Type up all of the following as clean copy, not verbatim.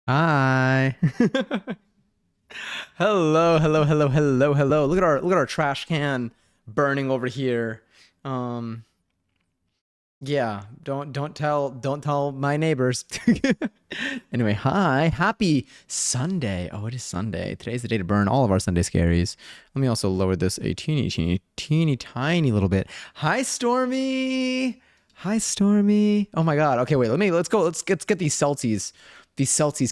Hi. Hello, hello, hello, hello, hello. Look at our trash can burning over here. Um, yeah, don't tell my neighbors. Anyway, hi. Happy Sunday. Oh, it is Sunday. Today's the day to burn all of our Sunday scaries. Let me also lower this a teeny tiny little bit. Hi, Stormy. Hi, Stormy. Oh my God. Okay, wait. Let's go. Let's get these Celsius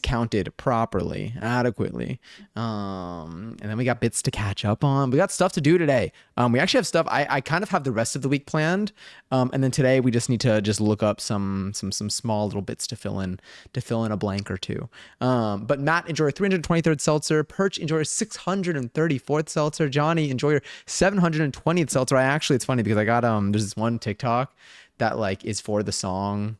counted properly, adequately. And then we got bits to catch up on. We got stuff to do today. We actually have stuff. I kind of have the rest of the week planned. And then today we just need to just look up some small little bits to fill in a blank or two. But Matt, enjoy your 323rd seltzer. Perch, enjoy your 634th seltzer. Johnny, enjoy your 720th seltzer. It's funny because I got there's this one TikTok that like is for the song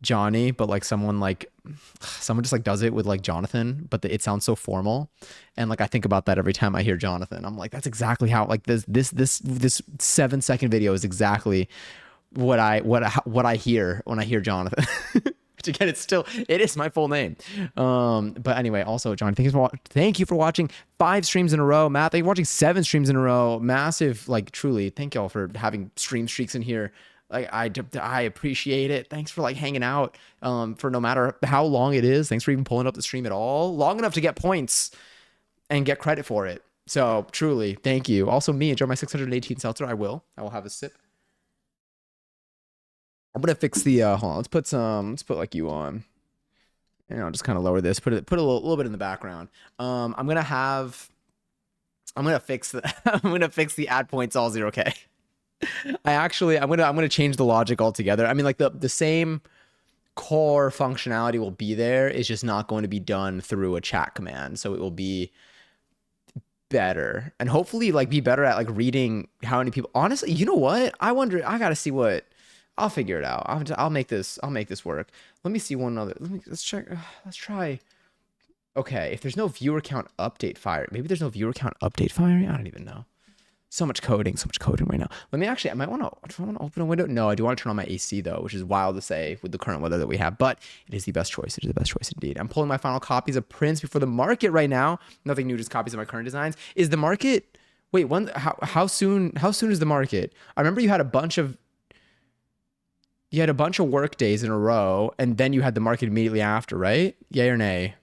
Johnny, but like someone just like does it with like Jonathan, but it sounds so formal, and like I think about that every time I hear Jonathan. I'm like, that's exactly how like this 7-second video is exactly what I hear when I hear Jonathan. Which again, it is my full name. But anyway, also John, thank you for watching 5 streams in a row. Matt, thank you for watching 7 streams in a row. Massive, like truly, thank y'all for having stream streaks in here. Like I appreciate it. Thanks for like hanging out for no matter how long it is. Thanks for even pulling up the stream at all long enough to get points and get credit for it. So truly, thank you. Also, me enjoy my 618 seltzer. I will have a sip. I'm gonna fix the hold on. Let's put like you on. And I'll just kind of lower this. Put a little bit in the background. I'm gonna fix the I'm gonna fix the add points all 0K. I'm gonna change the logic altogether. I mean, like the same core functionality will be there. It's just not going to be done through a chat command. So it will be better and hopefully like be better at like reading how many people. Honestly, you know what? I wonder. I gotta see what. I'll figure it out. I'll make this work. Let me see one other. Let's check. Let's try. Okay, if there's no viewer count update fire, maybe there's no viewer count update firing. I don't even know. So much coding right now. Let me actually, do I want to open a window? No, I do want to turn on my AC though, which is wild to say with the current weather that we have, but it is the best choice. It is the best choice indeed. I'm pulling my final copies of prints before the market right now. Nothing new, just copies of my current designs. Is the market, wait, how soon is the market? I remember you had a bunch of work days in a row and then you had the market immediately after, right? Yay or nay?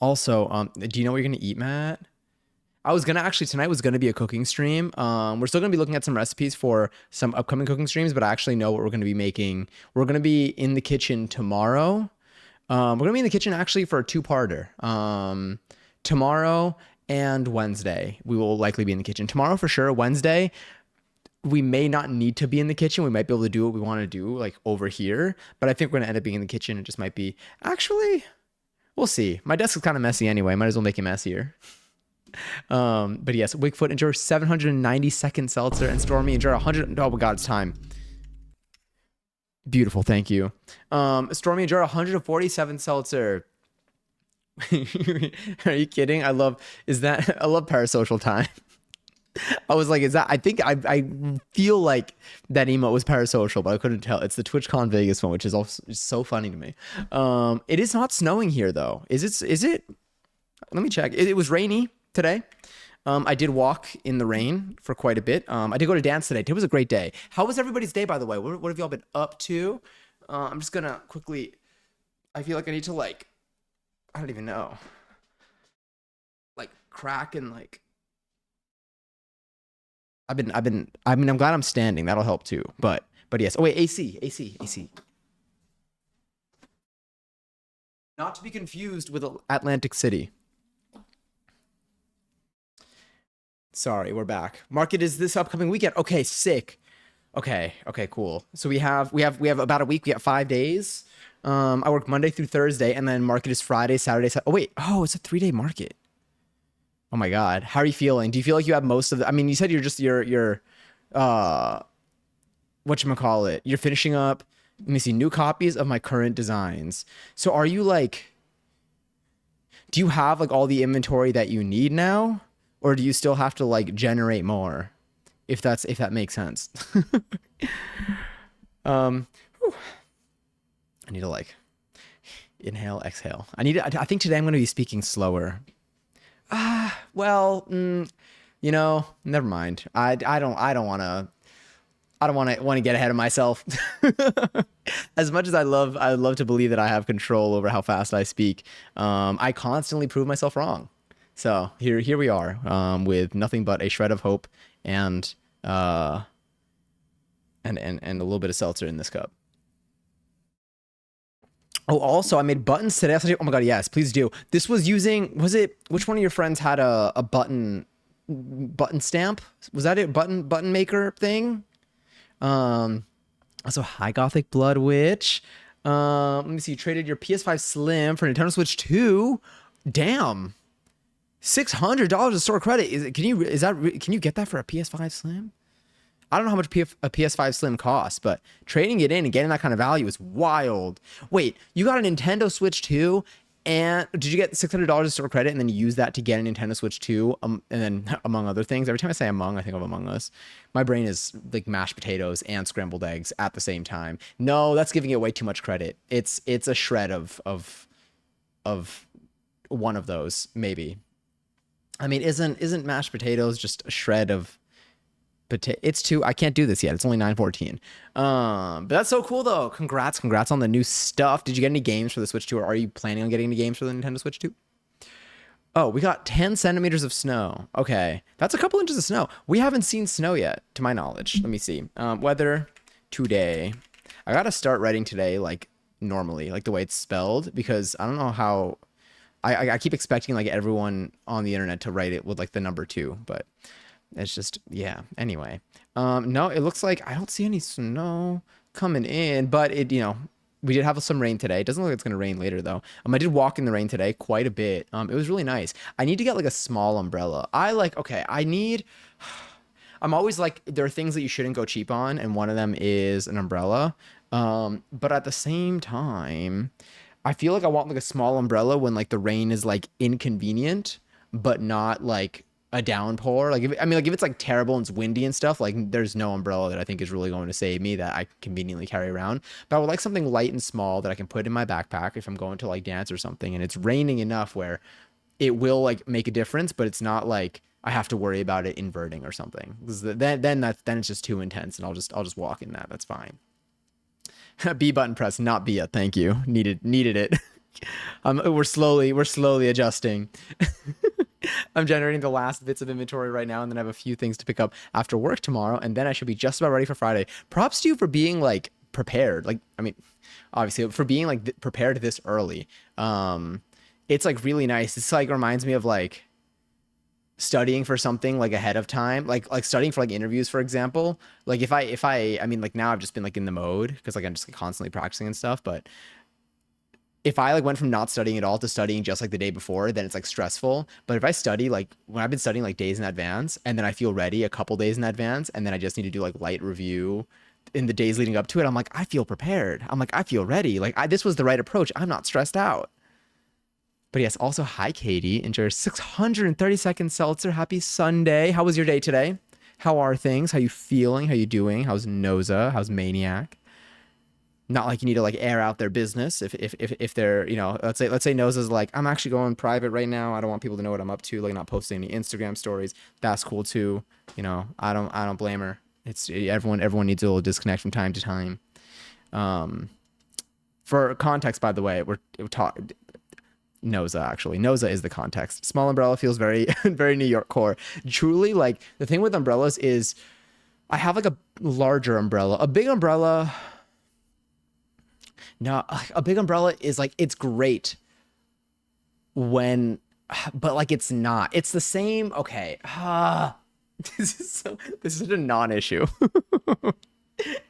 Also, do you know what you're going to eat, Matt? Tonight was gonna be a cooking stream. We're still gonna be looking at some recipes for some upcoming cooking streams, but I actually know what we're gonna be making. We're gonna be in the kitchen tomorrow. We're gonna be in the kitchen actually for a 2-parter. Tomorrow and Wednesday, we will likely be in the kitchen. Tomorrow for sure. Wednesday, we may not need to be in the kitchen. We might be able to do what we want to do like over here, but I think we're gonna end up being in the kitchen. It just might be actually. We'll see. My desk is kind of messy anyway. Might as well make it messier. But yes, Wigfoot, enjoy 792nd seltzer, and Stormy, enjoy 100. Oh my God, it's time. Beautiful, thank you. Stormy, enjoy 147 seltzer. Are you kidding? I love parasocial time. I was like, is that? I feel like that emote was parasocial, but I couldn't tell. It's the TwitchCon Vegas one, which is also so funny to me. It is not snowing here though. Is it? Let me check. It was rainy today. I did walk in the rain for quite a bit. I did go to dance today. It was a great day. How was everybody's day, by the way? What have y'all been up to? I'm just gonna quickly. I feel like I need to like. I don't even know. Like crack and like. I mean, I'm glad I'm standing. That'll help too. But yes. Oh wait, AC. Not to be confused with Atlantic City. Sorry, we're back. Market is this upcoming weekend. Okay, sick. Okay, cool. So we have about a week. We got 5 days. I work Monday through Thursday, and then market is Friday, Saturday. Oh wait, it's a 3-day market. Oh my God, how are you feeling? Do you feel like you have most of the? I mean, you said you're whatchamacallit, you're finishing up. Let me see, new copies of my current designs. So are you like? Do you have like all the inventory that you need now? Or do you still have to like generate more? If that makes sense. I need to like, Inhale, exhale. I think today I'm going to be speaking slower. Well, never mind. I don't want to get ahead of myself. As much as I'd love to believe that I have control over how fast I speak. I constantly prove myself wrong. So here we are, with nothing but a shred of hope and uh and a little bit of seltzer in this cup. Oh, also, I made buttons today. Oh my god, yes, please do. This was using, was it, which one of your friends had a button stamp? Was that it? Button maker thing? Um, also High Gothic Blood Witch. Let me see. You traded your PS5 Slim for Nintendo Switch 2. Damn. $600 of store credit. Can you get that for a PS5 Slim? I don't know how much a PS5 Slim costs, but trading it in and getting that kind of value is wild. Wait, you got a Nintendo Switch 2, and did you get $600 of store credit and then you use that to get a Nintendo Switch 2? And then among other things, every time I say among, I think of Among Us. My brain is like mashed potatoes and scrambled eggs at the same time. No, that's giving it way too much credit. It's a shred of one of those, maybe. I mean, isn't mashed potatoes just a shred of it's two. I can't do this yet. It's only 9:14. But that's so cool though. Congrats on the new stuff. Did you get any games for the Switch 2, or are you planning on getting any games for the Nintendo Switch 2? Oh, we got 10 centimeters of snow. Okay, that's a couple inches of snow. We haven't seen snow yet, to my knowledge. Let me see. Weather today. I gotta start writing today like normally, like the way it's spelled, because I don't know how. I keep expecting like everyone on the internet to write it with like the number two, but it's just, yeah. Anyway, no, it looks like I don't see any snow coming in, but we did have some rain today. It doesn't look like it's gonna rain later though. I did walk in the rain today quite a bit. It was really nice. I need to get like a small umbrella. Okay, I'm always like, there are things that you shouldn't go cheap on, and one of them is an umbrella. But at the same time, I feel like I want like a small umbrella when like the rain is like inconvenient, but not like a downpour. Like if it's like terrible and it's windy and stuff, like there's no umbrella that I think is really going to save me that I conveniently carry around. But I would like something light and small that I can put in my backpack if I'm going to like dance or something and it's raining enough where it will like make a difference, but it's not like I have to worry about it inverting or something. Then it's just too intense, and I'll just walk in that. That's fine. B button press, not Bia. Thank you. Needed it. We're slowly adjusting. I'm generating the last bits of inventory right now, and then I have a few things to pick up after work tomorrow, and then I should be just about ready for Friday. Props to you for being like prepared. Like, I mean, obviously for being like prepared this early. It's like really nice. It's like reminds me of like studying for something like ahead of time, like studying for like interviews, for example. Like I mean, like now I've just been like in the mode because like I'm just like, constantly practicing and stuff, but if I like went from not studying at all to studying just like the day before, then it's like stressful. But if I study like when I've been studying like days in advance, and then I feel ready a couple days in advance, and then I just need to do like light review in the days leading up to it, I'm like, I feel prepared. I'm like, I feel ready. Like this was the right approach. I'm not stressed out. But yes, also hi Katie. Enjoy your 630-second seltzer. Happy Sunday. How was your day today? How are things? How you feeling? How you doing? How's Noza? How's Maniac? Not like you need to like air out their business if they're, let's say Noza's like, I'm actually going private right now. I don't want people to know what I'm up to, like not posting any Instagram stories. That's cool too. I don't blame her. It's everyone needs a little disconnect from time to time. For context, by the way, we're talking Noza, actually. Noza is the context. Small umbrella feels very, very New York core. Truly, like, the thing with umbrellas is I have like a larger umbrella. A big umbrella. No, a big umbrella is like, it's great when, but like, it's not. It's the same. Okay. This is such a non-issue.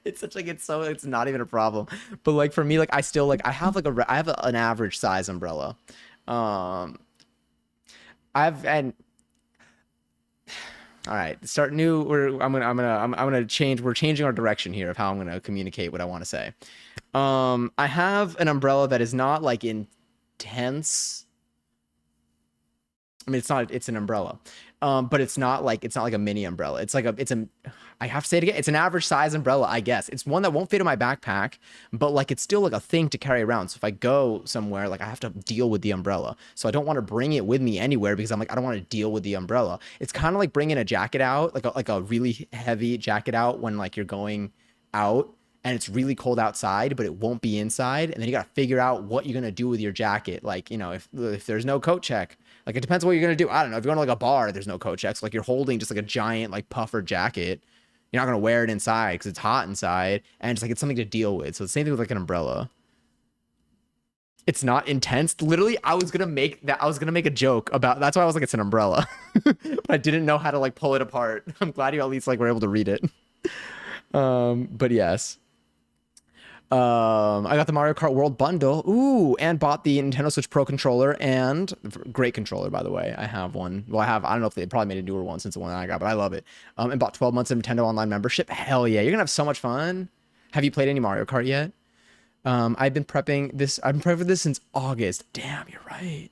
It's not even a problem. But like for me, like I still like I have an average size umbrella. Um I've and all right, start new. I'm gonna change. We're changing our direction here of how I'm gonna communicate what I want to say. I have an umbrella that is not like intense. I mean, it's not. It's an umbrella. But it's not like a mini umbrella. I have to say it again. It's an average size umbrella, I guess. It's one that won't fit in my backpack, but like it's still like a thing to carry around. So if I go somewhere, like I have to deal with the umbrella. So I don't want to bring it with me anywhere because I'm like I don't want to deal with the umbrella. It's kind of like bringing a jacket out, like a really heavy jacket out when like you're going out and it's really cold outside, but it won't be inside. And then you got to figure out what you're going to do with your jacket. Like, if there's no coat check, like it depends on what you're going to do. I don't know. If you're going to like a bar, there's no coat checks. Like you're holding just like a giant like puffer jacket. You're not going to wear it inside because it's hot inside. And it's like, it's something to deal with. So the same thing with like an umbrella. It's not intense. Literally, I was gonna make a joke about that's why I was like, it's an umbrella. But I didn't know how to like pull it apart. I'm glad you at least like were able to read it. But yes. I got the Mario Kart World bundle. Ooh, and bought the Nintendo Switch Pro controller and great controller, by the way. I have one. Well, I don't know if they probably made a newer one since the one that I got, but I love it. And bought 12 months of Nintendo Online membership. Hell yeah. You're gonna have so much fun. Have you played any Mario Kart yet? I've been prepping for this since August. Damn, you're right.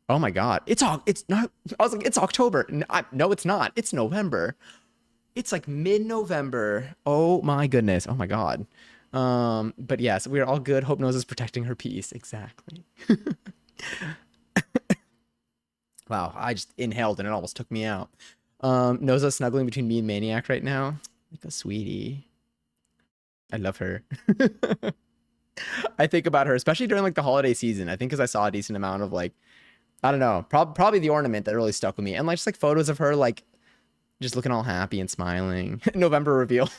Oh my God. It's not, I was like, it's October. No, it's not. It's November. It's like mid-November. Oh my goodness. Oh my God. But yes, we are all good. Hope Nose is protecting her peace. Exactly. Wow, I just inhaled and it almost took me out. Noza's snuggling between me and Maniac right now. Like a sweetie. I love her. I think about her, especially during like the holiday season. I think because I saw a decent amount of like, I don't know, probably the ornament that really stuck with me. And like just like photos of her like just looking all happy and smiling. November reveal.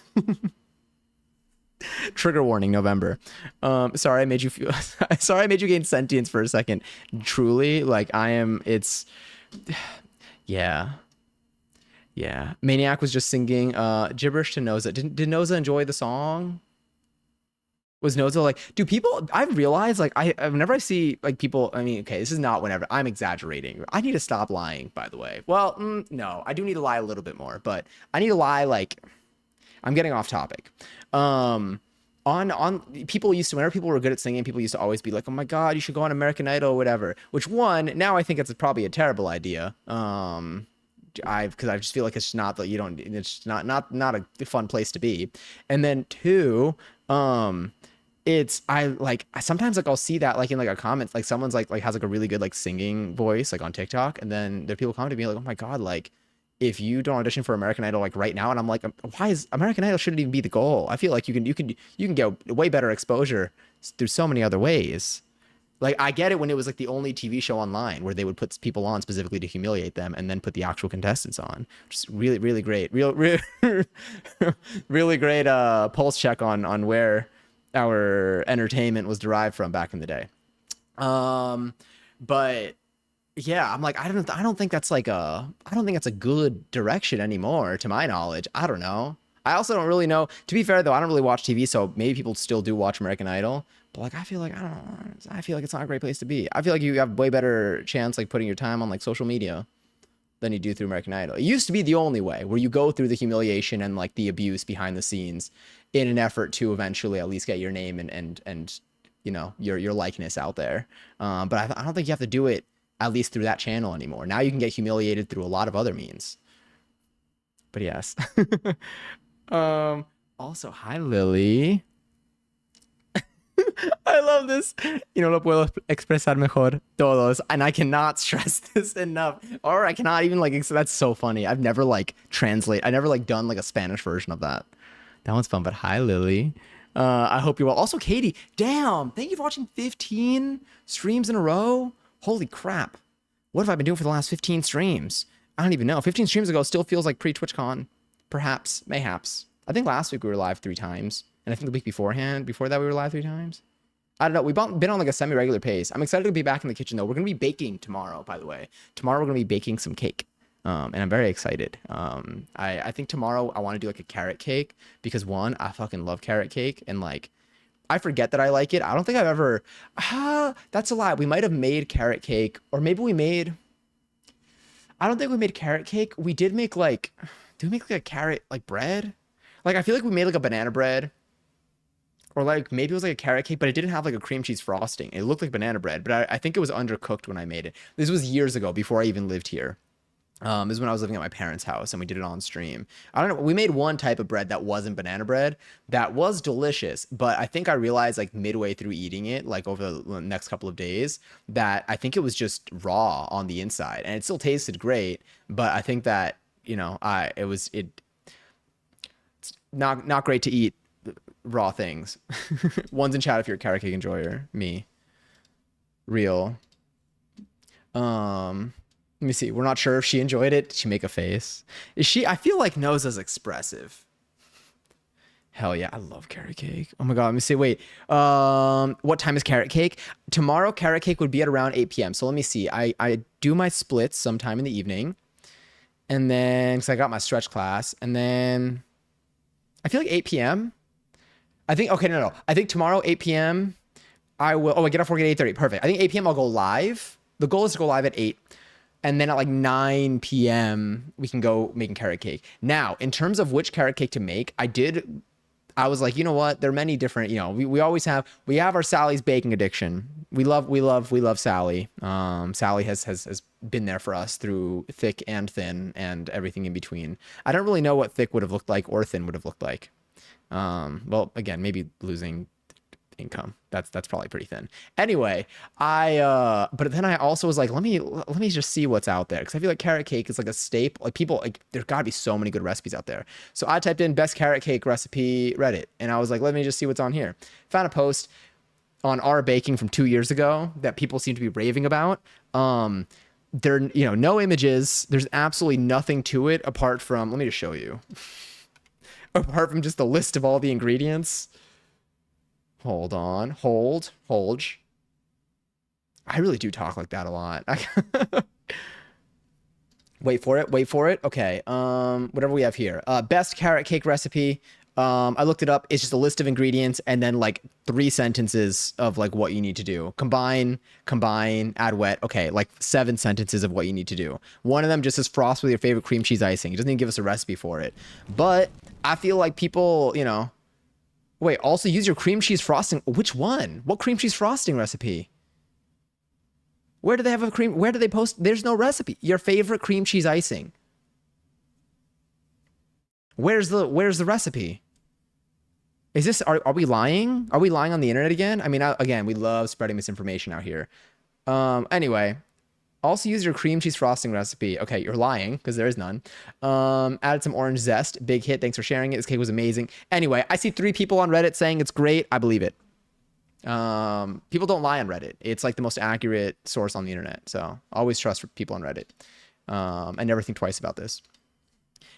Trigger warning, November. Sorry I made you feel sorry I made you gain sentience for a second. Truly, like I am it's yeah. Yeah. Maniac was just singing gibberish to Noza. Did Noza enjoy the song? Was Noza like, do people, I've realized like whenever I see like people, I mean, okay, this is not whenever I'm exaggerating. I need to stop lying, by the way. Well, no, I do need to lie a little bit more, but I need to lie like I'm getting off topic. On people used to, whenever people were good at singing, people used to always be like, oh my God, you should go on American Idol or whatever, which one, now I think it's probably a terrible idea. Because I just feel like it's not that you don't, it's not a fun place to be. And then two, it's I like sometimes like I'll see that like in like a comment like someone's like has like a really good like singing voice like on TikTok, and then there are people commenting me like, oh my God, like if you don't audition for American Idol like right now, and I'm like, why is American Idol shouldn't even be the goal? I feel like you can get way better exposure through so many other ways. Like I get it when it was like the only TV show online where they would put people on specifically to humiliate them and then put the actual contestants on. Just really great, really great pulse check on where our entertainment was derived from back in the day. But yeah, I'm like I don't think that's like I don't think that's a good direction anymore to my knowledge. I don't know. I also don't really know. To be fair though, I don't really watch TV, so maybe people still do watch American Idol. But like I feel like I don't know. I feel like it's not a great place to be. I feel like you have way better chance like putting your time on like social media than you do through American Idol. It used to be the only way where you go through the humiliation and like the abuse behind the scenes in an effort to eventually at least get your name and your likeness out there. But I don't think you have to do it at least through that channel anymore. Now you can get humiliated through a lot of other means. But yes. Also, hi Lily. I love this. Y no lo puedo expresar mejor. Todos. And I cannot stress this enough. Or I cannot even like, that's so funny. I've never like I never like done like a Spanish version of that. That one's fun, but hi Lily. I hope you're well. Also, Katie, damn, thank you for watching 15 streams in a row. Holy crap. What have I been doing for the last 15 streams? I don't even know. 15 streams ago still feels like pre-TwitchCon. Perhaps, mayhaps. I think last week we were live 3 times. And I think the week before that we were live 3 times. I don't know. We've been on like a semi-regular pace. I'm excited to be back in the kitchen though. We're going to be baking tomorrow, by the way. Tomorrow we're going to be baking some cake. And I'm very excited. I think tomorrow I want to do like a carrot cake because one, I fucking love carrot cake. And like, I forget that I like it. I don't think I've ever, that's a lie. We might've made carrot cake or maybe I don't think we made carrot cake. We did make like, did we make like a carrot like bread? Like, I feel like we made like a banana bread. Or like maybe it was like a carrot cake, but it didn't have like a cream cheese frosting. It looked like banana bread, but I think it was undercooked when I made it. This was years ago before I even lived here. This is when I was living at my parents' house and we did it on stream. I don't know. We made one type of bread that wasn't banana bread that was delicious, but I think I realized like midway through eating it, like over the next couple of days, that I think it was just raw on the inside and it still tasted great. But I think that, it's not great to eat raw things. One's in chat if you're a carrot cake enjoyer. Me. Real. Let me see. We're not sure if she enjoyed it. Did she make a face? Is she? I feel like Noza's expressive. Hell yeah, I love carrot cake. Oh my god, let me see. Wait, what time is carrot cake? Tomorrow, carrot cake would be at around 8 p.m. So let me see. I do my splits sometime in the evening, and then because I got my stretch class, and then I feel like 8 p.m. I think okay, no. I think tomorrow 8 p.m. I will. Oh, I get off work at 8:30. Perfect. I think 8 p.m. I'll go live. The goal is to go live at 8. And then at like 9 p.m. we can go making carrot cake. Now, in terms of which carrot cake to make, I was like, you know what? There are many different, we have our Sally's baking addiction. We love Sally. Sally has been there for us through thick and thin and everything in between. I don't really know what thick would have looked like or thin would have looked like. Well, again, maybe losing income. That's probably pretty thin. Anyway, but then I also was like, let me just see what's out there because I feel like carrot cake is like a staple. Like people like there's got to be so many good recipes out there. So I typed in best carrot cake recipe Reddit and I was like, let me just see what's on here. Found a post on our baking from 2 years ago that people seem to be raving about. There, no images. There's absolutely nothing to it apart from, let me just show you. Apart from just a list of all the ingredients. Hold on. Hold. I really do talk like that a lot. Wait for it. Okay. Whatever we have here. Best carrot cake recipe. I looked it up. It's just a list of ingredients and then like 3 sentences of like what you need to do. Combine, add wet. Okay, like 7 sentences of what you need to do. One of them just says frost with your favorite cream cheese icing. It doesn't even give us a recipe for it. But I feel like people, wait, also use your cream cheese frosting. Which one? What cream cheese frosting recipe? Where do they have a cream? Where do they post? There's no recipe. Your favorite cream cheese icing. Where's the recipe? Is this, are we lying? Are we lying on the internet again? I mean, again, we love spreading misinformation out here. Anyway, also use your cream cheese frosting recipe. Okay, you're lying because there is none. Added some orange zest. Big hit. Thanks for sharing it. This cake was amazing. Anyway, I see 3 people on Reddit saying it's great. I believe it. People don't lie on Reddit. It's like the most accurate source on the internet. So always trust people on Reddit. And never think twice about this.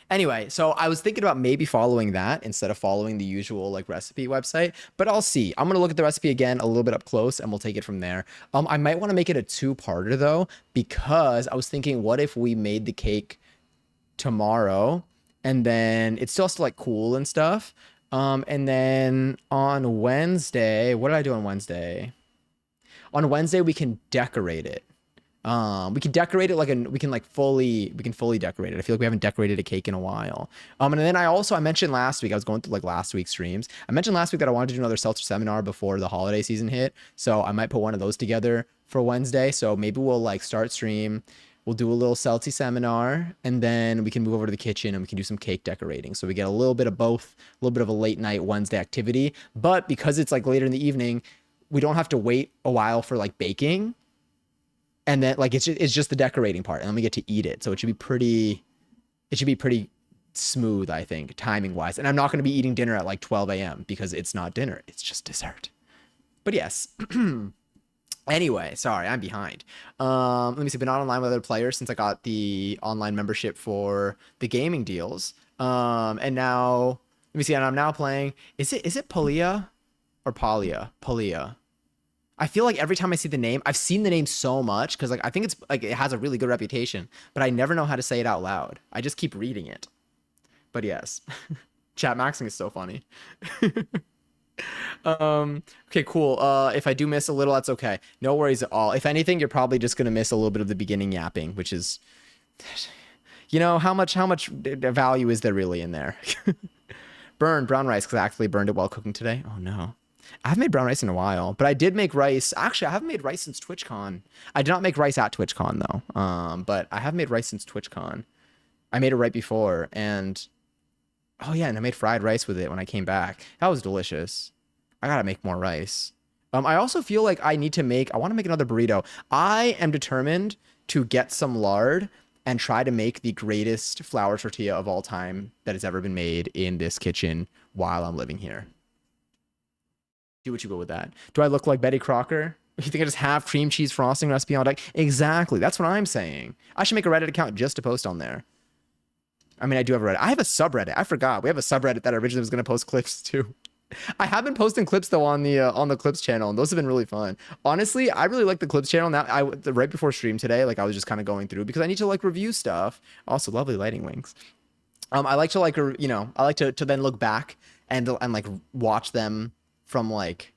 Anyway, so I was thinking about maybe following that instead of following the usual like recipe website, but I'll see. I'm going to look at the recipe again a little bit up close and we'll take it from there. I might want to make it a 2-parter though, because I was thinking, what if we made the cake tomorrow and then it still has to like cool and stuff. And then on Wednesday, what did I do on Wednesday? On Wednesday, we can decorate it. We can decorate it we can fully decorate it. I feel like we haven't decorated a cake in a while. And then I mentioned last week, I was going through like last week's streams. I mentioned last week that I wanted to do another seltzer seminar before the holiday season hit. So I might put one of those together for Wednesday. So maybe we'll like start stream. We'll do a little Celty seminar and then we can move over to the kitchen and we can do some cake decorating. So we get a little bit of both, a little bit of a late night Wednesday activity, but because it's like later in the evening, we don't have to wait a while for like baking. And then like it's just the decorating part and then we get to eat it. So it should be pretty smooth, I think, timing wise. And I'm not going to be eating dinner at like 12 a.m. because it's not dinner. It's just dessert. But yes. Anyway, sorry, I'm behind. Let me see. Been online with other players since I got the online membership for the gaming deals. And now let me see. And I'm now playing. Is it Palia or Palia? Palia. I feel like every time I see the name, I've seen the name so much because like I think it's like it has a really good reputation, but I never know how to say it out loud. I just keep reading it. But yes, chat maxing is so funny. Okay, cool. If I do miss a little, that's okay. No worries at all. If anything, you're probably just gonna miss a little bit of the beginning yapping, which is, how much value is there really in there? Burn brown rice because I actually burned it while cooking today. Oh no. I haven't made brown rice in a while, but I did make rice. Actually, I haven't made rice since TwitchCon. I did not make rice at TwitchCon though. But I have made rice since TwitchCon. I made it right before, and oh yeah, and I made fried rice with it when I came back. That was delicious. I gotta make more rice. I also feel like I need to make. I want to make another burrito. I am determined to get some lard and try to make the greatest flour tortilla of all time that has ever been made in this kitchen while I'm living here. Do what you go with that. Do I look like Betty Crocker? You think I just have cream cheese frosting recipe on deck? Exactly. That's what I'm saying. I should make a Reddit account just to post on there. I mean, I do have a Reddit. I have a subreddit. I forgot. We have a subreddit that I originally was going to post clips to. I have been posting clips though on the clips channel, and those have been really fun. Honestly, I really like the clips channel. Now, right before stream today, like I was just kind of going through because I need to like review stuff. Also, lovely lighting wings. I like to like I like to then look back and like watch them from like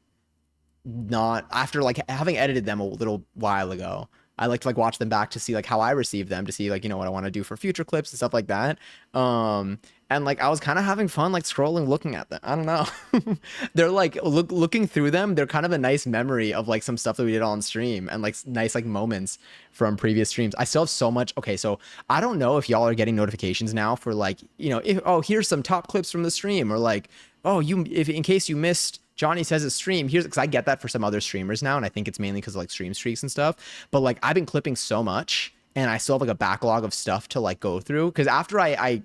not after like having edited them a little while ago. I like to like watch them back to see like how I received them, to see like what I want to do for future clips and stuff like that. And like I was kind of having fun like scrolling looking at them. I don't know. They're like looking through them, they're kind of a nice memory of like some stuff that we did on stream and like nice like moments from previous streams. I still have so much. Okay, so I don't know if y'all are getting notifications now for like, if, oh, here's some top clips from the stream, or like, oh, if in case you missed Johnny Says a stream, here's, because I get that for some other streamers now, and I think it's mainly because of like stream streaks and stuff. But like I've been clipping so much, and I still have like a backlog of stuff to like go through. Because after I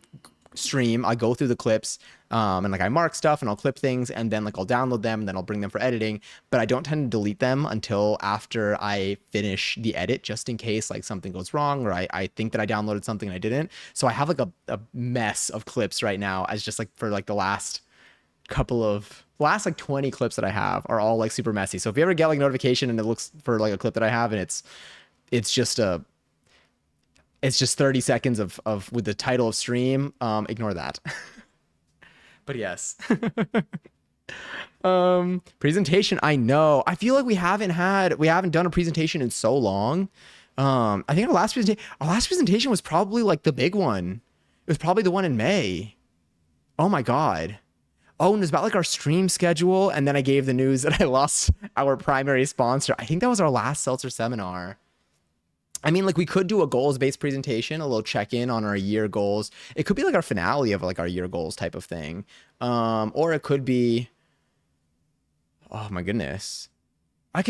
stream, I go through the clips, and like I mark stuff and I'll clip things, and then like I'll download them and then I'll bring them for editing. But I don't tend to delete them until after I finish the edit, just in case like something goes wrong, or I think that I downloaded something and I didn't. So I have like a mess of clips right now, as just like for like the last like 20 clips that I have are all like super messy. So if you ever get like notification and it looks for like a clip that I have and it's just 30 seconds of with the title of stream, ignore that. But yes. Presentation, I know. I feel like we haven't done a presentation in so long. I think our last presentation was probably like the big one. It was probably the one in May. Oh my God. Oh, and it was about like our stream schedule. And then I gave the news that I lost our primary sponsor. I think that was our last Seltzer seminar. I mean, like we could do a goals-based presentation, a little check-in on our year goals. It could be like our finale of like our year goals type of thing. Or it could be, oh my goodness. I'll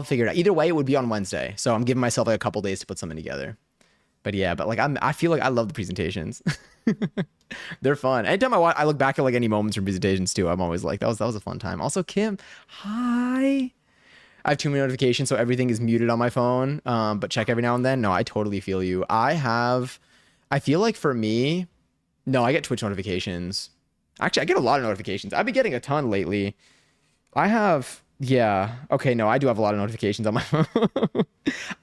figure it out. Either way, it would be on Wednesday. So I'm giving myself like a couple days to put something together. But yeah, but like I feel like I love the presentations. They're fun. Anytime I look back at like any moments from presentations too, I'm always like, that was a fun time. Also, Kim, hi. I have too many notifications, so everything is muted on my phone. But check every now and then. No, I totally feel you. I feel like for me, no, I get Twitch notifications. Actually, I get a lot of notifications. I've been getting a ton lately. Yeah. Okay, no, I do have a lot of notifications on my phone.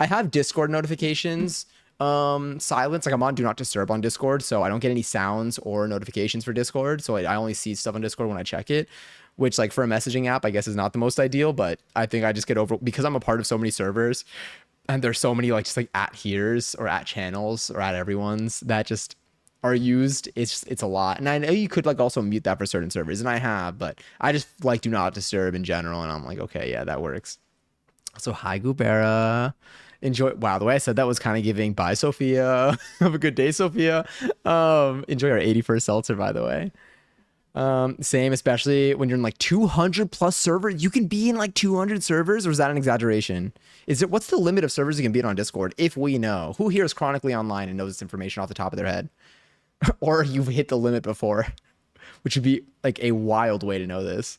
I have Discord notifications silence, like I'm on do not disturb on Discord, so I don't get any sounds or notifications for Discord, so I only see stuff on Discord when I check it, which like for a messaging app I guess is not the most ideal, but I think I just get over, because I'm a part of so many servers and there's so many like just like at here's or at channels or at everyone's that just are used. It's a lot, and I know you could like also mute that for certain servers, and I have, but I just like do not disturb in general, and I'm like, okay, yeah, that works. So hi Gubera. Enjoy. Wow, the way I said that was kind of giving. Bye, Sophia. Have a good day, Sophia. Enjoy our 81st seltzer, by the way. Same, especially when you're in like 200 plus servers. You can be in like 200 servers, or is that an exaggeration? What's the limit of servers you can be on Discord? If we know, who here is chronically online and knows this information off the top of their head, or you've hit the limit before, which would be like a wild way to know this.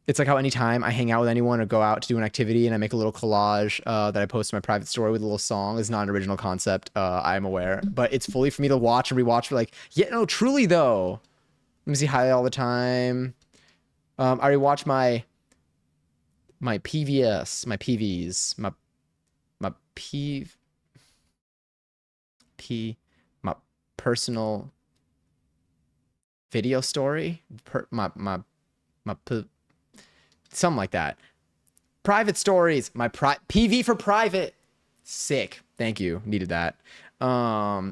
It's like how anytime I hang out with anyone or go out to do an activity and I make a little collage that I post in my private story with a little song, is not an original concept, I'm aware. But it's fully for me to watch and rewatch for like, yeah, no, truly though. Let me see highlight all the time. I rewatch my PVS, my PVs, my my personal video story, something like that. Private stories, PV for private. Sick. Thank you. Needed that.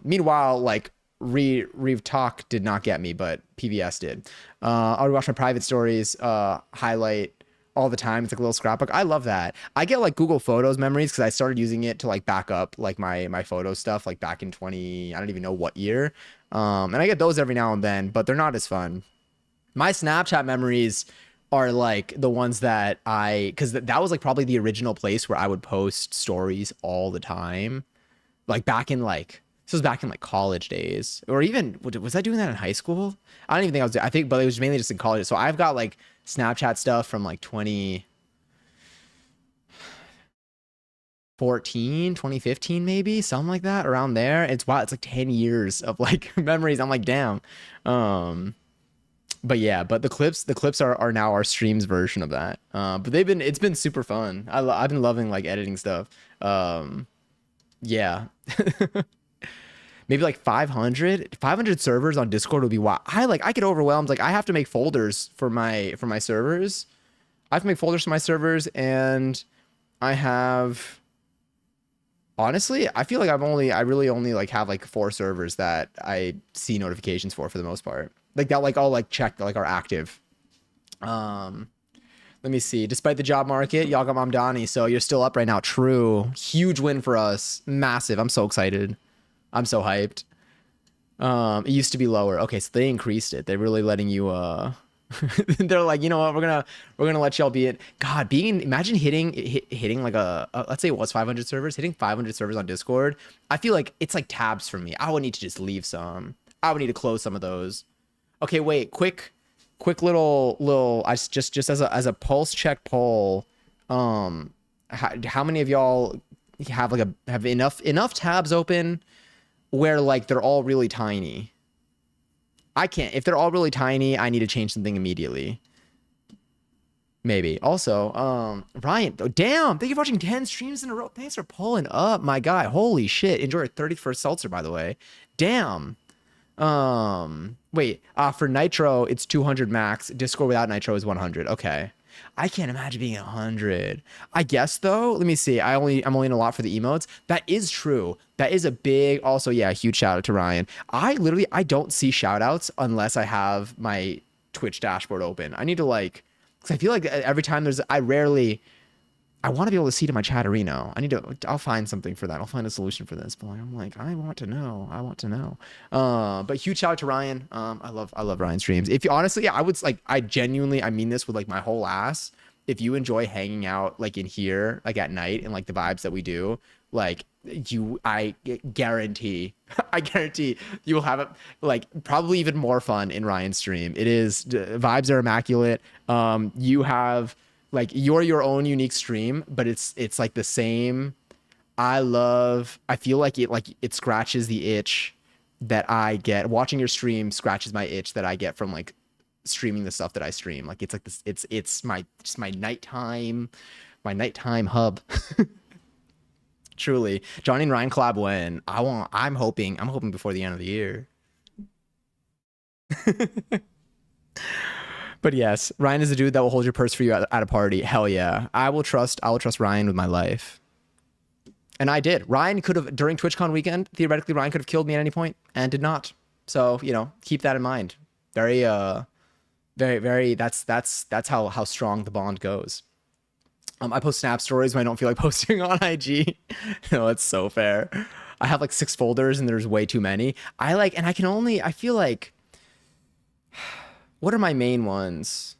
Meanwhile, like Reeve Talk did not get me, but PVS did. I would watch my private stories, highlight all the time. It's like a little scrapbook. I love that. I get like Google Photos memories because I started using it to like back up like my photo stuff like back in 20, I don't even know what year. And I get those every now and then, but they're not as fun. My Snapchat memories are like the ones that because that was like probably the original place where I would post stories all the time. Like back in like, this was back in like college days, or even, was I doing that in high school? I don't even think I was, I think, but it was mainly just in college. So I've got like Snapchat stuff from like 2014, 2015, maybe something like that, around there. It's wow, it's like 10 years of like memories. I'm like, damn. Um, but yeah, but the clips are now our streams version of that. But it's been super fun. I've been loving like editing stuff. Yeah. Maybe like 500 servers on Discord would be wild. I get overwhelmed. Like I have to make folders for my servers. I have to make folders for my servers, and I have, honestly, I feel like I really only like have like 4 servers that I see notifications for the most part. Like that, like I'll like check like are active. Um, Let me see. Despite the job market, y'all got Mamdani, so you're still up right now. True. Huge win for us. Massive. I'm so excited. I'm so hyped. It used to be lower. Okay, so they increased it. They're really letting you they're like, you know what, we're gonna let y'all be it. God, imagine hitting like let's say it was 500 servers, hitting 500 servers on Discord. I feel like it's like tabs for me. I would need to just leave some. I would need to close some of those. Okay, wait, quick little I just as a pulse check poll. How many of y'all have enough tabs open where like they're all really tiny? I can't. If they're all really tiny, I need to change something immediately. Maybe. Also, Ryan, oh, damn, thank you for watching 10 streams in a row. Thanks for pulling up, my guy. Holy shit. Enjoy your 31st seltzer, by the way. Damn. Wait, for Nitro, it's 200 max. Discord without Nitro is 100. Okay. I can't imagine being 100. I guess though, let me see. I'm only in a lot for the emotes. That is true. That is a big, also, yeah, huge shout out to Ryan. I don't see shout outs unless I have my Twitch dashboard open. I need to like, because I feel like every time I want to be able to see to my chatterino. I'll find something for that. I'll find a solution for this. But I'm like, I want to know. But huge shout out to Ryan. I love Ryan streams. If you honestly, yeah, I mean this with like my whole ass. If you enjoy hanging out like in here, like at night and like the vibes that we do, like I guarantee, I guarantee you will have it like probably even more fun in Ryan's stream. Vibes are immaculate. You have, like, you're your own unique stream, but it's like the same. I feel like it scratches the itch that I get watching your stream, scratches my itch that I get from like streaming the stuff that I stream. Like it's like this, it's my nighttime hub. Truly. Johnny and Ryan collab when? I'm hoping before the end of the year. But yes, Ryan is a dude that will hold your purse for you at a party. Hell yeah. I will trust Ryan with my life. And I did. Ryan could have, during TwitchCon weekend, theoretically Ryan could have killed me at any point and did not. So, keep that in mind. Very very, that's how strong the bond goes. I post snap stories when I don't feel like posting on IG. No, it's so fair. I have like 6 folders and there's way too many. I feel like, what are my main ones?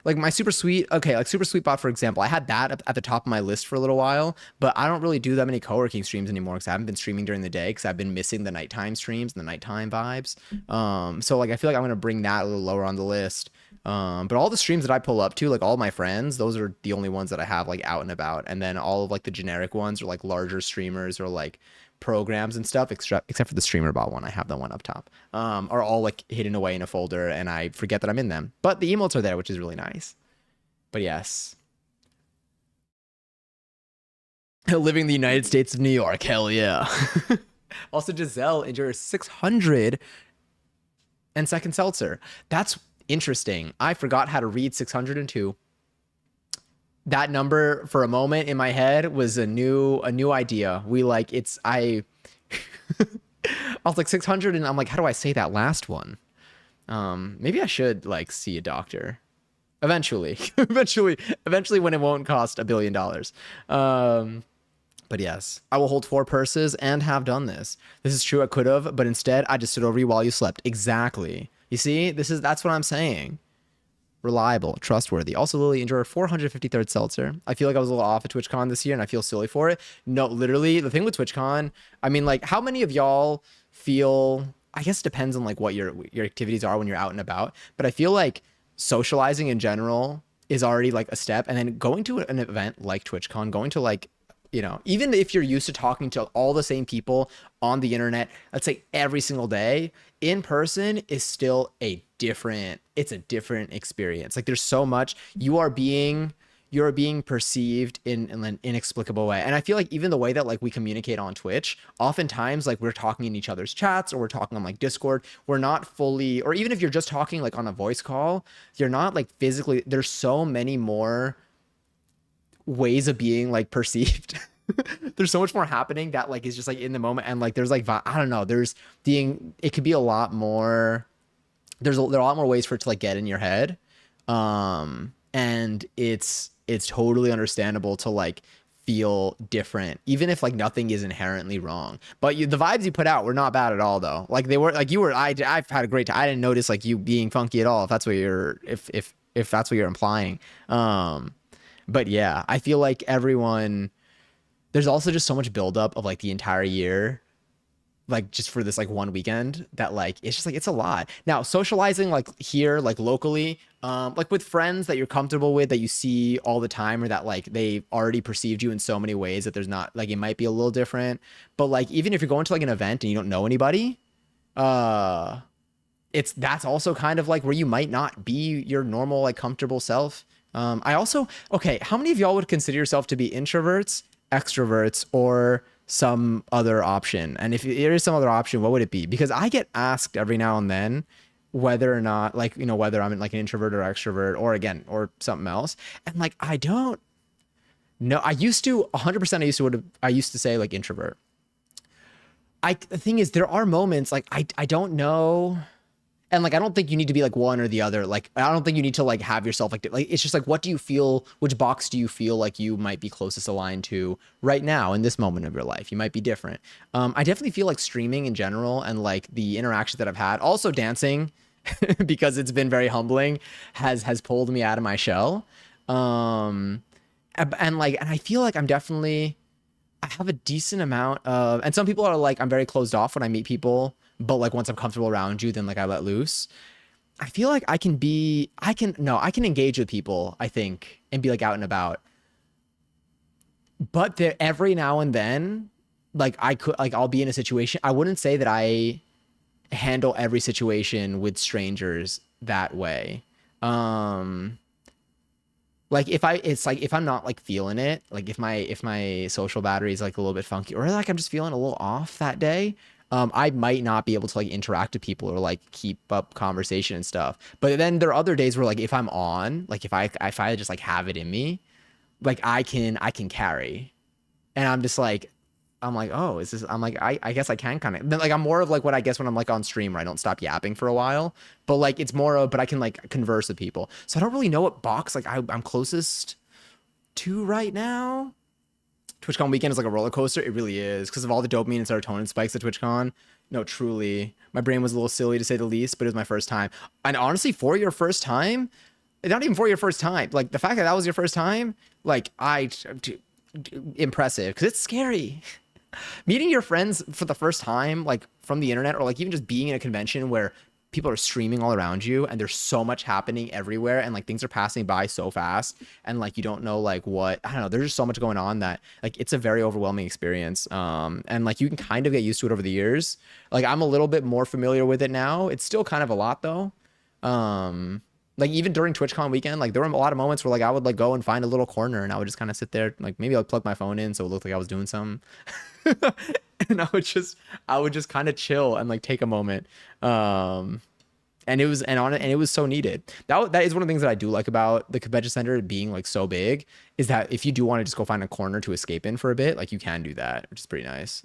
Like my super sweet, okay, like super sweet bot, for example. I had that at the top of my list for a little while, but I don't really do that many co-working streams anymore because I haven't been streaming during the day because I've been missing the nighttime streams and the nighttime vibes. So like I feel like I'm gonna bring that a little lower on the list. But all the streams that I pull up to, like all my friends, those are the only ones that I have like out and about. And then all of like the generic ones are like larger streamers or like programs and stuff, except for the streamer bot one. I have the one up top, are all like hidden away in a folder and I forget that I'm in them, but the emotes are there, which is really nice. But yes, living in the United States of New York, hell yeah. Also, Giselle enjoys 600 and second seltzer. That's interesting. I forgot how to read 602. That number for a moment in my head was a new idea. I was like 600, and I'm like, how do I say that last one? Maybe I should like see a doctor eventually. Eventually when it won't cost $1 billion. But yes, I will hold four purses and have done this. This is true. I could have, but instead I just stood over you while you slept. Exactly. You see, that's what I'm saying. Reliable, trustworthy. Also, Lily, enjoy our 453rd seltzer. I feel like I was a little off at TwitchCon this year and I feel silly for it. No, literally, the thing with TwitchCon, I mean, like, how many of y'all feel, I guess it depends on like what your activities are when you're out and about, but I feel like socializing in general is already like a step. And then going to an event like TwitchCon, going to like, even if you're used to talking to all the same people on the internet, let's say every single day, in person is still it's a different experience. Like there's so much you're being perceived in an inexplicable way. And I feel like even the way that like we communicate on Twitch, oftentimes like we're talking in each other's chats or we're talking on like Discord, we're not fully, or even if you're just talking like on a voice call, you're not like physically, there's so many more ways of being like perceived. There's so much more happening that like is just like in the moment, and like there's like I don't know, it could be a lot more, there are a lot more ways for it to like get in your head. And it's totally understandable to like feel different, even if like nothing is inherently wrong. But the vibes you put out were not bad at all though. Like they were like, I've had a great time. I didn't notice like you being funky at all, if that's what if that's what you're implying. But yeah, I feel like there's also just so much buildup of like the entire year, like just for this like one weekend, that like it's just like it's a lot. Now socializing like here, like locally, like with friends that you're comfortable with, that you see all the time, or that like they already perceived you in so many ways that there's not like, it might be a little different. But like even if you're going to like an event and you don't know anybody, uh that's also kind of like where you might not be your normal like comfortable self. I also, okay, how many of y'all would consider yourself to be introverts, extroverts, or some other option? And if there is some other option, what would it be? Because I get asked every now and then whether or not, like, whether I'm like an introvert or extrovert, or again, or something else. And like, I don't know. I used to 100%. I used to say like introvert. The thing is, there are moments like I don't know. And like I don't think you need to be like one or the other. Like I don't think you need to like have yourself like it's just like, what do you feel, which box do you feel like you might be closest aligned to right now in this moment of your life? You might be different. I definitely feel like streaming in general and like the interactions that I've had, also dancing, because it's been very humbling, has pulled me out of my shell. And I feel like I have a decent amount of, and some people are like, I'm very closed off when I meet people, but like once I'm comfortable around you, then like I let loose. I feel like I can engage with people, I think, and be like out and about. But there, every now and then, like I'll be in a situation. I wouldn't say that I handle every situation with strangers that way. Um, like it's like if I'm not like feeling it, like if my social battery is like a little bit funky, or like I'm just feeling a little off that day, I might not be able to like interact with people or like keep up conversation and stuff. But then there are other days where like if I'm on, like if I just like have it in me, like I can carry. And I'm like, oh, is this, I'm like, I guess I can kind of, like, I'm more of like what I guess when I'm like on stream where I don't stop yapping for a while, but like, it's more of, but I can like converse with people. So I don't really know what box like I'm closest to right now. TwitchCon weekend is like a roller coaster. It really is, because of all the dopamine and serotonin spikes at TwitchCon. No, truly, my brain was a little silly to say the least, but it was my first time. And honestly, for your first time, not even for your first time, like the fact that that was your first time, like impressive, because it's scary. Meeting your friends for the first time, like from the internet, or like even just being in a convention where people are streaming all around you and there's so much happening everywhere, and like things are passing by so fast, and like you don't know like what, I don't know, there's just so much going on that like it's a very overwhelming experience. And like you can kind of get used to it over the years. Like I'm a little bit more familiar with it now. It's still kind of a lot though. Like even during TwitchCon weekend, like there were a lot of moments where like I would like go and find a little corner and I would just kind of sit there, like maybe I'd plug my phone in so it looked like I was doing something. And I would just kind of chill and like take a moment. And it was so needed. That is one of the things that I do like about the convention center being like so big, is that if you do want to just go find a corner to escape in for a bit, like you can do that, which is pretty nice.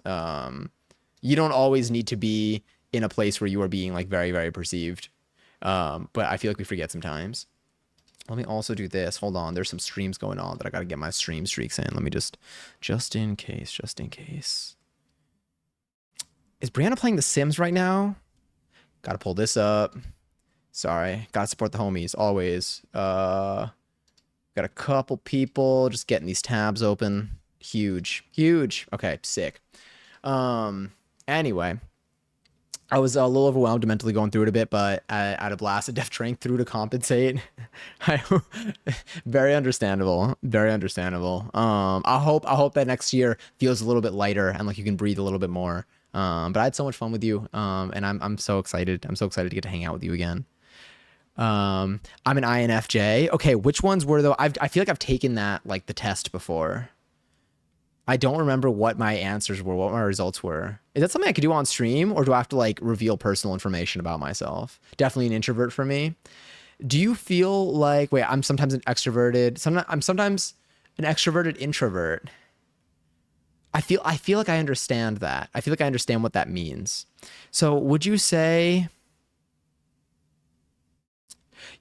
You don't always need to be in a place where you are being like very, very perceived. But I feel like we forget sometimes. Let me also do this. Hold on. There's some streams going on that I got to get my stream streaks in. Let me just in case, just in case. Is Brianna playing The Sims right now? Got to pull this up. Sorry. Got to support the homies always. Got a couple people just getting these tabs open. Huge, huge. Okay, sick. Anyway, I was a little overwhelmed mentally going through it a bit, but I had a blast. A def drink through to compensate. Very understandable. Very understandable. I hope that next year feels a little bit lighter and like you can breathe a little bit more. But I had so much fun with you. And I'm so excited. I'm so excited to get to hang out with you again. I'm an INFJ. Okay, which ones were though? I feel like I've taken that like the test before. I don't remember what my answers were, what my results were. Is that something I could do on stream, or do I have to like reveal personal information about myself? Definitely an introvert for me. Do you feel like, wait, I'm sometimes an extroverted, I'm sometimes an extroverted introvert. I feel like I understand that. I feel like I understand what that means. So would you say,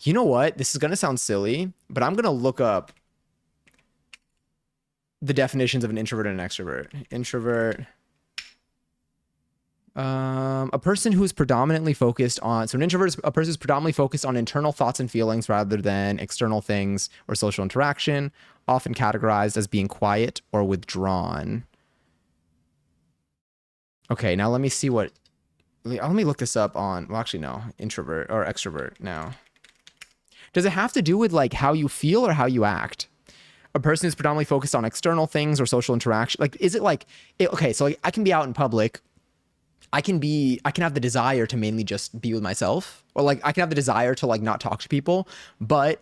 you know what? This is going to sound silly, but I'm going to look up the definitions of an introvert and an extrovert. Introvert. A person who's predominantly focused on, so an introvert is a person who's predominantly focused on internal thoughts and feelings rather than external things or social interaction, often categorized as being quiet or withdrawn. Okay, now let me see what, let me look this up on, well, actually, no, introvert or extrovert now. Does it have to do with like how you feel or how you act? A person who's predominantly focused on external things or social interaction. Like, is it like, okay, so like I can be out in public. I can have the desire to mainly just be with myself, or like I can have the desire to like not talk to people. But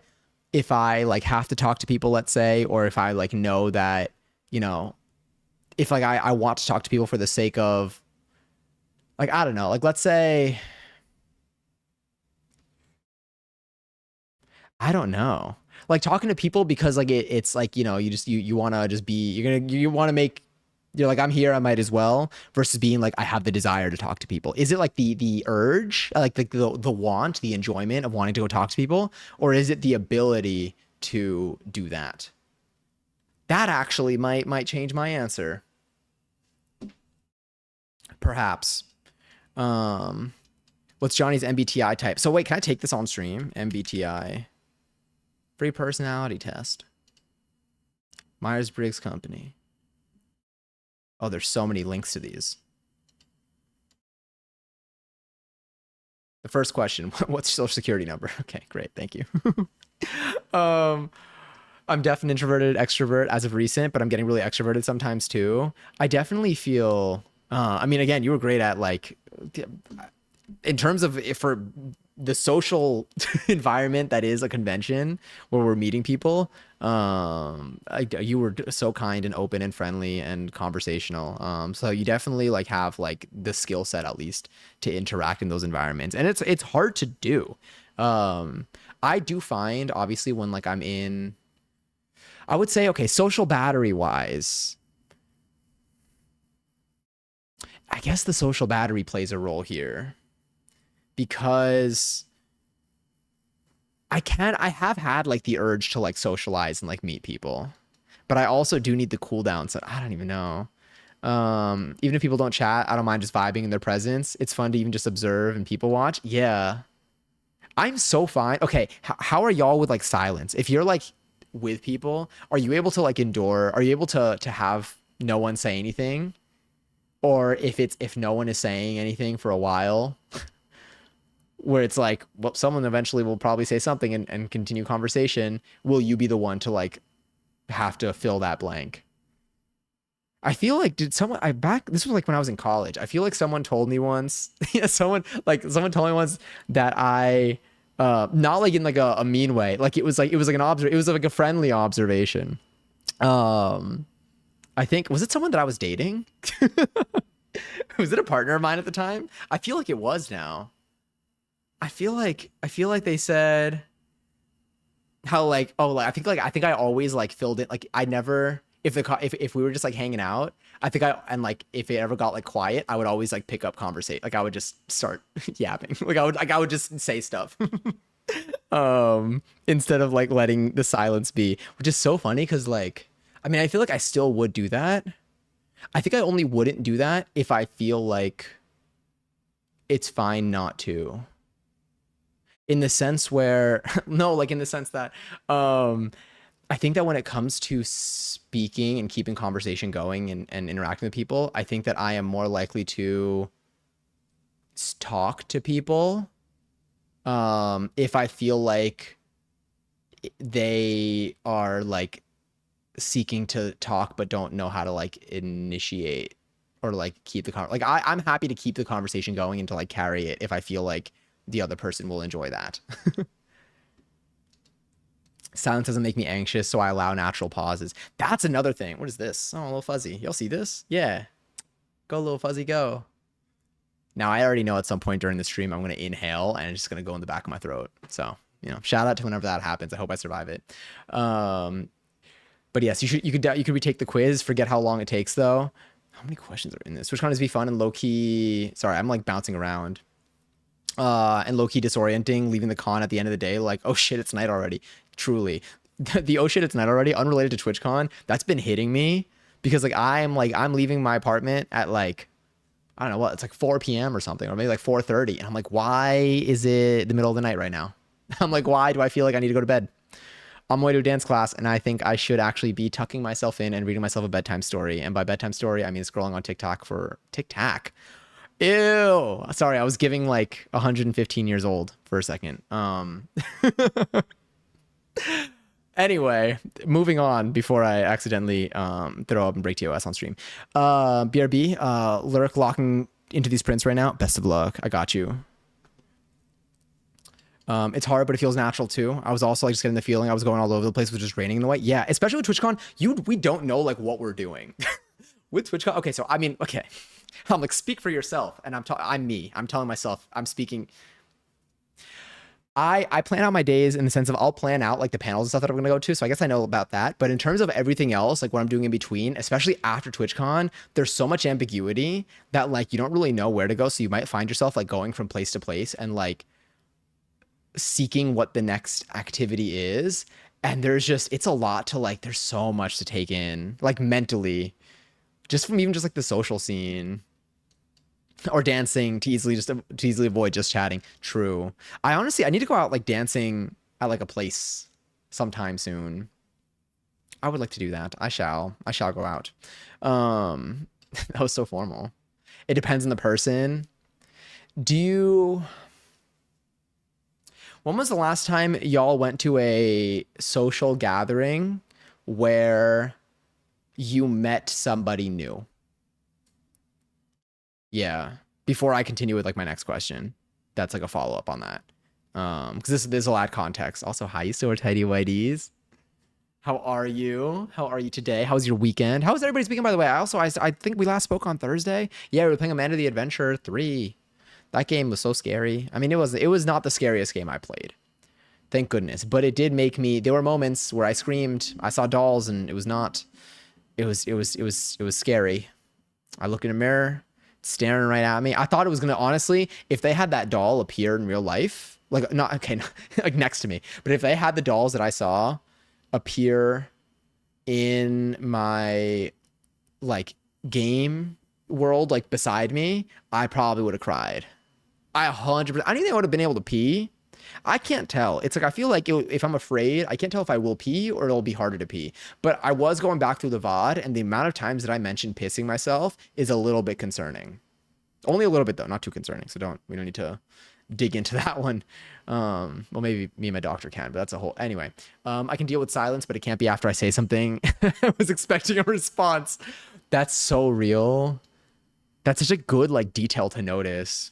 if I like have to talk to people, let's say, or if I like know that, you know, if like I want to talk to people for the sake of like, I don't know, like let's say, I don't know, like talking to people because like it's like, you know, you want to just be, you want to make, you're like, I'm here, I might as well, versus being like, I have the desire to talk to people. Is it like the urge, like the want, the enjoyment of wanting to go talk to people, or is it the ability to do that? That actually might change my answer. Perhaps. Um, what's Johnny's MBTI type? So wait, can I take this on stream? MBTI. Free personality test. Myers-Briggs Company. Oh, there's so many links to these. The first question, what's your social security number? Okay, great. Thank you. I'm definitely introverted, extrovert as of recent, but I'm getting really extroverted sometimes too. I definitely feel, I mean, again, you were great at like, in terms of if for the social environment that is a convention where we're meeting people, you were so kind and open and friendly and conversational. So you definitely like have like the skill set at least to interact in those environments, and it's hard to do. I do find obviously when like I'm in, I would say, okay, social battery wise, I guess the social battery plays a role here because I have had like the urge to like socialize and like meet people, but I also do need the cool down. So I don't even know. Even if people don't chat, I don't mind just vibing in their presence. It's fun to even just observe and people watch. Yeah. I'm so fine. Okay. How are y'all with like silence? If you're like with people, are you able to like endure? Are you able to have no one say anything? Or if no one is saying anything for a while, where it's like, well, someone eventually will probably say something and continue conversation. Will you be the one to like have to fill that blank? I feel like this was like when I was in college. I feel like someone told me once, yeah, someone told me once that not like in like a mean way. Like it was like it was like a friendly observation. Um, I think, was it someone that I was dating? Was it a partner of mine at the time? I feel like it was now. I feel like they said how like, oh, like I think I always like filled it, like I never if we were just like hanging out, I think like if it ever got like quiet, I would always like pick up conversation. Like I would just start yapping. Like I would just say stuff. Instead of like letting the silence be, which is so funny because like I mean I feel like I still would do that. I think I only wouldn't do that if I feel like it's fine not to. In the sense where no, like in the sense that um I think that when it comes to speaking and keeping conversation going and interacting with people, I think that I am more likely to talk to people if I feel like they are like seeking to talk but don't know how to like initiate or like keep the like I'm happy to keep the conversation going and to like carry it if I feel like the other person will enjoy that. Silence doesn't make me anxious, so I allow natural pauses. That's another thing. What is this? Oh, a little fuzzy. You'll see this? Yeah. Go, little fuzzy, go. Now, I already know at some point during the stream, I'm going to inhale and it's just going to go in the back of my throat. So, you know, shout out to whenever that happens. I hope I survive it. But yes, you could retake the quiz. Forget how long it takes, though. How many questions are in this? Which one is be fun and low key? Sorry, I'm like bouncing around. And low key disorienting, leaving the con at the end of the day, like, oh shit, it's night already. Truly, the oh shit, it's night already, unrelated to TwitchCon, that's been hitting me because I'm leaving my apartment at like, I don't know what, it's like 4 p.m. or something, or maybe like 4:30, and I'm like, why is it the middle of the night right now? I'm like, why do I feel like I need to go to bed? On my way to a dance class, and I think I should actually be tucking myself in and reading myself a bedtime story. And by bedtime story, I mean scrolling on TikTok for TikTok. Ew. Sorry, I was giving like 115 years old for a second. Anyway, moving on before I accidentally throw up and break TOS on stream. BRB, Lyric locking into these prints right now. Best of luck. I got you. It's hard, but it feels natural too. I was also like just getting the feeling I was going all over the place with just raining in the way. Yeah, especially with TwitchCon, we don't know like what we're doing. With TwitchCon, okay, so I mean, okay. I'm like, speak for yourself. And I'm me. I'm telling myself, I'm speaking. I plan out my days in the sense of I'll plan out like the panels and stuff that I'm gonna go to. So I guess I know about that. But in terms of everything else, like what I'm doing in between, especially after TwitchCon, there's so much ambiguity that like you don't really know where to go. So you might find yourself like going from place to place and like seeking what the next activity is. And it's a lot to like, there's so much to take in, like mentally, just from even just like the social scene. Or dancing to easily avoid just chatting. True. I need to go out like dancing at like a place sometime soon. I would like to do that. I shall go out. That was so formal. It depends on the person. When was the last time y'all went to a social gathering where you met somebody new? Yeah. Before I continue with like my next question, that's like a follow up on that. Because this will add context. Also, hi, you still tidy whiteys. How are you? How are you today? How's your weekend? How was everybody's weekend, by the way? I think we last spoke on Thursday. Yeah, we were playing Amanda the Adventure 3. That game was so scary. I mean, it was not the scariest game I played. Thank goodness. But it did make me, there were moments where I screamed, I saw dolls, and it was not, it was scary. I looked in a mirror, staring right at me. I thought it was gonna, honestly, if they had that doll appear in real life, like not okay, like next to me, but if they had the dolls that I saw appear in my like game world, like beside me, I probably would have cried. I 100%. I think I would have been able to pee. I can't tell. It's like I feel like if I'm afraid, I can't tell if I will pee or it'll be harder to pee. But I was going back through the VOD, and the amount of times that I mentioned pissing myself is a little bit concerning. Only a little bit though, not too concerning. So we don't need to dig into that one. Well, maybe me and my doctor can, but that's a whole anyway. I can deal with silence, but it can't be after I say something. I was expecting a response. That's so real. That's such a good like detail to notice.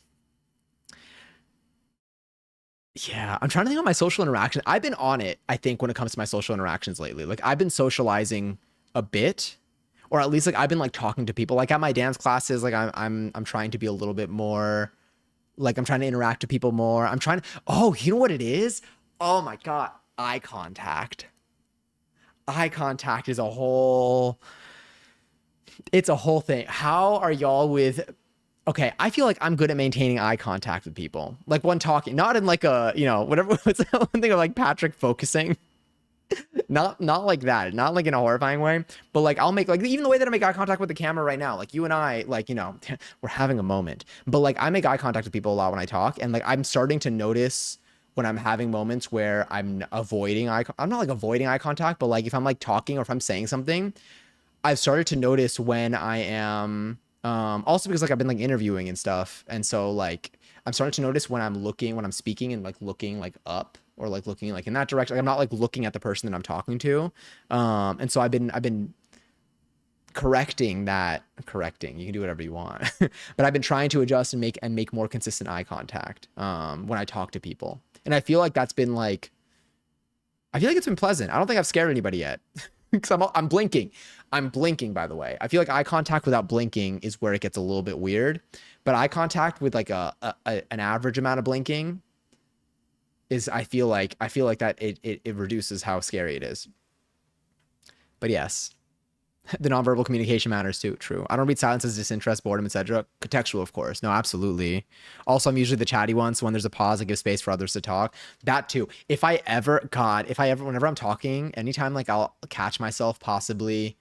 Yeah, I'm trying to think of my social interaction. I've been on it, I think, when it comes to my social interactions lately. Like I've been socializing a bit, or at least like I've been like talking to people. Like at my dance classes, like I'm trying to be a little bit more like I'm trying to interact with people more. I'm trying to, oh, you know what it is? Oh my God, eye contact. eye contact is a whole, it's a whole thing. How are y'all with, okay, I feel like I'm good at maintaining eye contact with people. Like when talking, not in like a, whatever, what's that one thing of like Patrick focusing? Not like that, not like in a horrifying way, but like I'll make like even the way that I make eye contact with the camera right now, like you and I, like we're having a moment, but like I make eye contact with people a lot when I talk, and like I'm starting to notice when I'm having moments where I'm avoiding I'm not like avoiding eye contact, but like if I'm like talking or if I'm saying something, I've started to notice when I am also because like I've been like interviewing and stuff. And so like I'm starting to notice when I'm speaking and like looking like up or like looking like in that direction. Like I'm not like looking at the person that I'm talking to. And so I've been correcting. You can do whatever you want. But I've been trying to adjust and make more consistent eye contact when I talk to people. And I feel like that's been like I feel like it's been pleasant. I don't think I've scared anybody yet. Because I'm blinking. I'm blinking, by the way. I feel like eye contact without blinking is where it gets a little bit weird. But eye contact with like an average amount of blinking is I feel like that it reduces how scary it is. But yes, the nonverbal communication matters too. True. I don't read silence as disinterest, boredom, etc. Contextual, of course. No, absolutely. Also, I'm usually the chatty one, so when there's a pause, I give space for others to talk. That too. Whenever I'm talking, anytime like I'll catch myself possibly,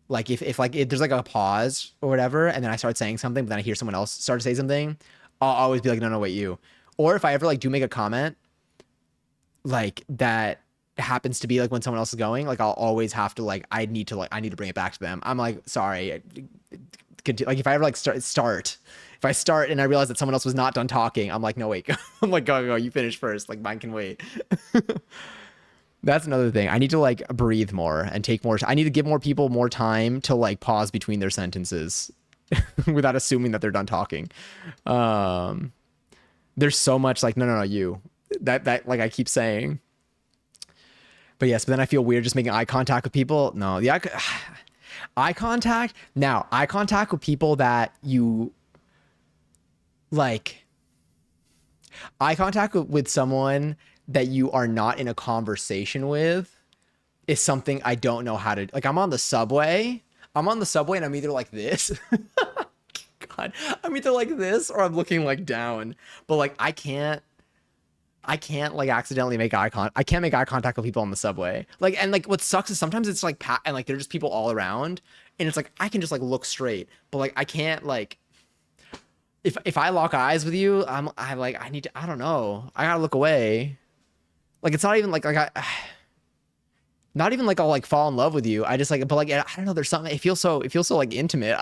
like if there's like a pause or whatever, and then I start saying something, but then I hear someone else start to say something, I'll always be like, no, no, wait, you. Or if I ever like do make a comment, like that happens to be like when someone else is going, like I'll always have to I need to bring it back to them. I'm like, sorry. Like if I ever like if I start and I realize that someone else was not done talking, I'm like, no, wait. I'm like, go, you finish first. Like mine can wait. That's another thing. I need to like breathe more and take more. I need to give more people more time to like pause between their sentences without assuming that they're done talking. Um, there's so much like, no, no, no, you that like I keep saying. But yes, but then I feel weird just making eye contact with people. No, the eye contact. Now, eye contact with people that you like, eye contact with someone that you are not in a conversation with is something I don't know how to like. I'm on the subway and I'm either like this. God, I'm either like this or I'm looking like down. But like I can't like accidentally make eye contact. I can't make eye contact with people on the subway. Like, and like what sucks is sometimes it's like and like they're just people all around, and it's like I can just like look straight, but like I can't like if I lock eyes with you, I'm like I need to, I don't know, I gotta look away. Like it's not even like not even like I'll like fall in love with you. I just like, but like I don't know. There's something. It feels so like intimate.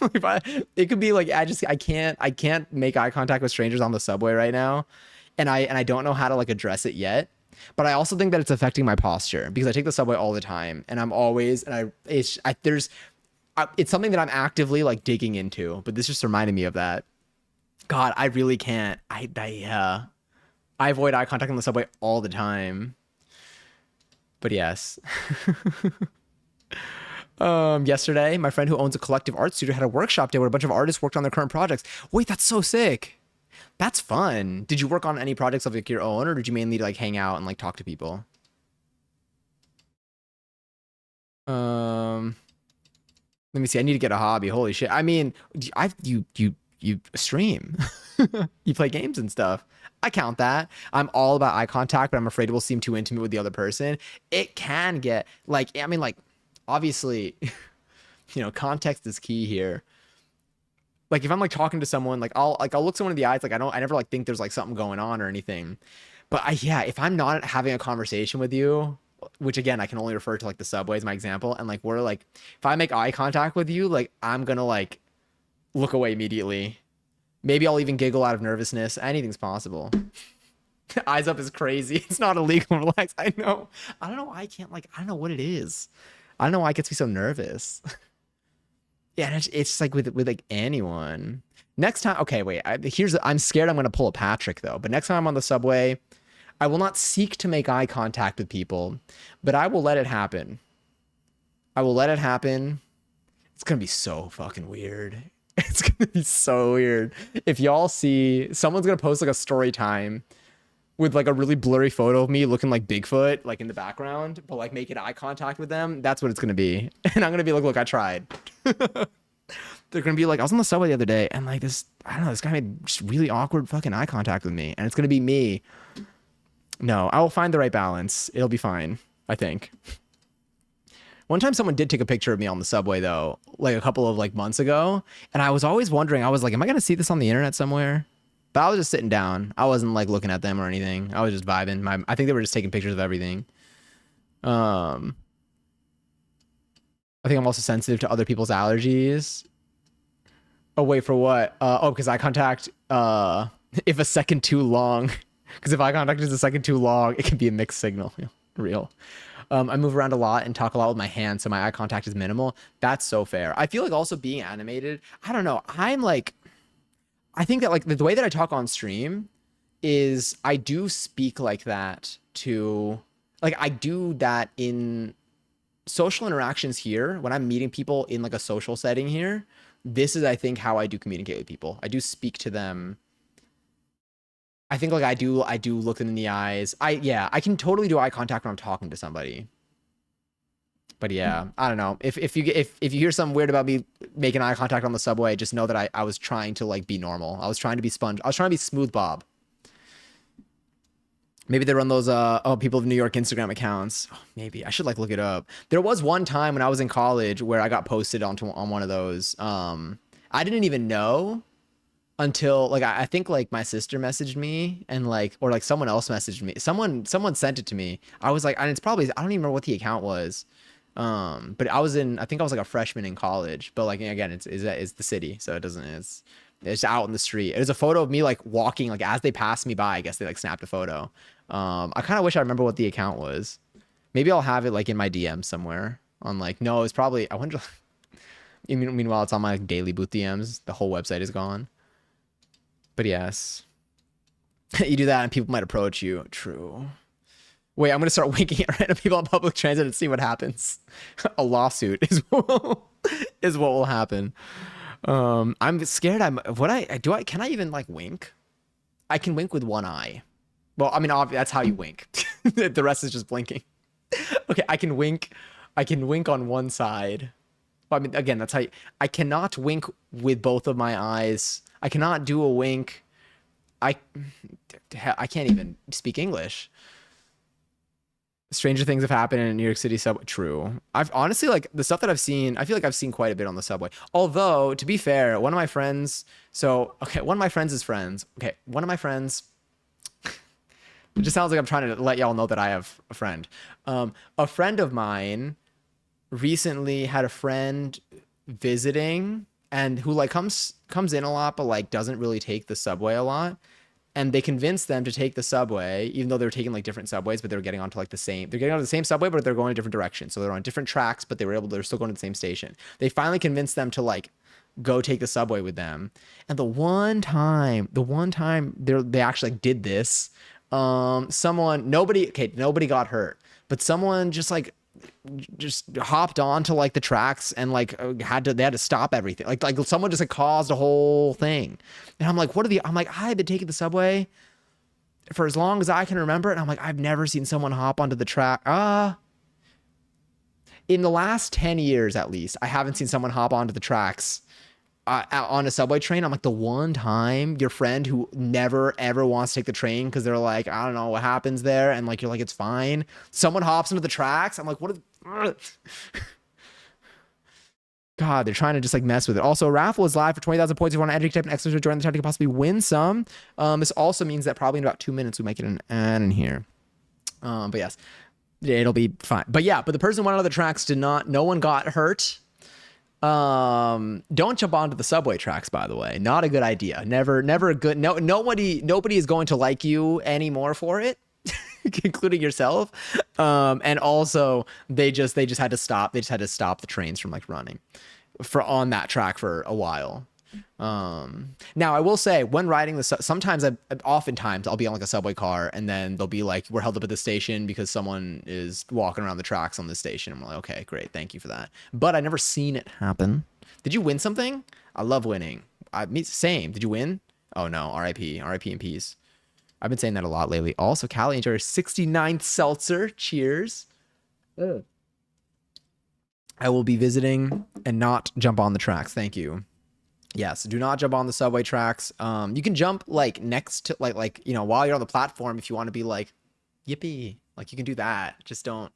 If it could be like I can't make eye contact with strangers on the subway right now, and I don't know how to like address it yet. But I also think that it's affecting my posture because I take the subway all the time, and I'm always and I it's I, there's it's something that I'm actively like digging into. But this just reminded me of that. God, I really can't. I avoid eye contact on the subway all the time. But yes. Yesterday, my friend who owns a collective art studio had a workshop day where a bunch of artists worked on their current projects. Wait, that's so sick. That's fun. Did you work on any projects of like your own, or did you mainly like hang out and like talk to people? Um, Let me see. I need to get a hobby. Holy shit. I mean, you stream. You play games and stuff. I count that. I'm all about eye contact, but I'm afraid it will seem too intimate with the other person. It can get like, I mean, like, obviously, context is key here. Like if I'm like talking to someone, like I'll look someone in the eyes, like I never like think there's like something going on or anything. But yeah, if I'm not having a conversation with you, which again I can only refer to like the subway as my example, and like we're like if I make eye contact with you, like I'm gonna like look away immediately. Maybe I'll even giggle out of nervousness. Anything's possible. Eyes up is crazy. It's not illegal. Relax. I know. I don't know why I can't like. I don't know what it is. I don't know why it gets me so nervous. Yeah, and it's just like with like anyone. Next time, okay, wait. I'm scared I'm gonna pull a Patrick though. But next time I'm on the subway, I will not seek to make eye contact with people, but I will let it happen. I will let it happen. It's gonna be so fucking weird. It's gonna be so weird. If y'all see, someone's gonna post like a story time with like a really blurry photo of me looking like Bigfoot, like in the background, but like making eye contact with them. That's what it's gonna be. And I'm gonna be like, look, I tried. They're gonna be like, I was on the subway the other day, and like this, I don't know, this guy made just really awkward fucking eye contact with me, and it's gonna be me. No, I will find the right balance. It'll be fine, I think. One time someone did take a picture of me on the subway though, like a couple of like months ago, and I was always wondering, I was like, am I gonna see this on the internet somewhere? But I was just sitting down. I wasn't like looking at them or anything. I was just vibing. I think they were just taking pictures of everything. Um, I think I'm also sensitive to other people's allergies. Oh, wait, for what? Oh, because eye contact, if a second too long, because if eye contact is a second too long, it can be a mixed signal. Real. I move around a lot and talk a lot with my hands, so my eye contact is minimal. That's so fair. I feel like also being animated, I don't know. I'm like, I think that like the way that I talk on stream is I do speak like that to, like I do that in social interactions here when I'm meeting people in like a social setting here. This is, I think, how I do communicate with people. I do speak to them. I think like I do look them in the eyes. I can totally do eye contact when I'm talking to somebody. But yeah, I don't know. If you hear something weird about me making eye contact on the subway, just know that I was trying to like be normal. I was trying to be sponge. I was trying to be smooth Bob. Maybe they run those people of New York Instagram accounts. Oh, maybe I should like look it up. There was one time when I was in college where I got posted on one of those. I didn't even know until like I think like my sister messaged me and like or like someone else messaged me. Someone sent it to me. I was like, and it's probably I don't even remember what the account was. But I think I was like a freshman in college. But like again, it's the city, so it doesn't it's out in the street. It was a photo of me like walking like as they passed me by. I guess they like snapped a photo. I kind of wish I remember what the account was. Maybe I'll have it like in my DM somewhere. On like no, it's probably I wonder. Meanwhile, it's on my like, daily booth DMs. The whole website is gone. But yes, you do that and people might approach you. True. Wait, I'm gonna start winking at random people on public transit and see what happens. A lawsuit is is what will happen. I'm scared. Can I even like wink? I can wink with one eye. Well, I mean, that's how you wink. The rest is just blinking. Okay, I can wink. I can wink on one side. Well, I mean, again, that's how I cannot wink with both of my eyes. I cannot do a wink. I can't even speak English. Stranger things have happened in New York City subway. True. I've honestly like the stuff that I've seen. I feel like I've seen quite a bit on the subway. Although to be fair, one of my friends. One of my friends is friends. Okay, one of my friends. It just sounds like I'm trying to let y'all know that I have a friend. A friend of mine recently had a friend visiting and who like comes in a lot, but like doesn't really take the subway a lot. And they convinced them to take the subway, even though they were taking like different subways, but they were getting onto like they're getting onto the same subway, but they're going a different direction. So they're on different tracks, but they're still going to the same station. They finally convinced them to like go take the subway with them. And the one time they actually like, did this, nobody got hurt, but someone just hopped onto like the tracks and like they had to stop everything. Like someone just like caused a whole thing. And I'm like, I've been taking the subway for as long as I can remember. And I'm like, I've never seen someone hop onto the track. In the last 10 years, at least, I haven't seen someone hop onto the tracks on a subway train. I'm like, the one time your friend who never ever wants to take the train because they're like, I don't know what happens there, and like you're like, it's fine. Someone hops into the tracks. I'm like, what? God, they're trying to just like mess with it. Also, raffle is live for 20,000 points. If you want to enter, type an X to join the chat, you can possibly win some. This also means that probably in about 2 minutes we might get an ad in here. But yes, it'll be fine. But yeah, but the person who went on the tracks no one got hurt. Don't jump onto the subway tracks, by the way. Not a good idea. Never a good. Nobody is going to like you anymore for it, including yourself. And also they just had to stop. They just had to stop the trains from like running on that track for a while. Now I will say when riding oftentimes I'll be on like a subway car and then they'll be like, we're held up at the station because someone is walking around the tracks on the station. I'm like, okay, great. Thank you for that. But I never seen it happen. Did you win something? I love winning. Same. Did you win? Oh no. RIP and peace. I've been saying that a lot lately. Also, Callie enjoy her 69th seltzer. Cheers. Ugh. I will be visiting and not jump on the tracks. Thank you. Yes, do not jump on the subway tracks. You can jump like next to like you know while you're on the platform if you want to be like yippee. Like you can do that. Just don't.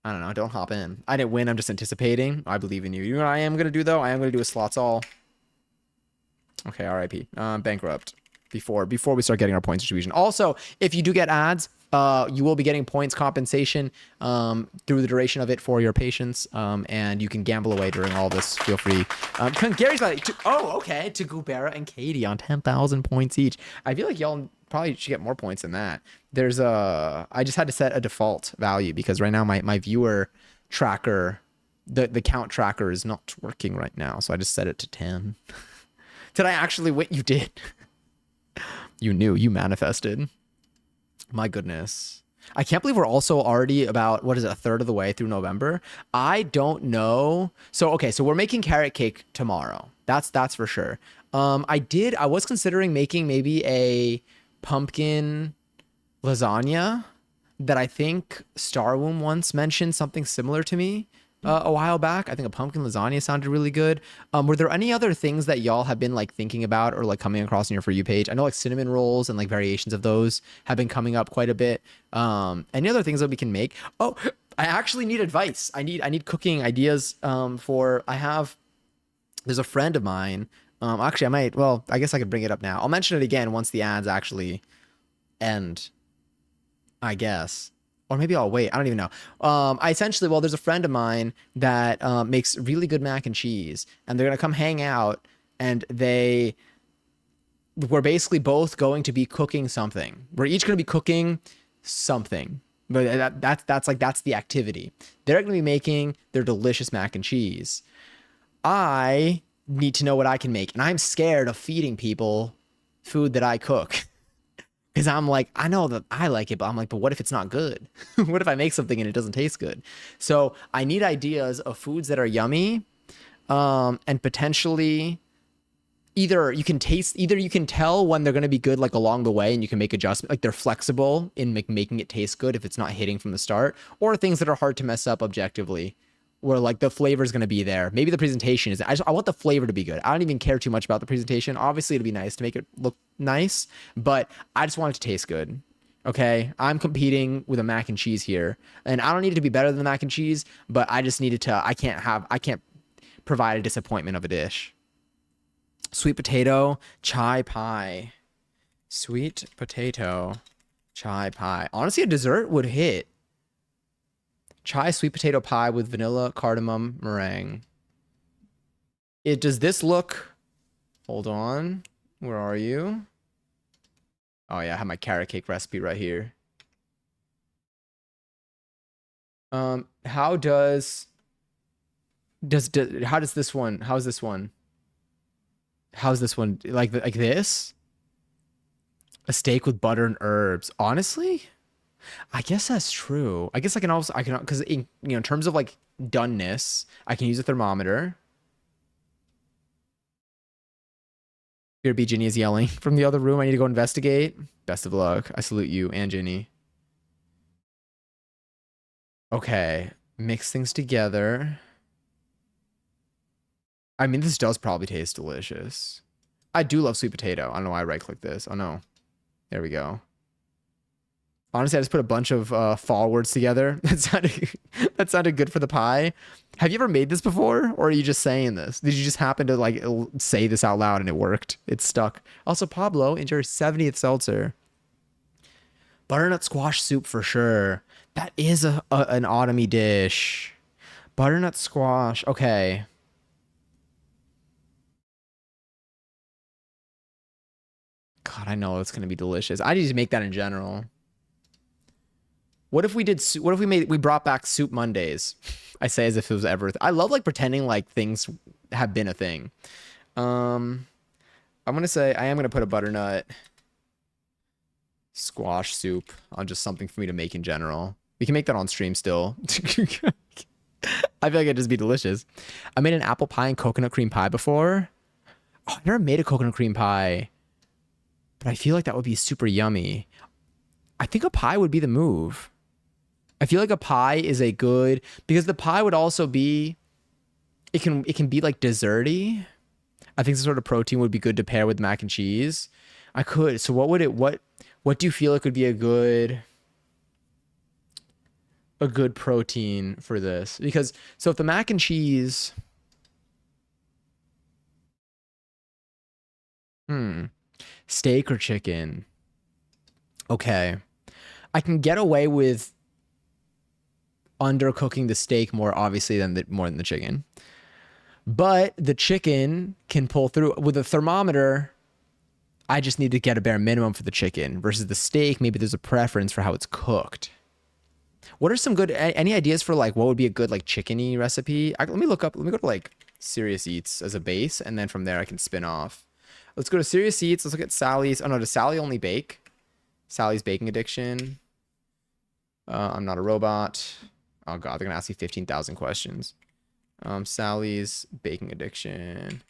I don't know. Don't hop in. I didn't win. I'm just anticipating. I believe in you. You know what I am gonna do though? I am gonna do a slots all. Okay, RIP. Bankrupt. Before we start getting our points distribution. Also, if you do get ads, you will be getting points compensation through the duration of it for your patience, and you can gamble away during all this. Feel free. Gary's like, okay, to Gubera and Katie on 10,000 points each. I feel like y'all probably should get more points than that. There's I just had to set a default value because right now my viewer tracker, the count tracker is not working right now, so I just set it to 10. Did I actually win? You did. You knew. You manifested. My goodness. I can't believe we're also already about, what is it, a third of the way through November? I don't know. So, okay, so we're making carrot cake tomorrow. That's for sure. I was considering making maybe a pumpkin lasagna that I think Starwomb once mentioned something similar to me a while back. I think a pumpkin lasagna sounded really good. Were there any other things that y'all have been like thinking about or like coming across in your For You page? I know like cinnamon rolls and like variations of those have been coming up quite a bit. Any other things that we can make? Oh, I actually need advice. I need cooking ideas there's a friend of mine. Actually I guess I could bring it up now. I'll mention it again once the ads actually end, I guess. Or maybe I'll wait. I don't even know. There's a friend of mine that makes really good mac and cheese, and they're gonna come hang out, and we're basically both going to be cooking something. We're each gonna be cooking something, but that's the activity. They're gonna be making their delicious mac and cheese. I need to know what I can make, and I'm scared of feeding people food that I cook. Because I'm like, I know that I like it, but I'm like, but what if it's not good? What if I make something and it doesn't taste good? So I need ideas of foods that are yummy, and potentially either you can tell when they're going to be good, like along the way, and you can make adjustments, like they're flexible in making it taste good if it's not hitting from the start, or things that are hard to mess up objectively, where like the flavor is going to be there. Maybe the presentation is, I want the flavor to be good. I don't even care too much about the presentation. Obviously it'd be nice to make it look nice, but I just want it to taste good. Okay. I'm competing with a mac and cheese here, and I don't need it to be better than the mac and cheese, but I just needed to, I can't provide a disappointment of a dish. Sweet potato chai pie. Sweet potato chai pie. Honestly, a dessert would hit. Chai sweet potato pie with vanilla cardamom meringue. Does this look... Hold on. Where are you? Oh yeah, I have my carrot cake recipe right here. How does this one? How's this one? How's this one? Like this? A steak with butter and herbs. Honestly, I guess that's true. I guess because in terms of like doneness, I can use a thermometer. Here, B. Ginny is yelling from the other room. I need to go investigate. Best of luck. I salute you and Ginny. Okay, mix things together. I mean, this does probably taste delicious. I do love sweet potato. I don't know why I right-clicked this. Oh no. There we go. Honestly, I just put a bunch of fall words together. That sounded good for the pie. Have you ever made this before? Or are you just saying this? Did you just happen to like say this out loud and it worked? It stuck. Also, Pablo, enjoy your 70th seltzer. Butternut squash soup for sure. That is an autumny dish. Butternut squash. Okay. God, I know it's going to be delicious. I need to make that in general. What if we brought back Soup Mondays? I say as if it was ever. I love like pretending like things have been a thing. I'm gonna say I am gonna put a butternut squash soup on just something for me to make in general. We can make that on stream still. I feel like it'd just be delicious. I made an apple pie and coconut cream pie before. Oh, I never made a coconut cream pie but I feel like that would be super yummy. I think a pie would be the move. I feel like a pie is a good, because the pie would also be, it can be like desserty. I think some sort of protein would be good to pair with mac and cheese. I could. So what do you feel like would be a good protein for this? Because so if the mac and cheese, hmm, steak or chicken? Okay. I can get away with undercooking the steak more than the chicken. But the chicken can pull through with a thermometer. I just need to get a bare minimum for the chicken versus the steak. Maybe there's a preference for how it's cooked. What are some good, any ideas for like what would be a good like chickeny recipe? Let me go to like Serious Eats as a base, and then from there I can spin off. Let's go to Serious Eats. Let's look at Sally's. Oh no, does Sally only bake? Sally's baking addiction. I'm not a robot. Oh god, they're gonna ask me 15,000 questions. Sally's baking addiction.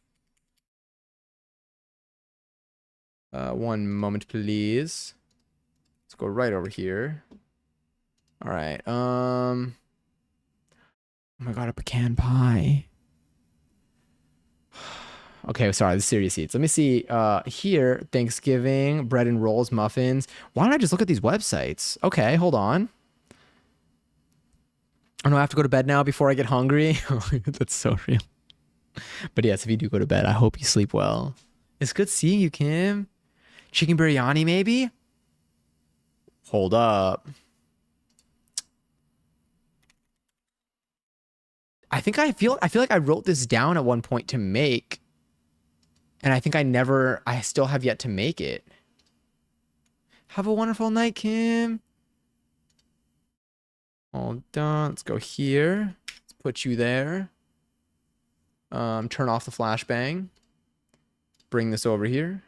One moment, please. Let's go right over here. All right. Oh my god, a pecan pie. Okay, sorry, the Serious Eats. Let me see. Here, Thanksgiving, bread and rolls, muffins. Why don't I just look at these websites? Okay, hold on. Oh no, I have to go to bed now before I get hungry. That's so real. But yes, if you do go to bed, I hope you sleep well. It's good seeing you, Kim. Chicken biryani, maybe? Hold up. I feel like I wrote this down at one point to make, and I still have yet to make it. Have a wonderful night, Kim. Hold on, let's go here. Let's put you there. Turn off the flashbang. Bring this over here.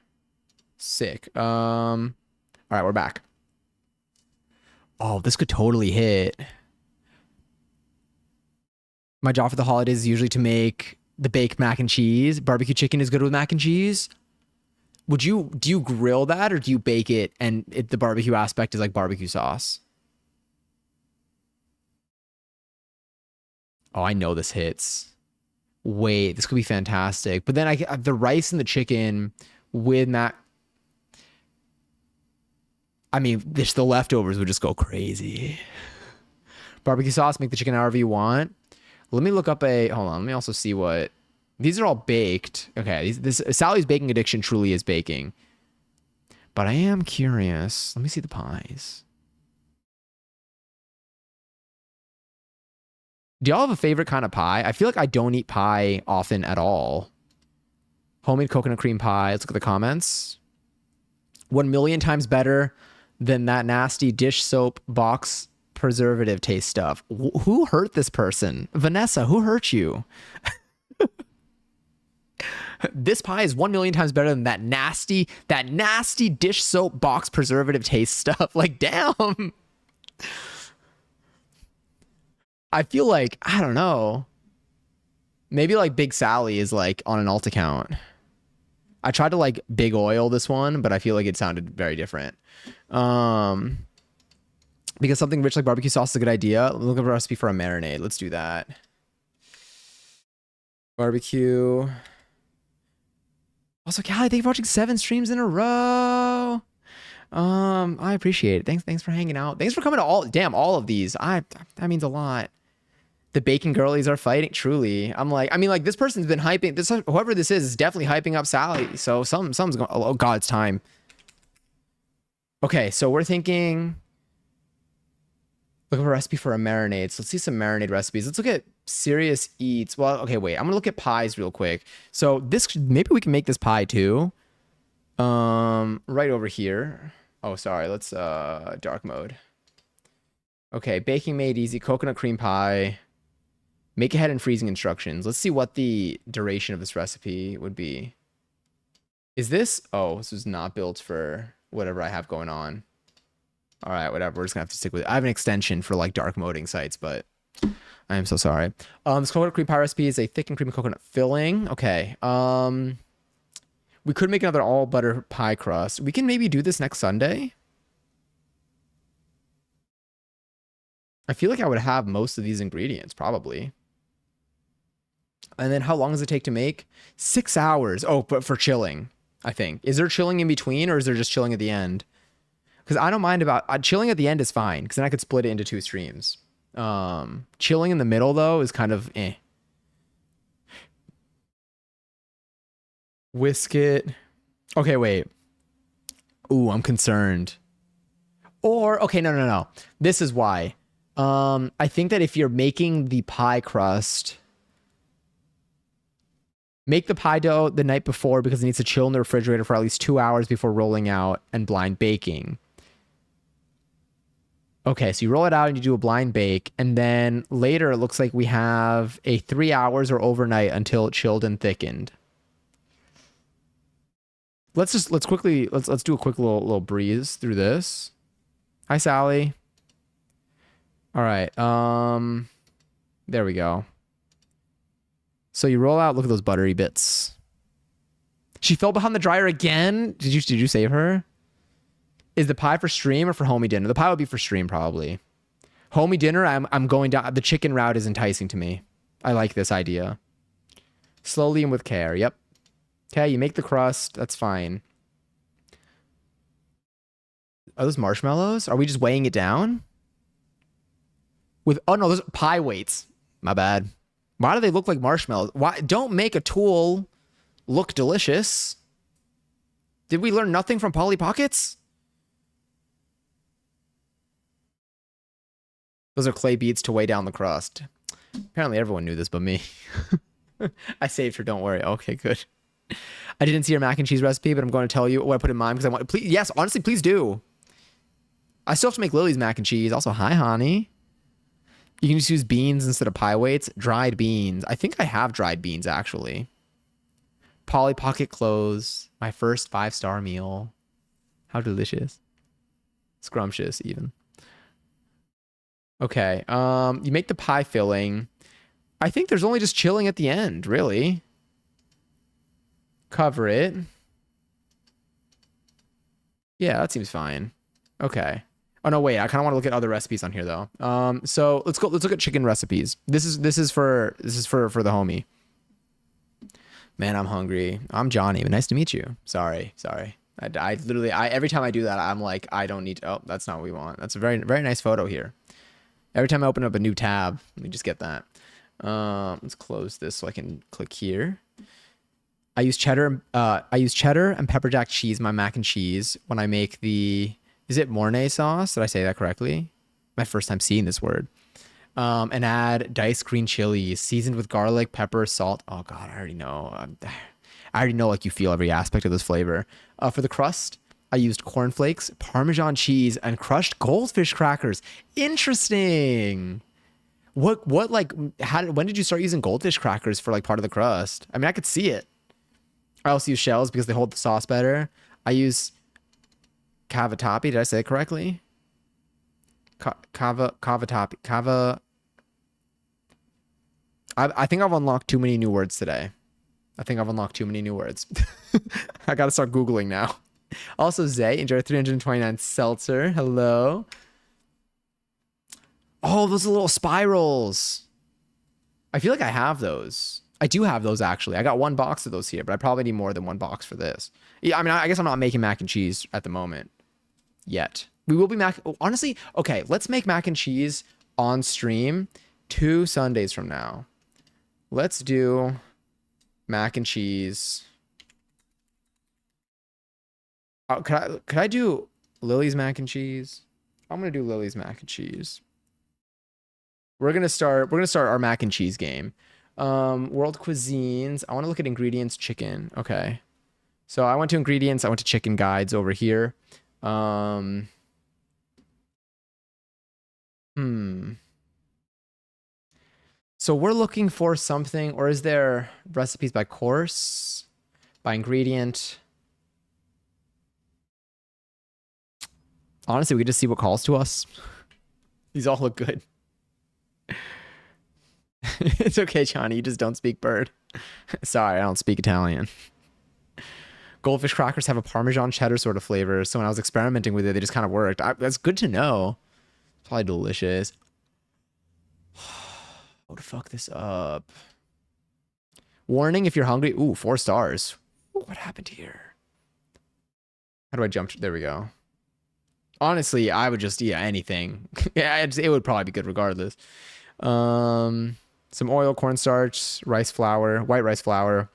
Sick. All right, we're back. Oh, this could totally hit. My job for the holidays is usually to make the baked mac and cheese. Barbecue chicken is good with mac and cheese. Do you grill that or do you bake it and the barbecue aspect is like barbecue sauce? Oh, I know this hits. Wait, this could be fantastic. But then the rice and the chicken with mac. I mean, the leftovers would just go crazy. Barbecue sauce, make the chicken however you want. Let me look up hold on. Let me also see what, these are all baked. Okay. This Sally's baking addiction truly is baking. But I am curious. Let me see the pies. Do y'all have a favorite kind of pie? I feel like I don't eat pie often at all. Homemade coconut cream pie. Let's look at the comments. 1,000,000 times better than that nasty dish soap box preservative taste stuff. Who hurt this person? Vanessa, who hurt you? This pie is 1,000,000 times better than that nasty dish soap box preservative taste stuff. Like, damn. I feel like, I don't know. Maybe like Big Sally is like on an alt account. I tried to like big oil this one, but I feel like it sounded very different. Because something rich like barbecue sauce is a good idea. Look up a recipe for a marinade. Let's do that. Barbecue. Also, Callie, thank you for watching 7 streams in a row. I appreciate it. Thanks for hanging out. Thanks for coming to all of these. That means a lot. The bacon girlies are fighting. Truly, this person's been hyping this. Whoever this is definitely hyping up Sally. So something's going. Oh God, it's time. Okay, so we're thinking. Look up a recipe for a marinade. So let's see some marinade recipes. Let's look at Serious Eats. Well, okay, wait. I'm gonna look at pies real quick. So maybe we can make this pie too. Right over here. Oh, sorry. Let's dark mode. Okay, baking made easy. Coconut cream pie. Make ahead and freezing instructions. Let's see what the duration of this recipe would be. Is this? Oh, this was not built for whatever I have going on. All right, whatever. We're just gonna have to stick with it. I have an extension for like dark moding sites, but I am so sorry. This coconut cream pie recipe is a thick and creamy coconut filling. Okay. We could make another all butter pie crust. We can maybe do this next Sunday. I feel like I would have most of these ingredients, probably. And then how long does it take to make? 6 hours. Oh, but for chilling, I think. Is there chilling in between or is there just chilling at the end? Because I don't mind about chilling at the end is fine because then I could split it into 2 streams. Chilling in the middle though is kind of eh. Whisk it. Okay, wait. Ooh, I'm concerned. Or okay, no. This is why. I think that if you're making the pie crust, make the pie dough the night before because it needs to chill in the refrigerator for at least 2 hours before rolling out and blind baking. Okay, so you roll it out and you do a blind bake, and then later it looks like we have a 3 hours or overnight until it chilled and thickened. Let's do a quick little breeze through this. Hi, Sally. All right. There we go. So you roll out. Look at those buttery bits. She fell behind the dryer again. Did you save her? Is the pie for stream or for homie dinner? The pie would be for stream probably. Homie dinner. I'm going down. The chicken route is enticing to me. I like this idea. Slowly and with care. Yep. Okay, you make the crust. That's fine. Are those marshmallows? Are we just weighing it down? With oh no, those are pie weights. My bad. Why do they look like marshmallows? Why don't make a tool look delicious? Did we learn nothing from Polly Pockets? Those are clay beads to weigh down the crust. Apparently everyone knew this but me. I saved her, don't worry. Okay, good. I didn't see your mac and cheese recipe, but I'm going to tell you what I put in mine because I want. Please, yes, honestly, please do. I still have to make Lily's mac and cheese. Also, hi, honey. You can just use beans instead of pie weights. Dried beans. I think I have dried beans actually. Polly Pocket clothes. My first 5-star meal. How delicious. Scrumptious, even. Okay. You make the pie filling. I think there's only just chilling at the end, really. Cover it. Yeah, that seems fine. Okay. Oh no, wait. I kind of want to look at other recipes on here though. So let's look at chicken recipes. This is for the homie. Man, I'm hungry. I'm Johnny. But nice to meet you. Sorry. I literally every time I do that, I'm like, I don't need to. Oh, that's not what we want. That's a very nice photo here. Every time I open up a new tab, let me just get that. Let's close this so I can click here. I use cheddar and pepper jack cheese, my mac and cheese, when I make the, is it Mornay sauce? Did I say that correctly? My first time seeing this word. And add diced green chilies, seasoned with garlic, pepper, salt. Oh God, I already know. I already know like you feel every aspect of this flavor. For the crust, I used cornflakes, Parmesan cheese, and crushed goldfish crackers. Interesting. What like, when did you start using goldfish crackers for like part of the crust? I mean, I could see it. I also use shells because they hold the sauce better. I use cavatappi. Did I say it correctly? Cavatappi. I think I've unlocked too many new words today. I gotta start Googling now. Also, Zay, enjoy 329 seltzer. Hello. Oh, those are little spirals. I feel like I have those. I do have those, actually. I got 1 box of those here, but I probably need more than 1 box for this. Yeah, I mean, I guess I'm not making mac and cheese at the moment yet. We will be honestly, okay, let's make mac and cheese on stream 2 Sundays from now. Let's do mac and cheese. Could I do Lily's mac and cheese? I'm gonna do Lily's mac and cheese. We're gonna start our mac and cheese game. World cuisines. I want to look at ingredients. Chicken. Okay. So I went to ingredients. I went to chicken guides over here. So we're looking for something, or is there recipes by course, by ingredient? Honestly, we could just see what calls to us. These all look good. It's okay, Johnny. You just don't speak bird. Sorry, I don't speak Italian. Goldfish crackers have a Parmesan cheddar sort of flavor. So when I was experimenting with it, they just kind of worked. That's good to know. Probably delicious. Oh, to fuck this up. Warning if you're hungry. Ooh, 4 stars. Ooh, what happened here? How do I jump? There we go. Honestly, I would just, yeah, anything. Yeah, it would probably be good regardless. Some oil, cornstarch, rice flour, white rice flour,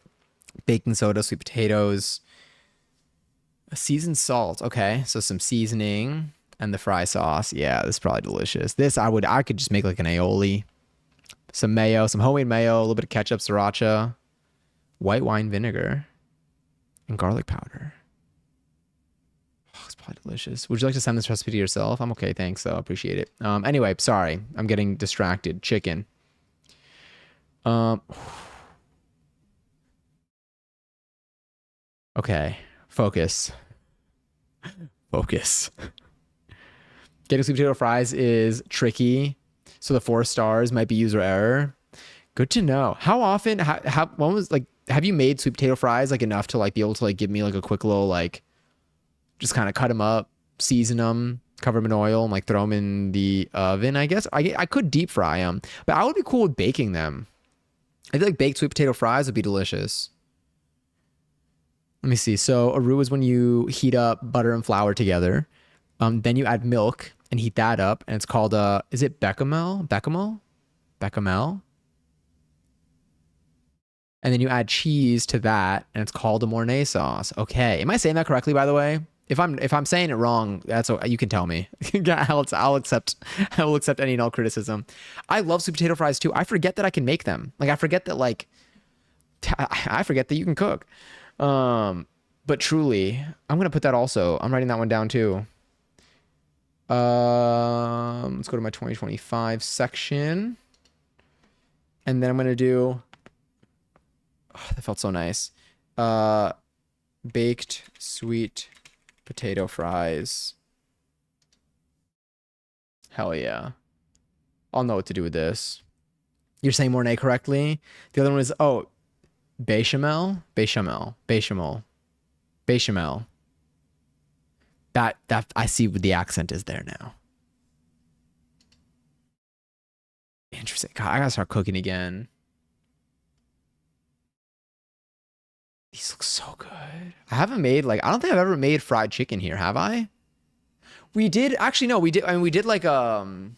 baking soda, sweet potatoes, a seasoned salt. Okay, so some seasoning and the fry sauce. Yeah, this is probably delicious. I could just make like an aioli. Some mayo, some homemade mayo, a little bit of ketchup, sriracha, white wine vinegar, and garlic powder. Oh, it's probably delicious. Would you like to send this recipe to yourself? I'm okay, thanks though. Appreciate it. Anyway, sorry, I'm getting distracted. Chicken. Okay, focus. Focus. Getting sweet potato fries is tricky, so the 4 stars might be user error. Good to know. How often? When was like? Have you made sweet potato fries like enough to like be able to like give me like a quick little like, just kind of cut them up, season them, cover them in oil, and like throw them in the oven? I guess I could deep fry them, but I would be cool with baking them. I feel like baked sweet potato fries would be delicious. Let me see. So a roux is when you heat up butter and flour together. Then you add milk and heat that up, and it's called is it bechamel? Bechamel. And then you add cheese to that, and it's called a Mornay sauce. Okay, am I saying that correctly? By the way, if I'm saying it wrong, that's okay. You can tell me. I'll accept. I will accept any and all criticism. I love sweet potato fries too. I forget that I can make them. Like I forget that I forget that you can cook. But truly, I'm gonna put that also. I'm writing that one down too. Let's go to my 2025 section, and then I'm gonna do. Oh, that felt so nice. Baked sweet potato fries. Hell yeah. I'll know what to do with this. You're saying Mornay correctly. The other one is bechamel. That I see what the accent is there now. Interesting. God, I gotta start cooking again. These look so good. I don't think I've ever made fried chicken here, have I? We did actually no, we did. I mean, we did like was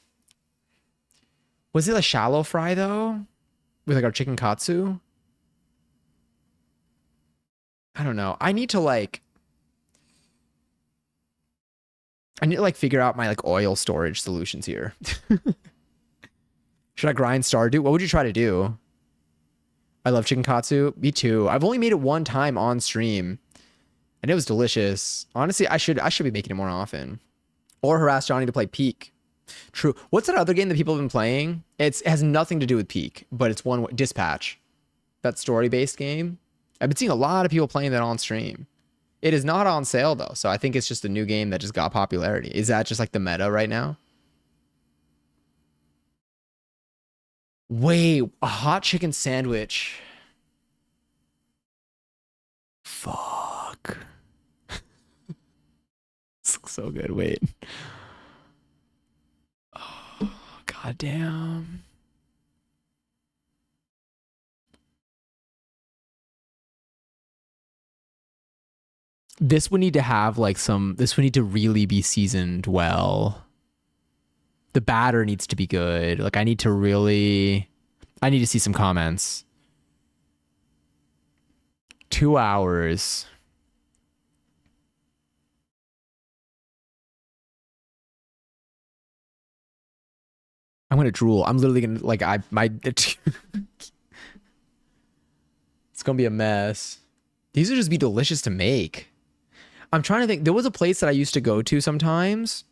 it a shallow fry though, with like our chicken katsu? I don't know. I need to like figure out my like oil storage solutions here. Should I grind Stardew? What would you try to do? I love chicken katsu. Me too. I've only made it one time on stream, and it was delicious. Honestly, I should be making it more often, or harass Johnny to play Peak. True. What's that other game that people have been playing? It has nothing to do with Peak, but it's Dispatch. That story-based game. I've been seeing a lot of people playing that on stream. It is not on sale though, so I think it's just a new game that just got popularity. Is that just like the meta right now? Wait, a hot chicken sandwich. Fuck. This looks so good. Wait. Oh, god damn. This would need to have like this would need to really be seasoned well. The batter needs to be good. Like I need to see some comments. 2 hours. I'm gonna drool. I'm literally gonna like it's gonna be a mess. These would just be delicious to make. I'm trying to think. There was a place that I used to go to sometimes.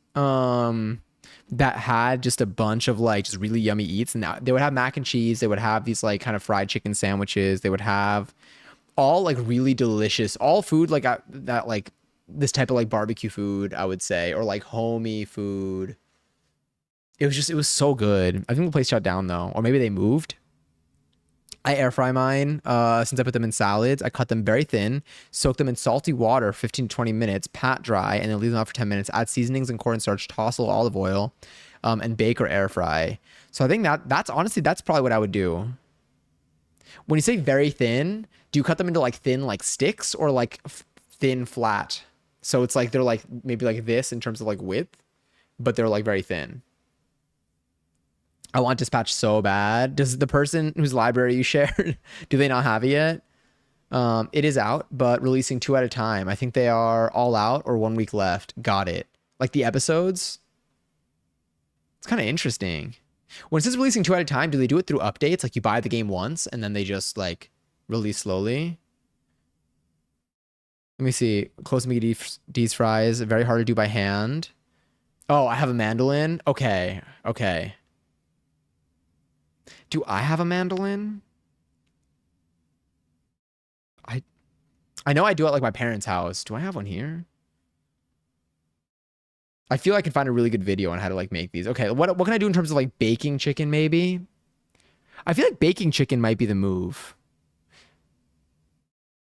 That had just a bunch of like just really yummy eats, and they would have mac and cheese. They would have these like kind of fried chicken sandwiches. They would have all like really delicious, all food like that like this type of like barbecue food, I would say, or like homey food. It was so good. I think the place shut down though, or maybe they moved. I air fry mine since I put them in salads. I cut them very thin, soak them in salty water 15 to 20 minutes, pat dry, and then leave them out for 10 minutes. Add seasonings and cornstarch, toss a little olive oil, and bake or air fry. So I think that's honestly, that's probably what I would do. When you say very thin, do you cut them into like thin like sticks or like thin flat? So it's like they're like maybe like this in terms of like width, but they're like very thin. I want dispatch so bad. Does the person whose library you shared, do they not have it yet? It is out, but releasing 2 at a time. I think they are all out or 1 week left. Got it. Like the episodes. It's kind of interesting. When it says releasing 2 at a time, do they do it through updates? Like you buy the game once and then they just like release slowly? Let me see. Close Mickey D's fries. Very hard to do by hand. Oh, I have a mandolin. Okay. Okay. Do I have a mandolin? I I know I do it like my parents' house. Do I have one here? I feel I can find a really good video on how to like make these. Okay, what can I do in terms of like baking chicken maybe? I feel like baking chicken might be the move.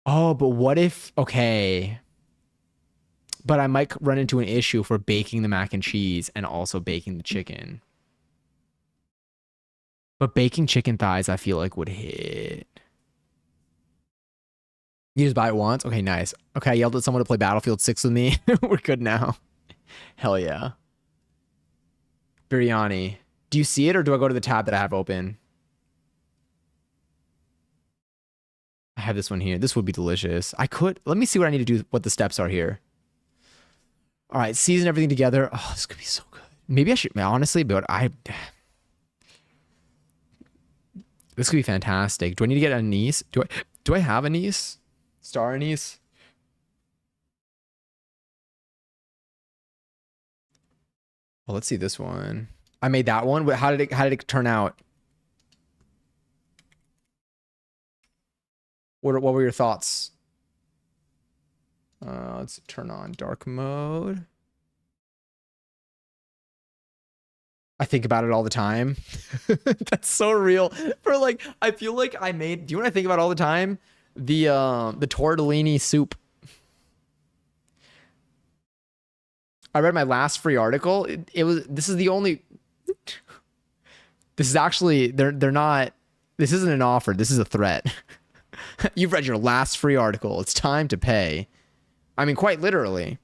Oh, but what if okay. But I might run into an issue for baking the mac and cheese and also baking the chicken. But baking chicken thighs I feel like would hit. You just buy it once? Okay, nice. Okay, I yelled at someone to play Battlefield 6 with me. We're good now. Hell yeah. Biryani. Do you see it or do I go to the tab that I have open? I have this one here. This would be delicious. I could, let me see what I need to do, what the steps are here. All right, season everything together. Oh, this could be so good. Maybe I should, honestly, but this could be fantastic. Do I need to get anise? Do I have anise? Star anise? Well, let's see this one. I made that one. How did it turn out? What were your thoughts? Let's turn on dark mode. I think about it all the time. That's so real. For like, I feel like I made. Do you know what I think about all the time? The tortellini soup. I read my last free article. It was. This is the only. This is actually. They're not. This isn't an offer. This is a threat. You've read your last free article. It's time to pay. I mean, quite literally.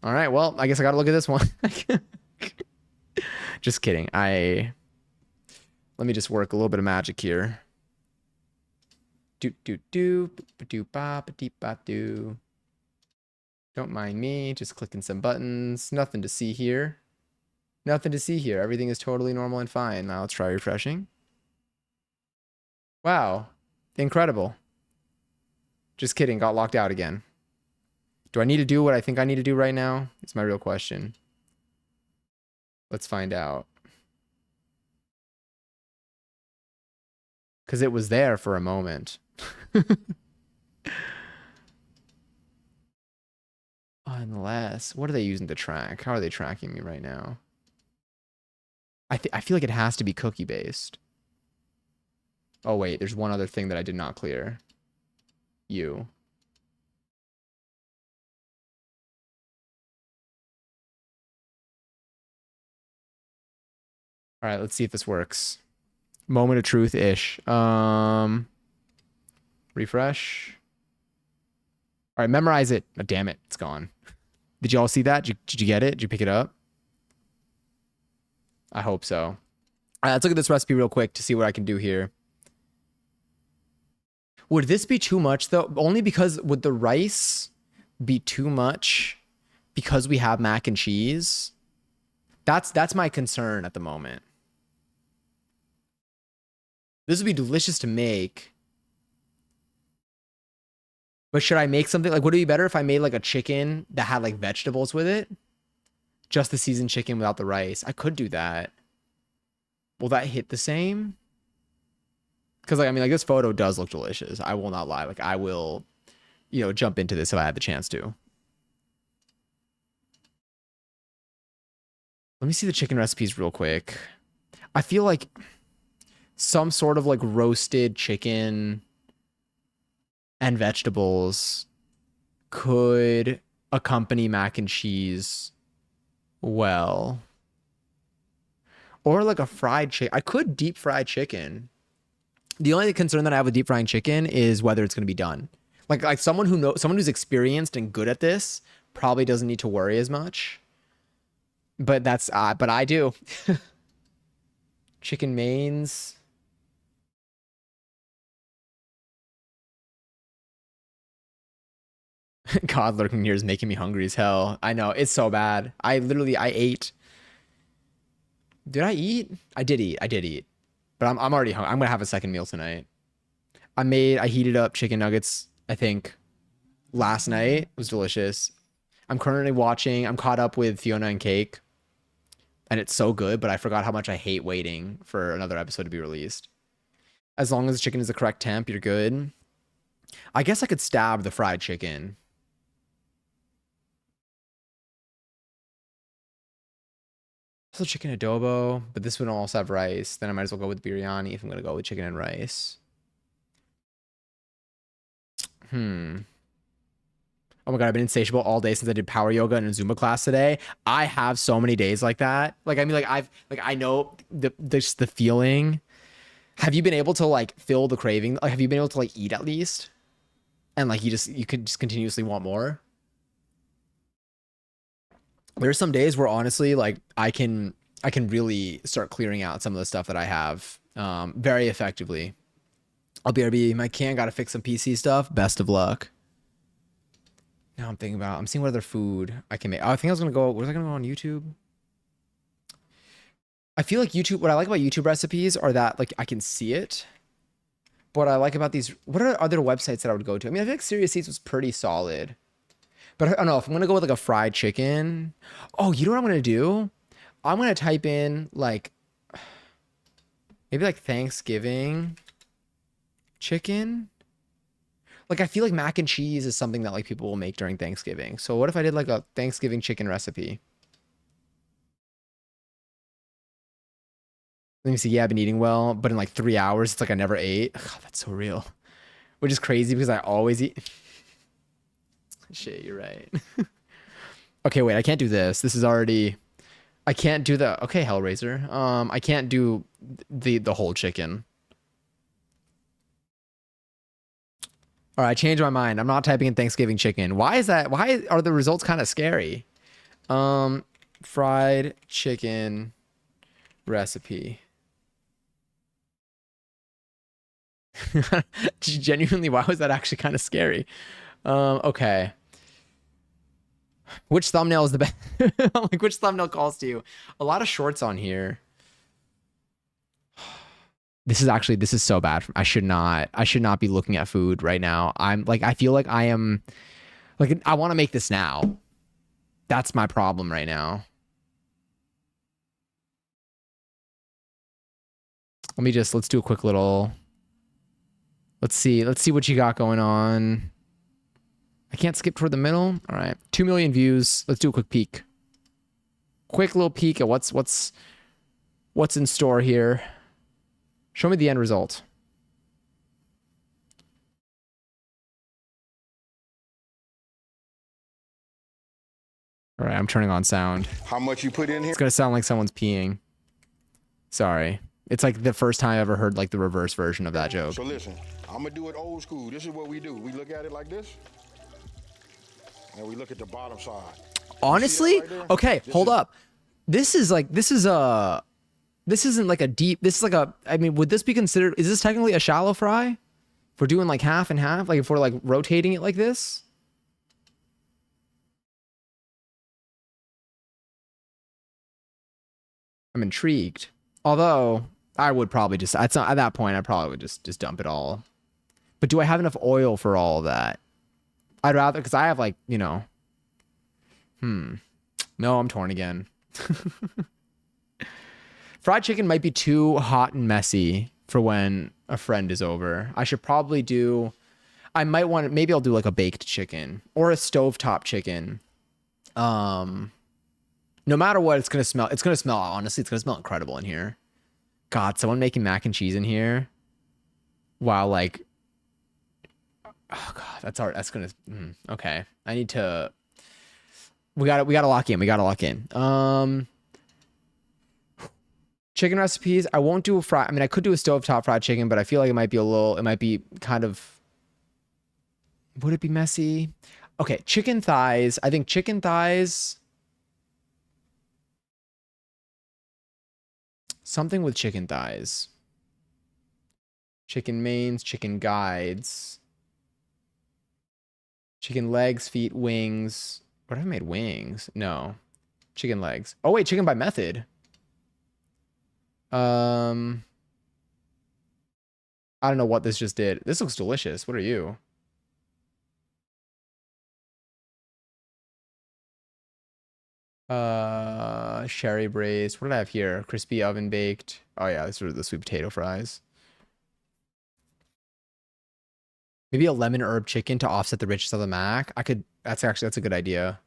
All right. Well, I guess I got to look at this one. Just kidding. Let me just work a little bit of magic here. Do do do do ba ba dee ba do. Don't mind me. Just clicking some buttons. Nothing to see here. Nothing to see here. Everything is totally normal and fine. Now let's try refreshing. Wow. Incredible. Just kidding. Got locked out again. Do I need to do what I think I need to do right now? It's my real question. Let's find out. Because it was there for a moment. Unless, what are they using to track? How are they tracking me right now? I feel like it has to be cookie based. Oh wait, there's one other thing that I did not clear. You. All right, let's see if this works. Moment of truth-ish. Refresh. All right, memorize it. Oh, damn it, it's gone. Did you all see that? Did you get it? Did you pick it up? I hope so. All right, let's look at this recipe real quick to see what I can do here. Would this be too much though? Only because would the rice be too much because we have mac and cheese? That's my concern at the moment. This would be delicious to make. But should I make something like, would it be better if I made like a chicken that had like vegetables with it? Just the seasoned chicken without the rice. I could do that. Will that hit the same? Because like, I mean, like this photo does look delicious. I will not lie. Like I will, jump into this if I had the chance to. Let me see the chicken recipes real quick. I feel like some sort of like roasted chicken and vegetables could accompany mac and cheese well. Or like a fried chicken. I could deep fry chicken. The only concern that I have with deep frying chicken is whether it's going to be done. Like someone who knows, someone who's experienced and good at this probably doesn't need to worry as much. But but I do. Chicken mains. God, lurking here is making me hungry as hell. I know, it's so bad. I ate. Did I eat? I did eat. I did eat. But I'm already hungry. I'm gonna have a second meal tonight. I heated up chicken nuggets, I think, last night. It was delicious. I'm currently watching, I'm caught up with Fiona and Cake, and it's so good, but I forgot how much I hate waiting for another episode to be released. As long as the chicken is the correct temp, you're good. I guess I could stab the fried chicken. So chicken adobo, but this would also have rice. Then I might as well go with biryani if I'm gonna go with chicken and rice. Oh my God, I've been insatiable all day since I did power yoga and a Zumba class today. I have so many days like that. Like, I mean, like I know the feeling. Have you been able to like fill the craving? Like, have you been able to like eat at least? And like you could just continuously want more. There's some days where honestly, like I can really start clearing out some of the stuff that I have very effectively. I'll BRB, my can gotta fix some PC stuff. Best of luck. Now I'm seeing what other food I can make. Oh, I think I was gonna go, was I gonna go on YouTube? I feel like YouTube, what I like about YouTube recipes are that like I can see it. What I like about these, what are other websites that I would go to? I mean, I feel like Serious Eats was pretty solid. But I don't know if I'm gonna go with like a fried chicken. Oh, you know what I'm gonna do? I'm gonna type in like maybe like Thanksgiving chicken. Like I feel like mac and cheese is something that like people will make during Thanksgiving. So what if I did like a Thanksgiving chicken recipe? Let me see. Yeah, I've been eating well, but in like 3 hours, it's like I never ate. God, that's so real. Which is crazy because I always eat. Shit, you're right. Okay, wait, I can't do this. This is already. I can't do the. Okay, Hellraiser. I can't do the whole chicken. All right, I changed my mind. I'm not typing in Thanksgiving chicken. Why is that? Why are the results kind of scary? Um, Fried chicken recipe. Genuinely, why was that actually kind of scary? Okay. Which thumbnail is the best? Like, which thumbnail calls to you? A lot of shorts on here. This is so bad. I should not be looking at food right now. I'm like, I feel like I am, like, I want to make this now. That's my problem right now. Let's do a quick little, let's see what you got going on. I can't skip toward the middle. All right. 2 million views. Let's do a quick peek. Quick little peek at what's in store here. Show me the end result. All right, I'm turning on sound. How much you put in here? It's gonna sound like someone's peeing. Sorry. It's like the first time I ever heard like the reverse version of that joke. So listen, I'm gonna do it old school. This is what we do. We look at it like this, and we look at the bottom side. Honestly, right okay, hold up. This isn't like a deep. This is like a. I mean, would this be considered? Is this technically a shallow fry? If we're doing like half and half, like if we're like rotating it like this. I'm intrigued. Although I would probably just at that point I probably would just dump it all. But do I have enough oil for all of that? I'd rather, because I have like, you know. No, I'm torn again. Fried chicken might be too hot and messy for when a friend is over. I should probably do, I might want, maybe I'll do like a baked chicken or a stovetop chicken. No matter what, it's gonna smell, honestly, it's gonna smell incredible in here. God, someone making mac and cheese in here. Wow, like, oh God, that's art. That's gonna. Okay, I need to. We gotta lock in. We gotta lock in. Chicken recipes. I won't do a fry. I mean, I could do a stovetop fried chicken, but I feel like it might be a little. It might be kind of. Would it be messy? Okay, chicken thighs. I think chicken thighs. Something with chicken thighs. Chicken mains, chicken guides, chicken legs, feet, wings. What have I made? Wings? No. Chicken legs. Oh wait, chicken by method. Um, I don't know what this just did. This looks delicious. What are you? Sherry braised. What did I have here? Crispy oven baked. Oh yeah, these are the sweet potato fries. Maybe a lemon herb chicken to offset the richness of the mac. I could. That's a good idea.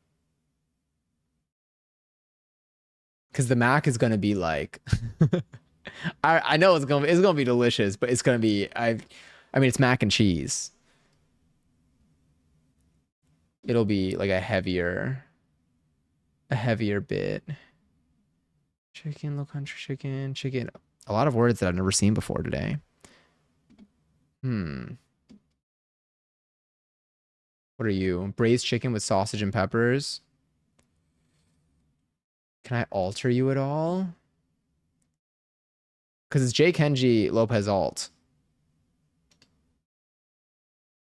Because the mac is gonna be like. I know it's gonna be delicious, but it's gonna be I mean it's mac and cheese. It'll be like a heavier bit. Chicken, low country chicken, chicken. A lot of words that I've never seen before today. Hmm. What are you? Braised chicken with sausage and peppers. Can I alter you at all? Because it's J. Kenji Lopez Alt.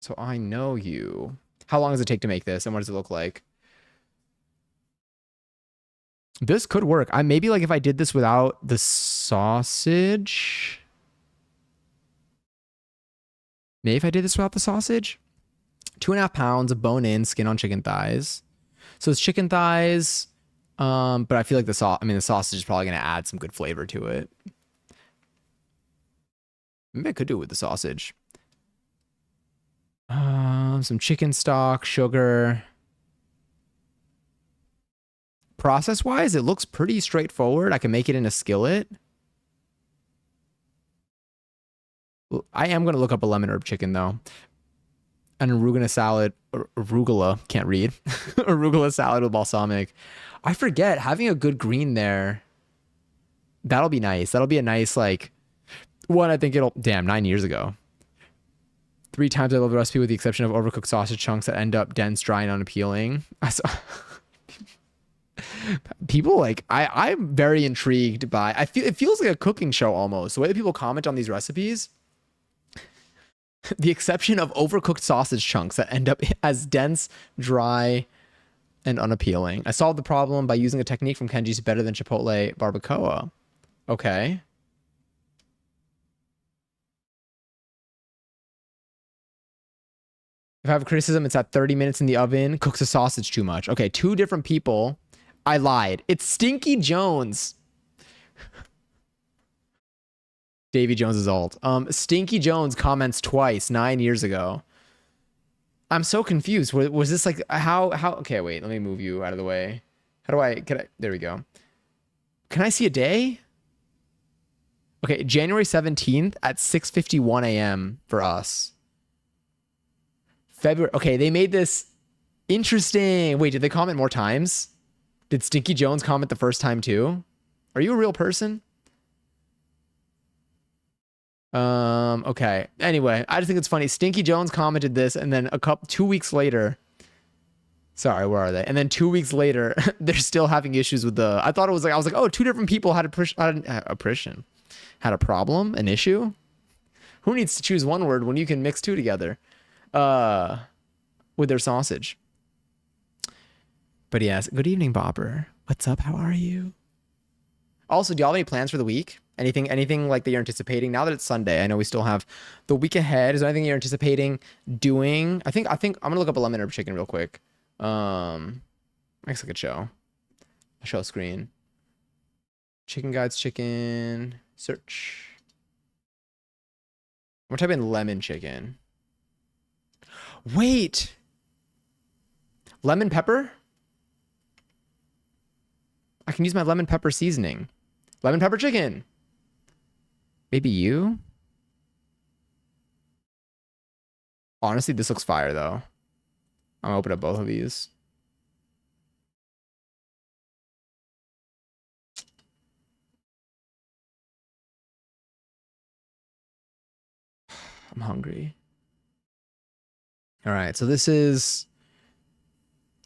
So I know you. How long does it take to make this? And what does it look like? This could work. I maybe like if I did this without the sausage. Maybe if I did this without the sausage. 2.5 pounds of bone in, skin on chicken thighs. So it's chicken thighs. But I feel like the sausage is probably gonna add some good flavor to it. Maybe I could do it with the sausage. Some chicken stock, sugar. Process wise, it looks pretty straightforward. I can make it in a skillet. I am gonna look up a lemon herb chicken though. An arugula salad, arugula, can't read. Arugula salad with balsamic. I forget having a good green there. That'll be nice. That'll be a nice like one. I think it'll. Damn, 9 years ago. 3 times I love the recipe with the exception of overcooked sausage chunks that end up dense, dry, and unappealing. I saw people like I'm very intrigued by. I feel it feels like a cooking show almost. The way that people comment on these recipes. The exception of overcooked sausage chunks that end up as dense, dry, and unappealing. I solved the problem by using a technique from Kenji's Better Than Chipotle Barbacoa. Okay. If I have a criticism, it's at 30 minutes in the oven. Cooks the sausage too much. Okay, 2 different people. I lied. It's Stinky Jones. Davy Jones is alt. Stinky Jones comments twice 9 years ago. I'm so confused. Was this like how? Okay, wait. Let me move you out of the way. How do I? Can I? There we go. Can I see a day? Okay, January 17th at 6:51 a.m. for us. February. Okay, they made this interesting. Wait, did they comment more times? Did Stinky Jones comment the first time too? Are you a real person? Okay. Anyway, I just think it's funny. Stinky Jones commented this, and then 2 weeks later. Sorry, where are they? And then 2 weeks later, they're still having issues with the. I thought it was like I was like, oh, 2 different people had a problem, an issue. Who needs to choose one word when you can mix 2 together? With their sausage. But yes, good evening, Bopper. What's up? How are you? Also, do y'all have any plans for the week? Anything like that you're anticipating now that it's Sunday? I know we still have the week ahead. Is there anything you're anticipating doing? I think I'm gonna look up a lemon herb chicken real quick. Makes a good show. A show screen. Chicken guides chicken. Search. I'm gonna type in lemon chicken. Wait. Lemon pepper? I can use my lemon pepper seasoning. Lemon pepper chicken. Maybe you? Honestly, this looks fire though. I'm gonna open up both of these. I'm hungry. All right, so this is.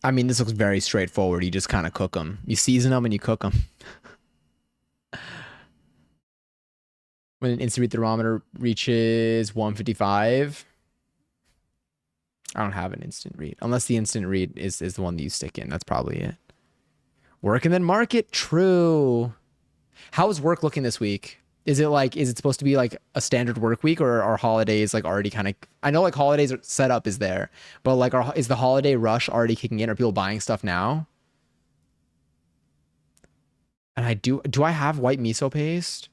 I mean, this looks very straightforward. You just kind of cook them. You season them and you cook them. When an instant read thermometer reaches 155, I don't have an instant read. Unless the instant read is the one that you stick in. That's probably it. Work and then market. True. How is work looking this week? Is it supposed to be like a standard work week, or are holidays like already kind of, I know like holidays setup is there, but like is the holiday rush already kicking in? Are people buying stuff now? And do I have white miso paste?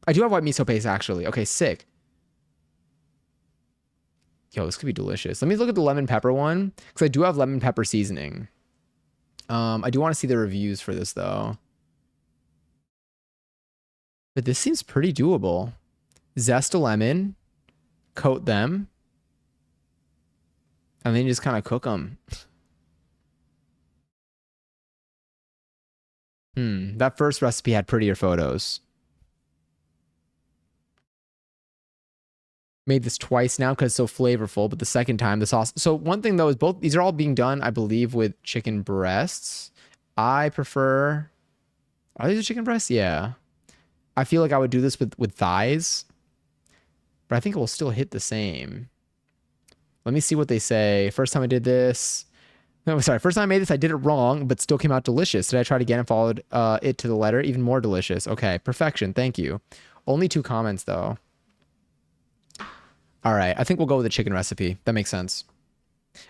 I do have white miso paste actually. Okay, sick. Yo, this could be delicious. Let me look at the lemon pepper one because I do have lemon pepper seasoning. I do want to see the reviews for this though. But this seems pretty doable. Zest a lemon, coat them, and then you just kind of cook them. That first recipe had prettier photos. Made this twice now because it's so flavorful, but the second time the sauce. So one thing though is both these are all being done, I believe, with chicken breasts. I prefer. Are these chicken breasts? Yeah. I feel like I would do this with thighs, but I think it will still hit the same. Let me see what they say. First time I did this. No, sorry. First time I made this, I did it wrong, but still came out delicious. Did I try it again and followed it to the letter? Even more delicious. Okay, perfection. Thank you. Only 2 comments though. All right, I think we'll go with the chicken recipe. That makes sense.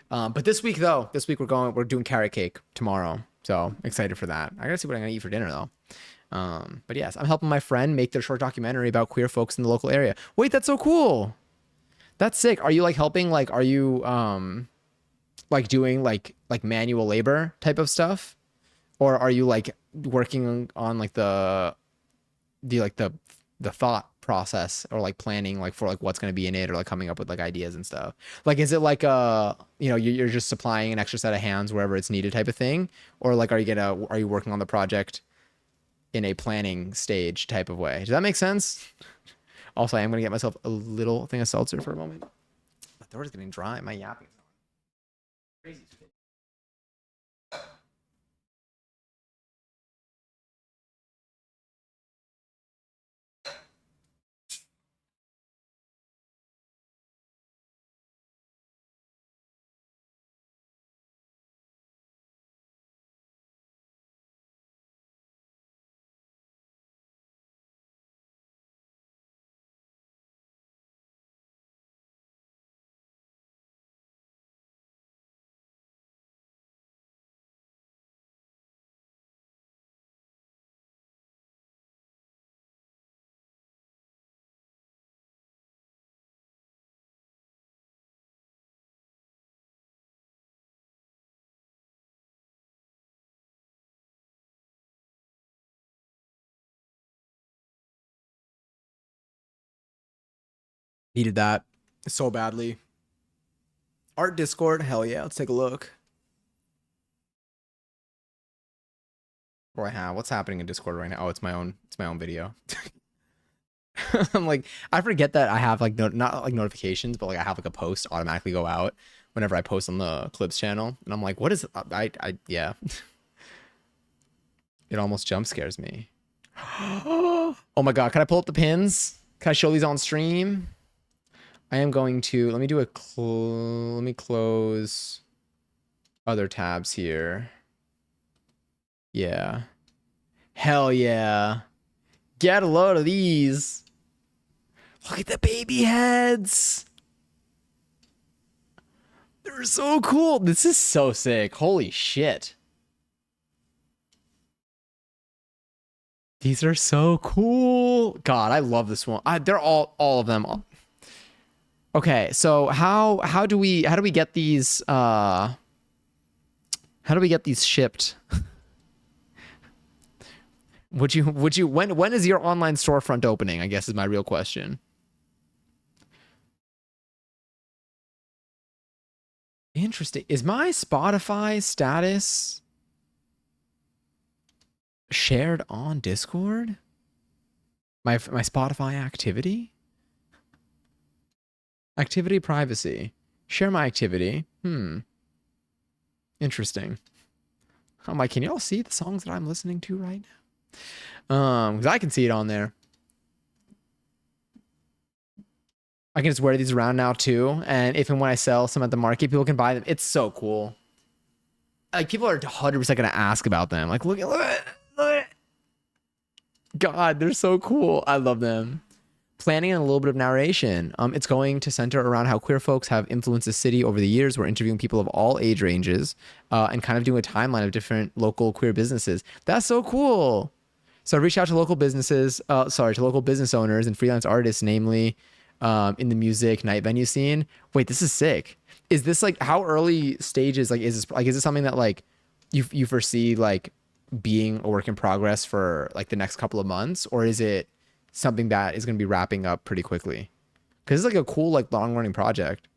But this week though, we're doing carrot cake tomorrow. So excited for that. I gotta see what I'm gonna eat for dinner though. But yes, I'm helping my friend make their short documentary about queer folks in the local area. Wait, that's so cool. That's sick. Are you like helping? Like, are you like doing like manual labor type of stuff, or are you like working on like the thought process, or like planning like for like what's going to be in it, or like coming up with like ideas and stuff? Like, is it like you're just supplying an extra set of hands wherever it's needed type of thing, or like are you working on the project in a planning stage type of way? Does that make sense? Also, I am going to get myself a little thing of seltzer for a moment. My throat is getting dry. My yapping. Crazy. Needed that so badly. Art Discord, hell yeah, let's take a look. What do I have? What's happening in Discord right now? Oh, it's my own video. I'm like, I forget that I have like not like notifications, but like I have like a post automatically go out whenever I post on the Clips channel, and I'm like, what is it? Yeah, it almost jump scares me. Oh my god, can I pull up the pins? Can I show these on stream? I am going to let me do let me close other tabs here. Yeah. Hell yeah. Get a load of these. Look at the baby heads. They're so cool. This is so sick. Holy shit. These are so cool. God, I love this one. They're all of them. Okay, so how do we get these how do we get these shipped? When is your online storefront opening, I guess is my real question. Interesting. Is my Spotify status shared on Discord? My Spotify activity? Activity privacy. Share my activity. Interesting. I'm like, can y'all see the songs that I'm listening to right now? Because I can see it on there. I can just wear these around now too, and if and when I sell some at the market, people can buy them. It's so cool. Like people are 100% gonna ask about them. Like, look at look at God, they're so cool. I love them. Planning and a little bit of narration. It's going to center around how queer folks have influenced the city over the years. We're interviewing people of all age ranges, and kind of doing a timeline of different local queer businesses. That's so cool. So I reached out to local businesses, to local business owners and freelance artists, namely in the music night venue scene. Wait, this is sick. Is this like how early stages? Like, is this something that like you foresee like being a work in progress for like the next couple of months, or is it something that is going to be wrapping up pretty quickly? Because it's like a cool like long running project.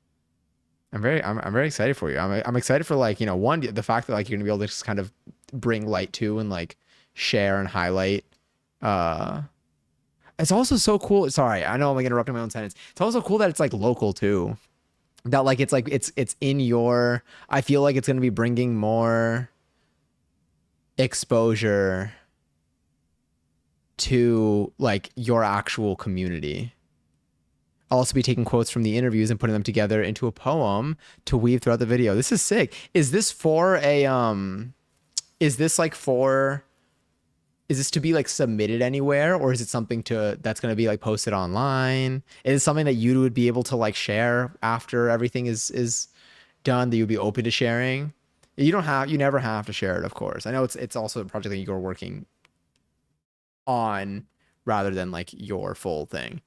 I'm very excited for you. I'm excited for like one, the fact that like you're gonna be able to just kind of bring light to and like share and highlight. Uh, it's also so cool. Sorry, I know I'm like interrupting my own sentence. It's also cool that it's like local too. That like it's in your. I feel like it's gonna be bringing more exposure to like your actual community. I'll also be taking quotes from the interviews and putting them together into a poem to weave throughout the video. This is sick. Is this for a is this like for is this to be like submitted anywhere, or is it something to that's going to be like posted online? Is it something that you would be able to like share after everything is done, that you'd be open to sharing? You never have to share it, of course. I know it's also a project that you're working on rather than like your full thing.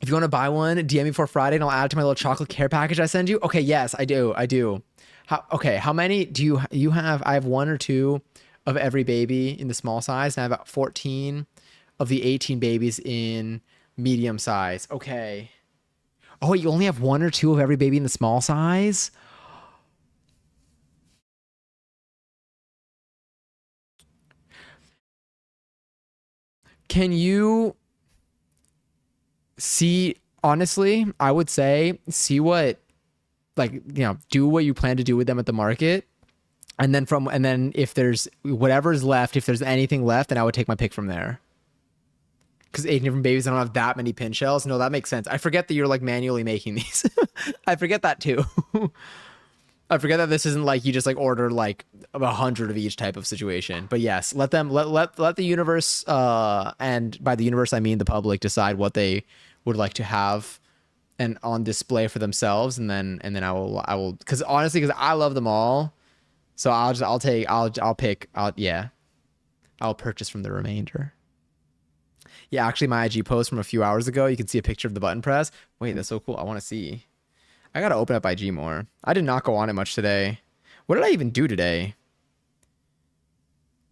If you want to buy one, DM me for Friday and I'll add it to my little chocolate care package I send you. Okay, yes, I do. I do. How many do you have? I have one or two of every baby in the small size, and I have about 14 of the 18 babies in medium size. Okay. Oh, wait, you only have one or two of every baby in the small size? Can you see, honestly, I would say see what like do what you plan to do with them at the market, and then if there's whatever's left, if there's anything left, then I would take my pick from there. Because 18 different babies, I don't have that many pin shells. No, that makes sense. I forget that you're like manually making these. I forget that too. I forget that this isn't like you just like order like 100 of each type of situation. But yes, let the universe, and by the universe I mean the public, decide what they would like to have and on display for themselves, and then I will because honestly, because I love them all, so I'll pick out, yeah, I'll purchase from the remainder. Yeah, actually, my IG post from a few hours ago, you can see a picture of the button press. Wait, that's so cool. I want to see. I gotta open up IG more. I did not go on it much today. What did I even do today?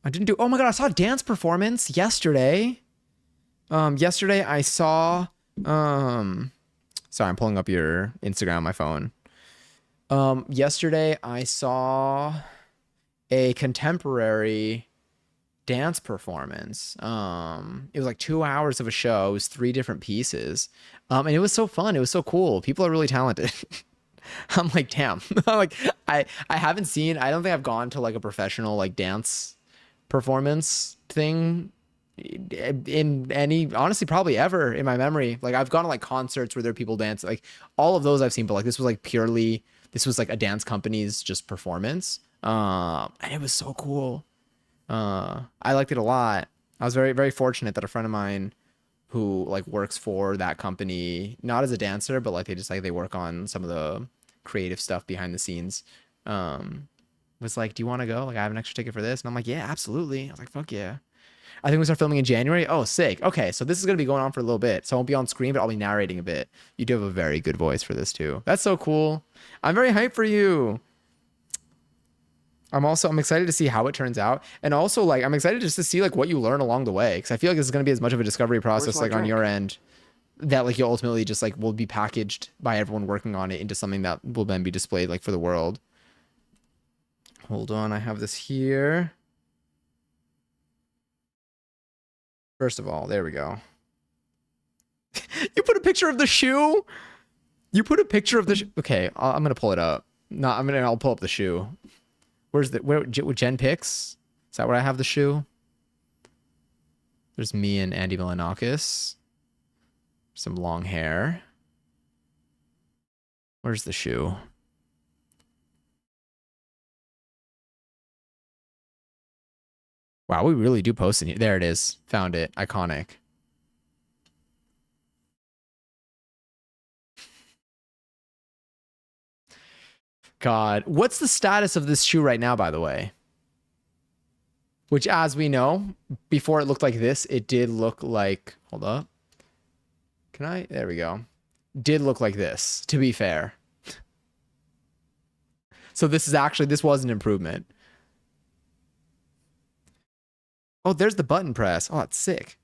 I didn't do. Oh my god, I saw a dance performance yesterday. Yesterday I saw. Sorry, I'm pulling up your Instagram on my phone. Yesterday I saw a contemporary dance performance. It was like 2 hours of a show. It was three different pieces. And it was so fun. It was so cool. People are really talented. I'm like, damn. I'm like, I haven't seen, I don't think I've gone to like a professional like dance performance thing in any, honestly, probably ever in my memory. Like I've gone to like concerts where there are people dance, like all of those I've seen, but like this was like purely, this was like a dance company's just performance. And it was so cool. I liked it a lot. I was very, very fortunate that a friend of mine who like works for that company, not as a dancer, but like they just like they work on some of the creative stuff behind the scenes. Was like, "Do you want to go? Like, I have an extra ticket for this." And I'm like, "Yeah, absolutely." I was like, "Fuck yeah." I think we start filming in January. Oh, sick. Okay, so this is gonna be going on for a little bit. So I won't be on screen, but I'll be narrating a bit. You do have a very good voice for this too. That's so cool. I'm very hyped for you. I'm excited to see how it turns out. And also like I'm excited just to see like what you learn along the way. Cause I feel like this is gonna be as much of a discovery Where's process my like on drink? your end that like you'll ultimately just like will be packaged by everyone working on it into something that will then be displayed like for the world. Hold on, I have this here. First of all, there we go. You put a picture of the shoe? You put a picture of the okay, I'm gonna pull it up. No, I'll pull up the shoe. Where Jen picks? Is that where I have the shoe? There's me and Andy Milanakis. Some long hair. Where's the shoe? Wow, we really do post in here. There it is. Found it. Iconic. God. What's the status of this shoe right now, by the way? Which, as we know, before it looked like this, it did look like. Hold up. Can I? There we go. Did look like this, to be fair. So this was an improvement. Oh, there's the button press. Oh, that's sick.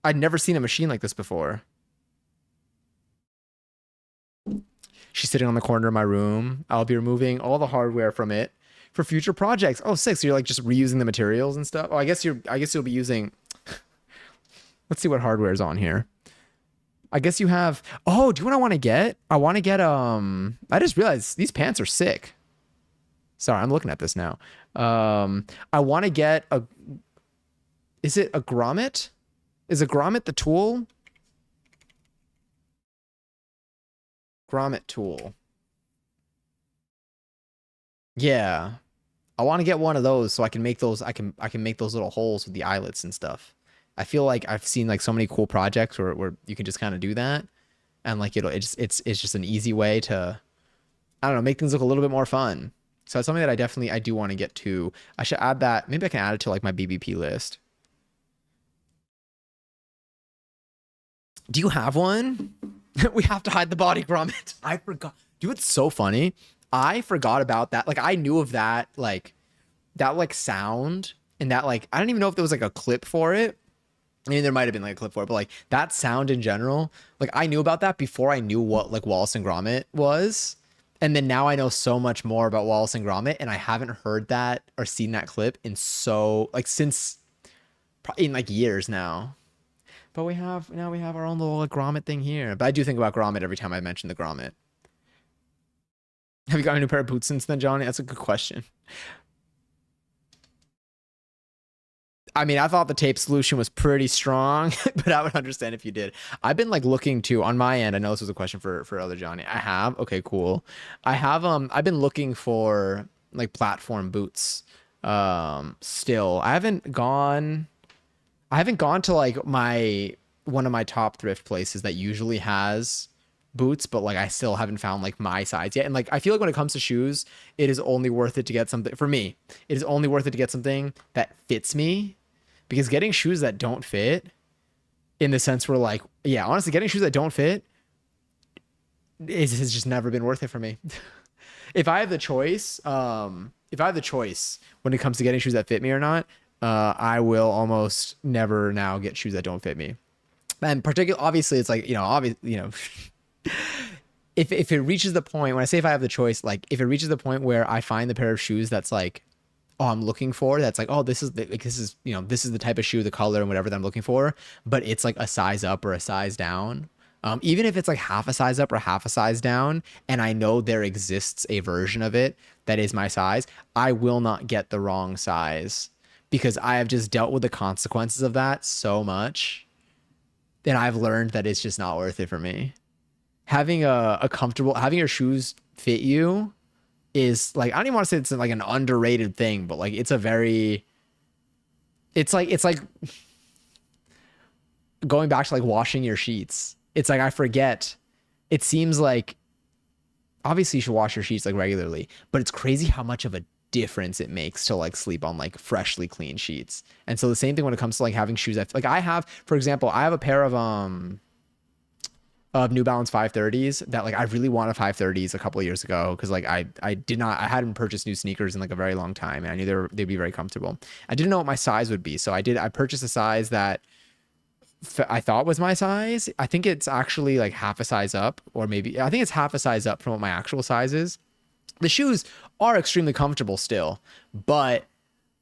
I'd never seen a machine like this before. She's sitting on the corner of my room. I'll be removing all the hardware from it for future projects. Oh, sick. So you're like just reusing the materials and stuff. Oh, I guess you'll be using. Let's see what hardware is on here. I guess you have. Oh, do you know what I want to get? I want to get I just realized these pants are sick. Sorry, I'm looking at this now. I want to get a. Is it a grommet? Is a grommet the tool? Grommet tool. Yeah. I want to get one of those so I can make those I can make those little holes with the eyelets and stuff. I feel like I've seen like so many cool projects where you can just kind of do that and like it's just an easy way to I don't know, make things look a little bit more fun. So that's something that I do want to get to. I should add that. Maybe I can add it to like my BBP list. Do you have one? We have to hide the body grommet. I forgot. Dude, it's so funny. I forgot about that. Like I knew of that like sound and that like I don't even know if there was like a clip for it. I mean, there might have been like a clip for it, but like that sound in general, like I knew about that before I knew what like Wallace and Gromit was. And then now I know so much more about Wallace and Gromit, and I haven't heard that or seen that clip in so like since in like years now. But we have our own little like, Gromit thing here. But I do think about Gromit every time I mention the Gromit. Have you got a new pair of boots since then, Johnny? That's a good question. I mean, I thought the tape solution was pretty strong, but I would understand if you did. I've been like looking to on my end. I know this was a question for other Johnny. I have. Okay, cool. I've been looking for like platform boots. Still. I haven't gone to like my one of my top thrift places that usually has boots, but like I still haven't found like my size yet. And like I feel like when it comes to shoes, it is only worth it to get something for me. It is only worth it to get something that fits me because getting shoes that don't fit in the sense where like yeah, honestly getting shoes that don't fit has just never been worth it for me. If I have the choice when it comes to getting shoes that fit me or not, I will almost never now get shoes that don't fit me. And particularly, obviously, it's like if it reaches the point when I say if I have the choice, like if it reaches the point where I find the pair of shoes that's like, oh, I'm looking for, that's like, oh, this is the type of shoe, the color and whatever that I'm looking for, but it's like a size up or a size down. Even if it's like half a size up or half a size down, and I know there exists a version of it that is my size, I will not get the wrong size because I have just dealt with the consequences of that so much. And I've learned that it's just not worth it for me. Having a comfortable, having your shoes fit you is like, I don't even want to say it's like an underrated thing, but like it's like going back to like washing your sheets. It's like I forget. It seems like obviously you should wash your sheets like regularly, but it's crazy how much of a difference it makes to like sleep on like freshly clean sheets. And so the same thing when it comes to like having shoes that like I have, for example, I have a pair of of New Balance 530s that like I really wanted 530s a couple of years ago because like I hadn't purchased new sneakers in like a very long time and I knew they'd be very comfortable. I didn't know what my size would be, so I purchased a size that I thought was my size. I think it's actually like half a size up, or maybe I think it's half a size up from what my actual size is. The shoes are extremely comfortable still, but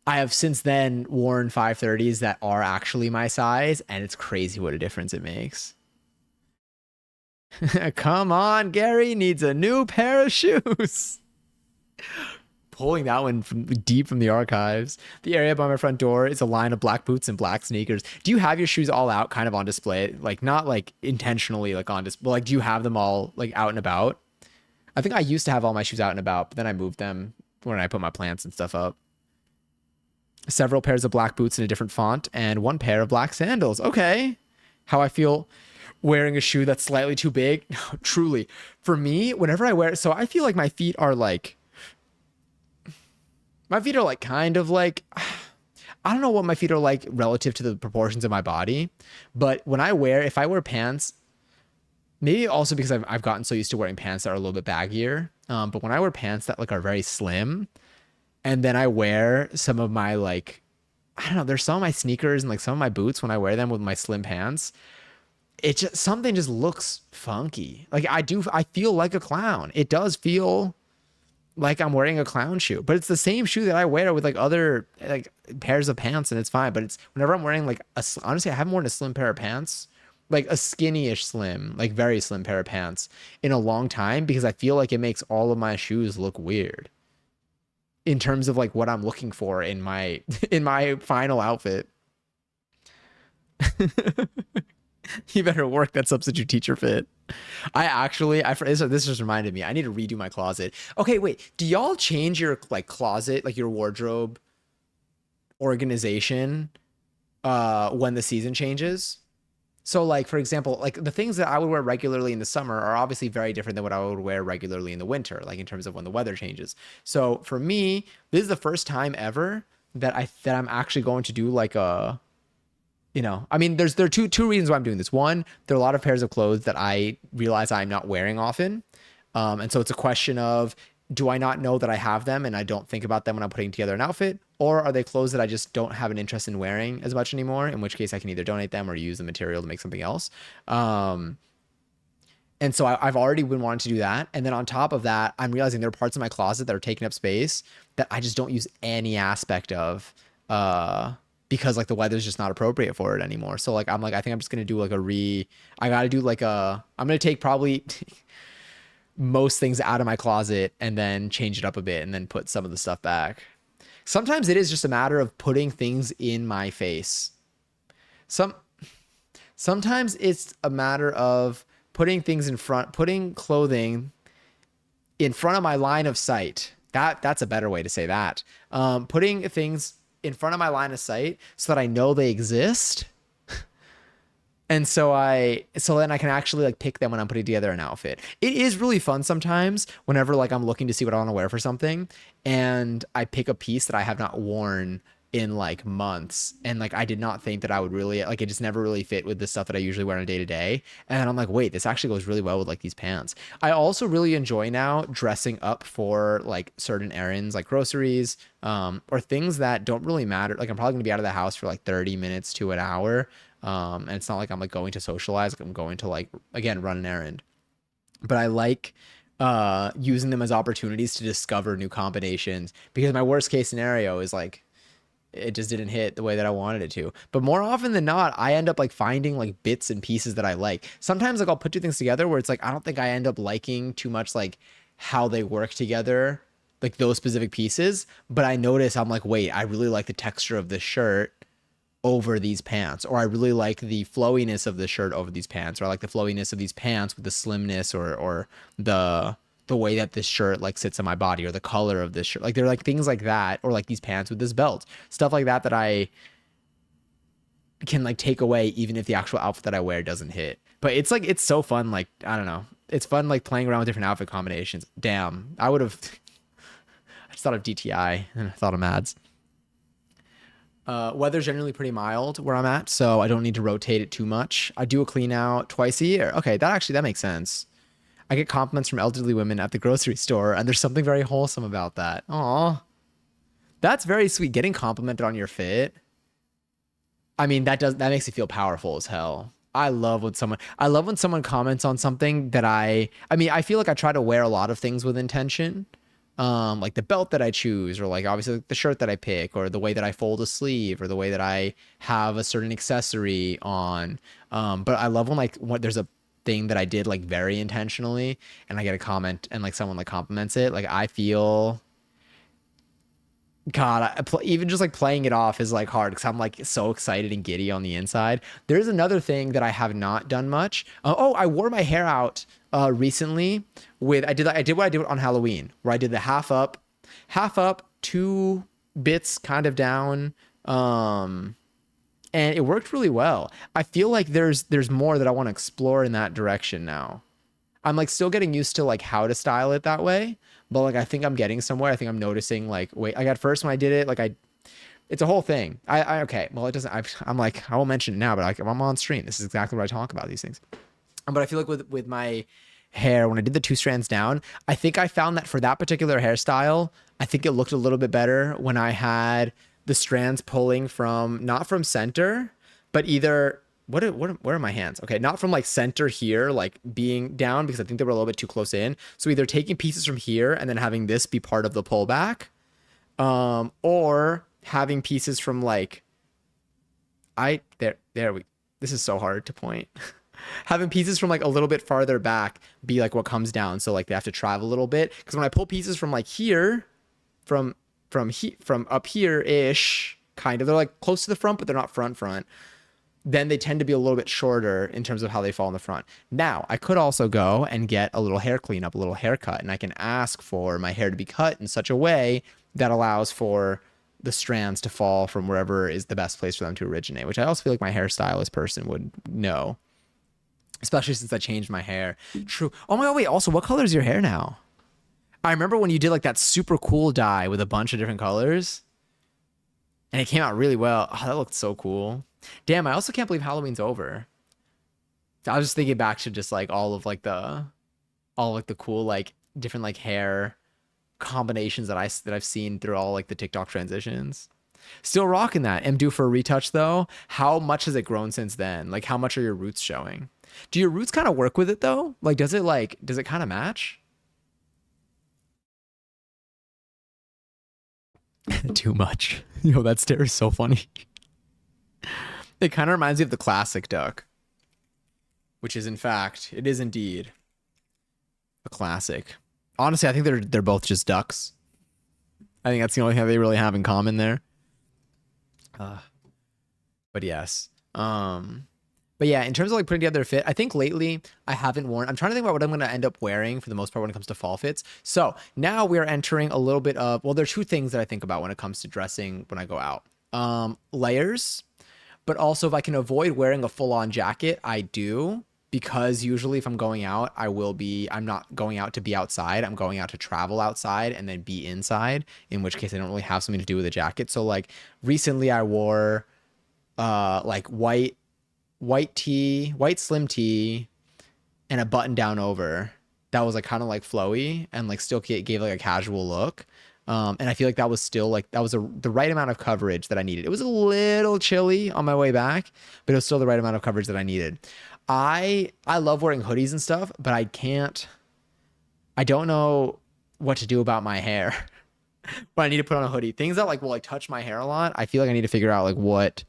I have since then worn 530s that are actually my size, and it's crazy what a difference it makes. Come on, Gary needs a new pair of shoes. Pulling that one from deep from the archives. The area by my front door is a line of black boots and black sneakers. Do you have your shoes all out, kind of on display? Like not like intentionally like on display, but like do you have them all like out and about? I think I used to have all my shoes out and about, but then I moved them when I put my plants and stuff up. Several pairs of black boots in a different font and one pair of black sandals. Okay. How I feel wearing a shoe that's slightly too big. Truly. For me, whenever I wear it, so I feel like my feet are like kind of like I don't know what my feet are like relative to the proportions of my body, but if I wear pants, maybe also because I've gotten so used to wearing pants that are a little bit baggier. But when I wear pants that like are very slim, and then I wear some of my like, I don't know, there's some of my sneakers and like some of my boots when I wear them with my slim pants, it just something just looks funky. Like I feel like a clown. It does feel like I'm wearing a clown shoe, but it's the same shoe that I wear with like other like pairs of pants, and it's fine. But it's whenever I'm wearing like honestly, I haven't worn a slim pair of pants, like a skinny-ish slim, like very slim pair of pants in a long time because I feel like it makes all of my shoes look weird in terms of like what I'm looking for in my in my final outfit. You better work that substitute teacher fit. This just reminded me. I need to redo my closet. Okay, wait. Do y'all change your like closet, like your wardrobe organization when the season changes? So like for example, like the things that I would wear regularly in the summer are obviously very different than what I would wear regularly in the winter, like in terms of when the weather changes. So for me, this is the first time ever that I'm actually going to do like a I mean, there are two reasons why I'm doing this. One, there are a lot of pairs of clothes that I realize I'm not wearing often, and so it's a question of do I not know that I have them and I don't think about them when I'm putting together an outfit, or are they clothes that I just don't have an interest in wearing as much anymore? In which case, I can either donate them or use the material to make something else. And so I've already been wanting to do that. And then on top of that, I'm realizing there are parts of my closet that are taking up space that I just don't use any aspect of because like the weather's just not appropriate for it anymore. So like I'm like I think I'm just gonna do like I gotta do like I'm gonna take probably most things out of my closet and then change it up a bit and then put some of the stuff back. Sometimes it is just a matter of putting things in my face. Some Sometimes it's a matter of putting clothing in front of my line of sight. That's a better way to say that. Putting things in front of my line of sight so that I know they exist. And so then I can actually like pick them when I'm putting together an outfit. It is really fun sometimes whenever like I'm looking to see what I want to wear for something and I pick a piece that I have not worn in like months and like I did not think that I would really like it just never really fit with the stuff that I usually wear on a day to day. And I'm like, wait, this actually goes really well with like these pants. I also really enjoy now dressing up for like certain errands like groceries or things that don't really matter. Like I'm probably gonna be out of the house for like 30 minutes to an hour. And it's not like I'm like going to socialize, like I'm going to like again run an errand. But I like using them as opportunities to discover new combinations because my worst case scenario is like it just didn't hit the way that I wanted it to. But more often than not, I end up like finding like bits and pieces that I like. Sometimes like I'll put two things together where it's like I don't think I end up liking too much like how they work together, like those specific pieces, but I notice I'm like, wait, I really like the texture of this shirt over these pants, or I really like the flowiness of the shirt over these pants, or I like the flowiness of these pants with the slimness or the way that this shirt like sits on my body, or the color of this shirt. Like they're like things like that, or like these pants with this belt, stuff like that that I can like take away even if the actual outfit that I wear doesn't hit. But it's like it's so fun. Like I don't know, it's fun like playing around with different outfit combinations. Damn, I would have. I just thought of DTI and I thought of Mads. Weather's generally pretty mild where I'm at, so I don't need to rotate it too much. I do a clean out twice a year. Okay, that makes sense. I get compliments from elderly women at the grocery store, and there's something very wholesome about that. Aw, that's very sweet. Getting complimented on your fit. I mean, that makes you feel powerful as hell. I love when someone comments on something that I mean, I feel like I try to wear a lot of things with intention. Like the belt that I choose, or like obviously like the shirt that I pick, or the way that I fold a sleeve, or the way that I have a certain accessory on. But I love when like when there's a thing that I did like very intentionally, and I get a comment and like someone like compliments it. Like I feel God, even just like playing it off is like hard because I'm like so excited and giddy on the inside. There's another thing that I have not done much. Oh, I wore my hair out recently with I did what I did on Halloween, where I did the half up, two bits kind of down, and it worked really well. I feel like there's more that I want to explore in that direction now. I'm like still getting used to like how to style it that way, but like I think I'm getting somewhere. I think I'm noticing like wait, like at first when I did it, like I it's a whole thing. I okay, well it doesn't. I'm like I won't mention it now, but like if I'm on stream, this is exactly what I talk about these things. But I feel like with my hair when I did the two strands down, I think I found that for that particular hairstyle, I think it looked a little bit better when I had the strands pulling from not from center, but either where are my hands? Okay, not from like center here, like being down because I think they were a little bit too close in. So either taking pieces from here and then having this be part of the pullback, or having pieces from like I there we. This is so hard to point. Having pieces from like a little bit farther back be like what comes down, so like they have to travel a little bit because when I pull pieces from like here, from from up here ish, kind of they're like close to the front, but they're not front, then they tend to be a little bit shorter in terms of how they fall in the front. Now, I could also go and get a little hair cleanup, a little haircut, and I can ask for my hair to be cut in such a way that allows for the strands to fall from wherever is the best place for them to originate, which I also feel like my hairstylist person would know, especially since I changed my hair. True. Oh my God, wait, also, what color is your hair now? I remember when you did like that super cool dye with a bunch of different colors and it came out really well. Oh, that looked so cool. Damn, I also can't believe Halloween's over. I was just thinking back to just like all like the cool like different like hair combinations that I've seen through all like the TikTok transitions. Still rocking that. Am due for a retouch though. How much has it grown since then? Like how much are your roots showing? Do your roots kind of work with it though? Does it kind of match? Too much. Yo, that stare is so funny. It kind of reminds me of the classic duck, which is in fact, it is indeed a classic. Honestly, I think they're both just ducks. I think that's the only thing they really have in common there. Uh, but yes. But yeah, in terms of like putting together a fit, I think lately I haven't worn. I'm trying to think about what I'm going to end up wearing for the most part when it comes to fall fits. So now we are entering a little bit of. Well, there are two things that I think about when it comes to dressing when I go out. Layers, but also if I can avoid wearing a full on jacket, I do. Because usually if I'm going out, I'm not going out to be outside. I'm going out to travel outside and then be inside, in which case I don't really have something to do with a jacket. So like recently I wore like white slim tee and a button down over that was like kind of like flowy and like still gave like a casual look. And I feel like that was still like that was the right amount of coverage that I needed. It was a little chilly on my way back, but it was still the right amount of coverage that I needed. I love wearing hoodies and stuff, but I don't know what to do about my hair. But I need to put on a hoodie. Things that like will like touch my hair a lot. I feel like I need to figure out like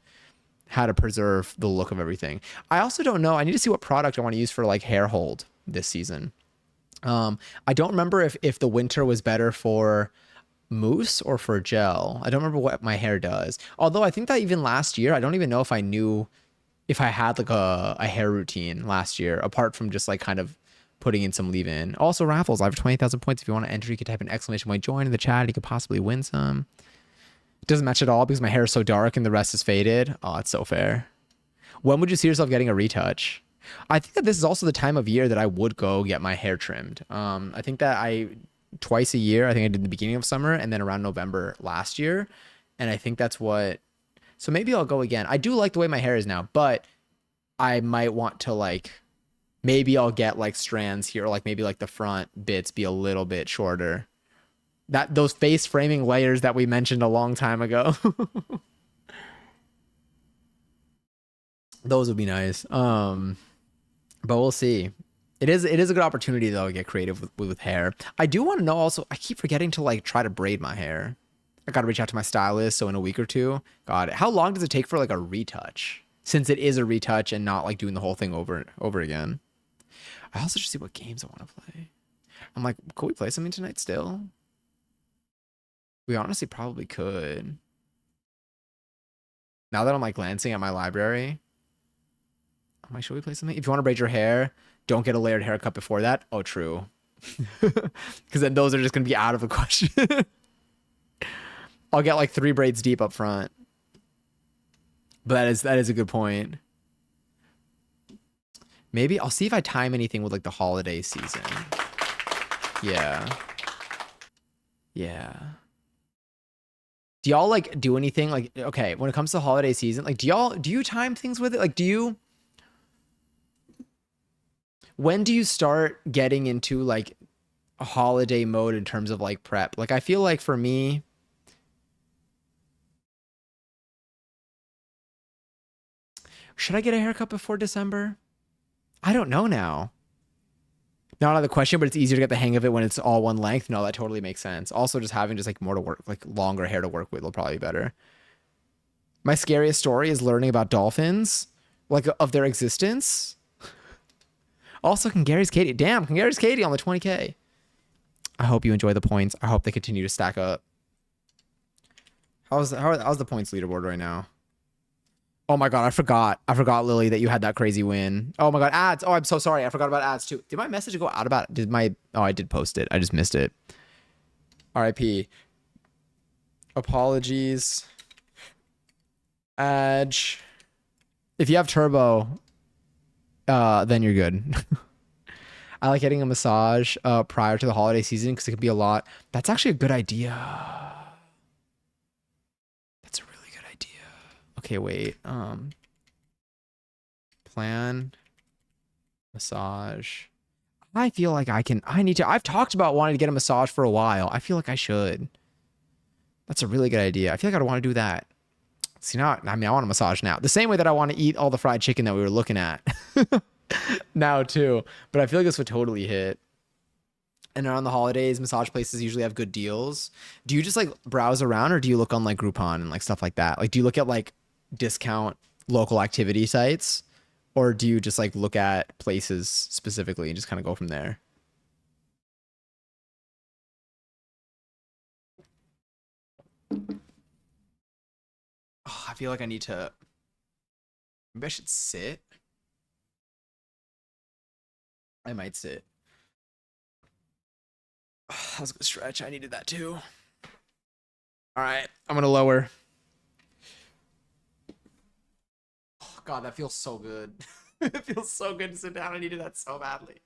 how to preserve the look of everything. I also don't know. I need to see what product I want to use for like hair hold this season. I don't remember if the winter was better for mousse or for gel. I don't remember what my hair does. Although I think that even last year, I don't even know if I knew if I had like a hair routine last year, apart from just like kind of putting in some leave in. Also raffles. I have 20,000 points. If you want to enter, you can type an exclamation point join in the chat. You could possibly win some. It doesn't match at all because my hair is so dark and the rest is faded. Oh, it's so fair. When would you see yourself getting a retouch? I think that this is also the time of year that I would go get my hair trimmed. I think that twice a year, I think I did the beginning of summer and then around November last year. And I think that's what So maybe I'll go again. I do like the way my hair is now, but I might want to like maybe I'll get like strands here, or like maybe like the front bits be a little bit shorter. That those face framing layers that we mentioned a long time ago. Those would be nice. But we'll see. It is a good opportunity though to get creative with hair. I do want to know also. I keep forgetting to like try to braid my hair. I got to reach out to my stylist. So in a week or two, God, how long does it take for like a retouch? Since it is a retouch and not like doing the whole thing over again. I also just see what games I want to play. I'm like, could we play something tonight still? We honestly probably could. Now that I'm like glancing at my library, I'm like, should we play something? If you want to braid your hair, don't get a layered haircut before that. Oh, true. Because then those are just going to be out of the question. I'll get like 3 braids deep up front. But that is a good point. Maybe I'll see if I time anything with like the holiday season. Yeah. Yeah. Do y'all like do anything like okay, when it comes to holiday season, like do you time things with it? Like when do you start getting into like a holiday mode in terms of like prep? Like I feel like for me, should I get a haircut before December? I don't know now. Not out of the question, but it's easier to get the hang of it when it's all one length. No, that totally makes sense. Also, just having just like more to work, like longer hair to work with will probably be better. My scariest story is learning about dolphins, like of their existence. Also, Gary's Katie. Damn, Gary's Katie on the 20K. I hope you enjoy the points. I hope they continue to stack up. How's the points leaderboard right now? Oh my god, I forgot. I forgot, Lily, that you had that crazy win. Oh my god, ads. Oh, I'm so sorry. I forgot about ads too. Did my message go out about did my oh I did post it. I just missed it. RIP. Apologies. Adge. If you have turbo, then you're good. I like getting a massage prior to the holiday season because it could be a lot. That's actually a good idea. That's a really good idea. Okay, wait. Plan massage. I feel like I've talked about wanting to get a massage for a while. I feel like I should. That's a really good idea. I feel like I'd want to do that. See, now, I mean, I want a massage now. The same way that I want to eat all the fried chicken that we were looking at now too. But I feel like this would totally hit. And around the holidays, massage places usually have good deals. Do you just like browse around or do you look on like Groupon and like stuff like that? Like, do you look at like discount local activity sites or do you just like look at places specifically and just kind of go from there? Oh, I feel like I need to, maybe I should sit. I might sit. Oh, that was a good stretch. I needed that too. All right, I'm gonna lower. Oh, God, that feels so good. It feels so good to sit down. I needed that so badly.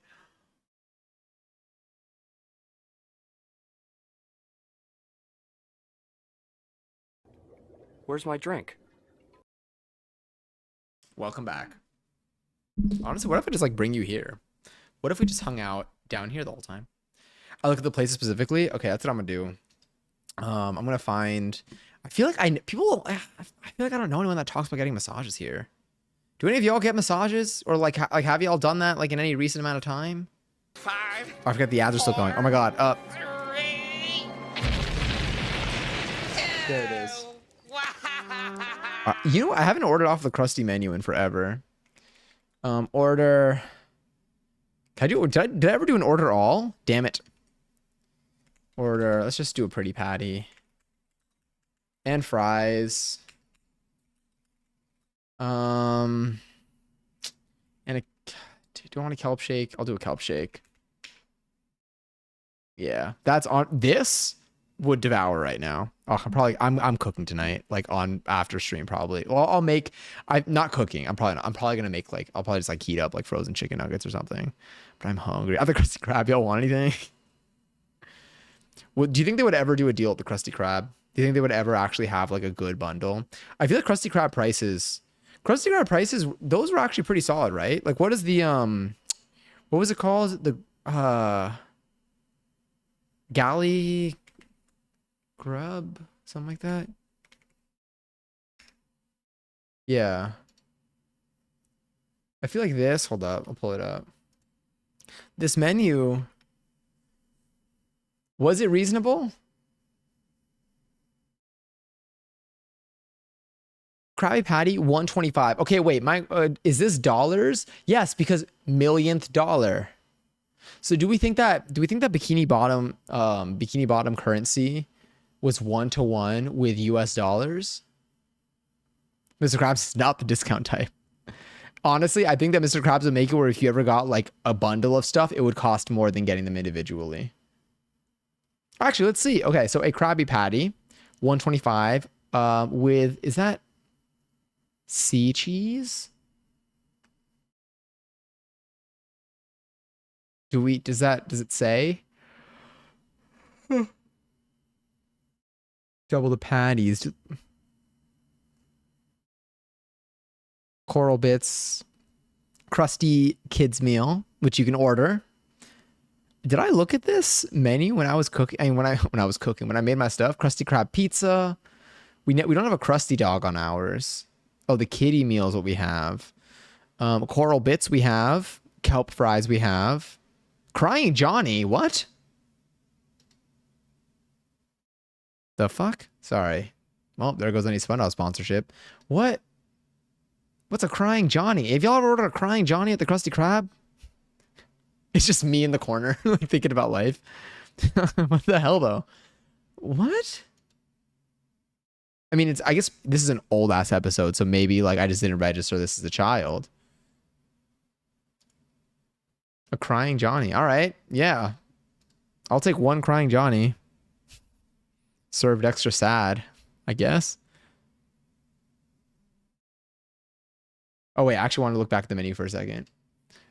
Where's my drink? Welcome back. Honestly, what if I just like bring you here? What if we just hung out down here the whole time? I look at the places specifically. Okay, that's what I'm gonna do. I'm gonna find. I feel like I feel like I don't know anyone that talks about getting massages here. Do any of y'all get massages or like have y'all done that like in any recent amount of time? 5. Oh, I forgot the ads are still going. Oh my god. 3. There it is. You know, I haven't ordered off the Krusty menu in forever. Order. Can I do? Did I ever do an order all? Damn it. Order. Let's just do a pretty patty. And fries. And a. Do I want a kelp shake? I'll do a kelp shake. Yeah, that's on. This would devour right now. Oh, I'm cooking tonight, like on after stream probably. Well, I'm not cooking. I'm probably gonna make like I'll probably just like heat up like frozen chicken nuggets or something. But I'm hungry. Other Krusty Krab, y'all want anything? Do you think they would ever do a deal at the Krusty Krab? Do you think they would ever actually have like a good bundle? I feel like Krusty Krab prices, those were actually pretty solid, right? Like what is the what was it called? The Galley Grub, something like that. Yeah. I feel like this, hold up, I'll pull it up. This menu, was it reasonable? Krabby Patty 125. Okay, wait, my is this dollars? Yes, because millionth dollar. So do we think that Bikini Bottom currency was 1-to-1 with US dollars? Mr. Krabs is not the discount type. Honestly, I think that Mr. Krabs would make it where if you ever got like a bundle of stuff, it would cost more than getting them individually. Actually, let's see. Okay, so a Krabby Patty, 125, with, is that sea cheese? Does it say? Double the patties. Coral Bits, crusty kids meal, which you can order. Did I look at this menu when I was cooking? I mean, when I made my stuff, Krusty Krab pizza. We don't have a Krusty Dog on ours. Oh, the kitty meal is what we have. Coral Bits we have. Kelp fries we have. Crying Johnny, what? The fuck? Sorry. Well, there goes any SpongeBob sponsorship. What? What's a Crying Johnny? Have y'all ever ordered a Crying Johnny at the Krusty Krab? It's just me in the corner, like thinking about life. What the hell, though? What? I mean, I guess this is an old ass episode, so maybe like I just didn't register this as a child. A Crying Johnny. All right. Yeah. I'll take one Crying Johnny. Served extra sad, I guess. Oh, wait. I actually want to look back at the menu for a second.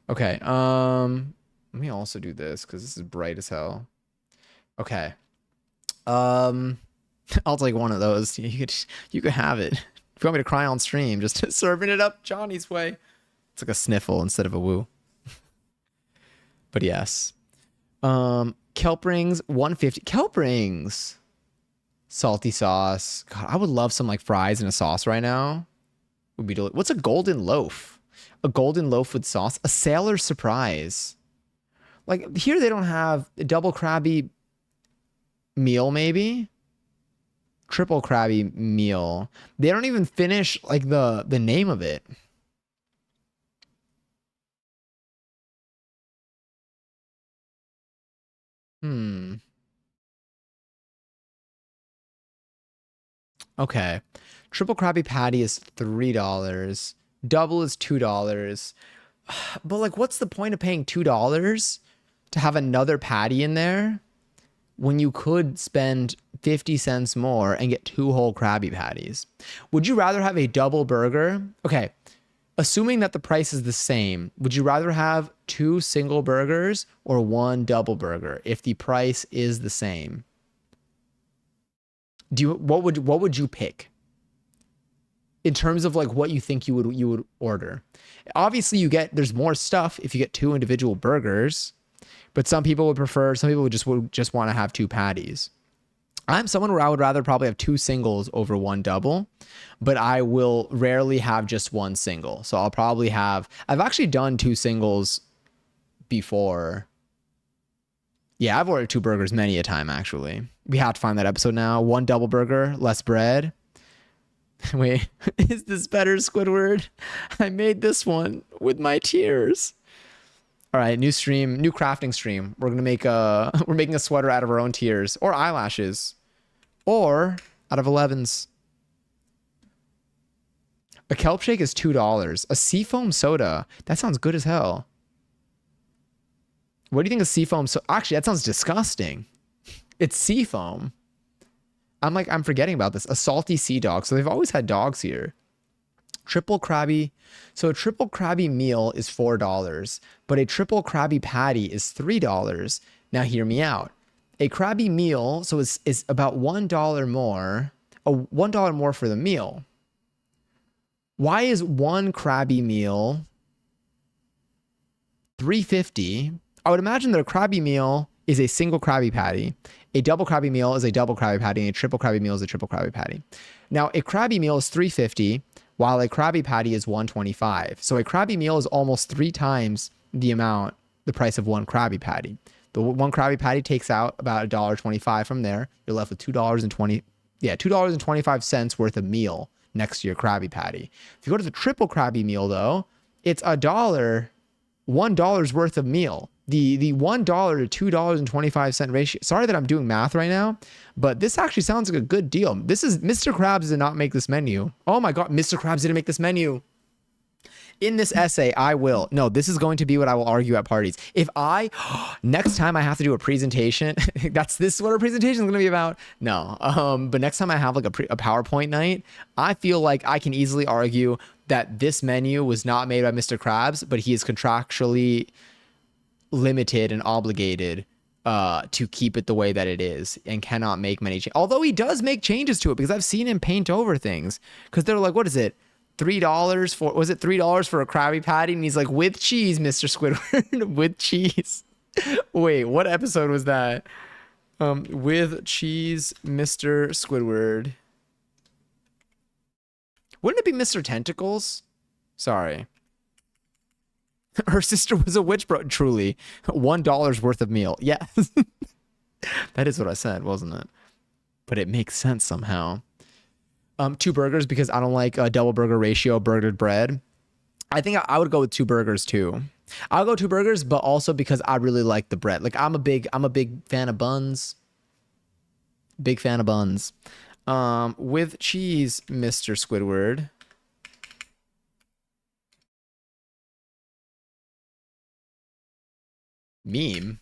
Okay. Let me also do this because this is bright as hell. Okay. I'll take one of those. You could have it. If you want me to cry on stream, just serving it up Johnny's way. It's like a sniffle instead of a woo. But yes. Kelp rings, 150. Kelp rings. Salty sauce. God, I would love some like fries and a sauce right now. Would be delicious. What's a golden loaf? A golden loaf with sauce? A sailor's surprise. Like here they don't have a double crabby meal maybe? Triple crabby meal. They don't even finish like the name of it. Okay. Triple Krabby Patty is $3. Double is $2. But like what's the point of paying $2 to have another patty in there when you could spend 50 cents more and get 2 whole Krabby Patties? Would you rather have a double burger? Okay. Assuming that the price is the same, would you rather have 2 single burgers or 1 double burger if the price is the same? What would you pick in terms of like what you think you would order? Obviously, there's more stuff if you get 2 individual burgers, but some people would just want to have 2 patties. I'm someone where I would rather probably have 2 singles over 1 double, but I will rarely have just 1 single. So I've actually done 2 singles before. Yeah, I've ordered 2 burgers many a time, actually. We have to find that episode now. 1 double burger, less bread. Wait, is this better, Squidward? I made this one with my tears. All right, new stream, new crafting stream. We're making a sweater out of our own tears or eyelashes or out of 11s. A kelp shake is $2. A seafoam soda. That sounds good as hell. What do you think of seafoam? Actually, that sounds disgusting. It's seafoam. I'm forgetting about this. A salty sea dog. So they've always had dogs here. Triple Krabby. So a triple Krabby meal is $4, but a triple Krabby patty is $3. Now hear me out. A Krabby meal, so is about $1 more, $1 more for the meal. Why is one Krabby meal $3.50? I would imagine that a Krabby meal is a single Krabby Patty. A double Krabby meal is a double Krabby Patty, and a triple Krabby meal is a triple Krabby Patty. Now, a Krabby meal is $3.50, while a Krabby Patty is $1.25. So a Krabby meal is almost 3 times the price of one Krabby Patty. The one Krabby Patty takes out about $1.25 from there. You're left with $2.25 worth of meal next to your Krabby Patty. If you go to the triple Krabby meal, though, it's $1 worth of meal. The $1 to $2.25 ratio. Sorry that I'm doing math right now, but this actually sounds like a good deal. This is Mr. Krabs did not make this menu. Oh my God, Mr. Krabs didn't make this menu. In this essay, this is going to be what I will argue at parties. Next time I have to do a presentation, this is what our presentation is going to be about. No, but next time I have like a PowerPoint night, I feel like I can easily argue that this menu was not made by Mr. Krabs, but he is contractually limited and obligated to keep it the way that it is and cannot make many changes. Although he does make changes to it, because I've seen him paint over things, because they're like, what is it? $3 for, was it $3 for a Krabby Patty? And he's like, with cheese, Mr. Squidward. With cheese. Wait, what episode was that? With cheese, Mr. Squidward. Wouldn't it be Mr. Tentacles? Sorry. Her sister was a witch, bro. Truly. $1 worth of meal. Yes. That is what I said, wasn't it? But it makes sense somehow. 2 burgers, because I don't like a double burger ratio burgered bread. I think I would go with 2 burgers too. I'll go 2 burgers, but also because I really like the bread. Like I'm a big fan of buns. Big fan of buns. With cheese, Mr. Squidward. Meme.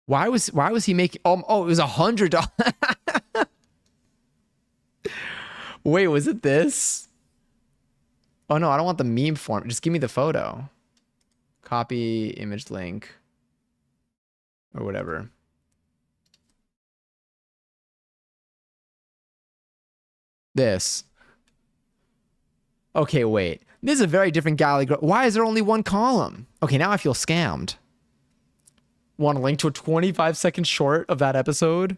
Why was he making? Oh, it was $100. Wait, was it this? Oh no, I don't want the meme form. Just give me the photo. Copy image link or whatever. This. Okay, wait. This is a very different galley. Why is there only one column? Okay, now I feel scammed. Want a link to a 25-second short of that episode?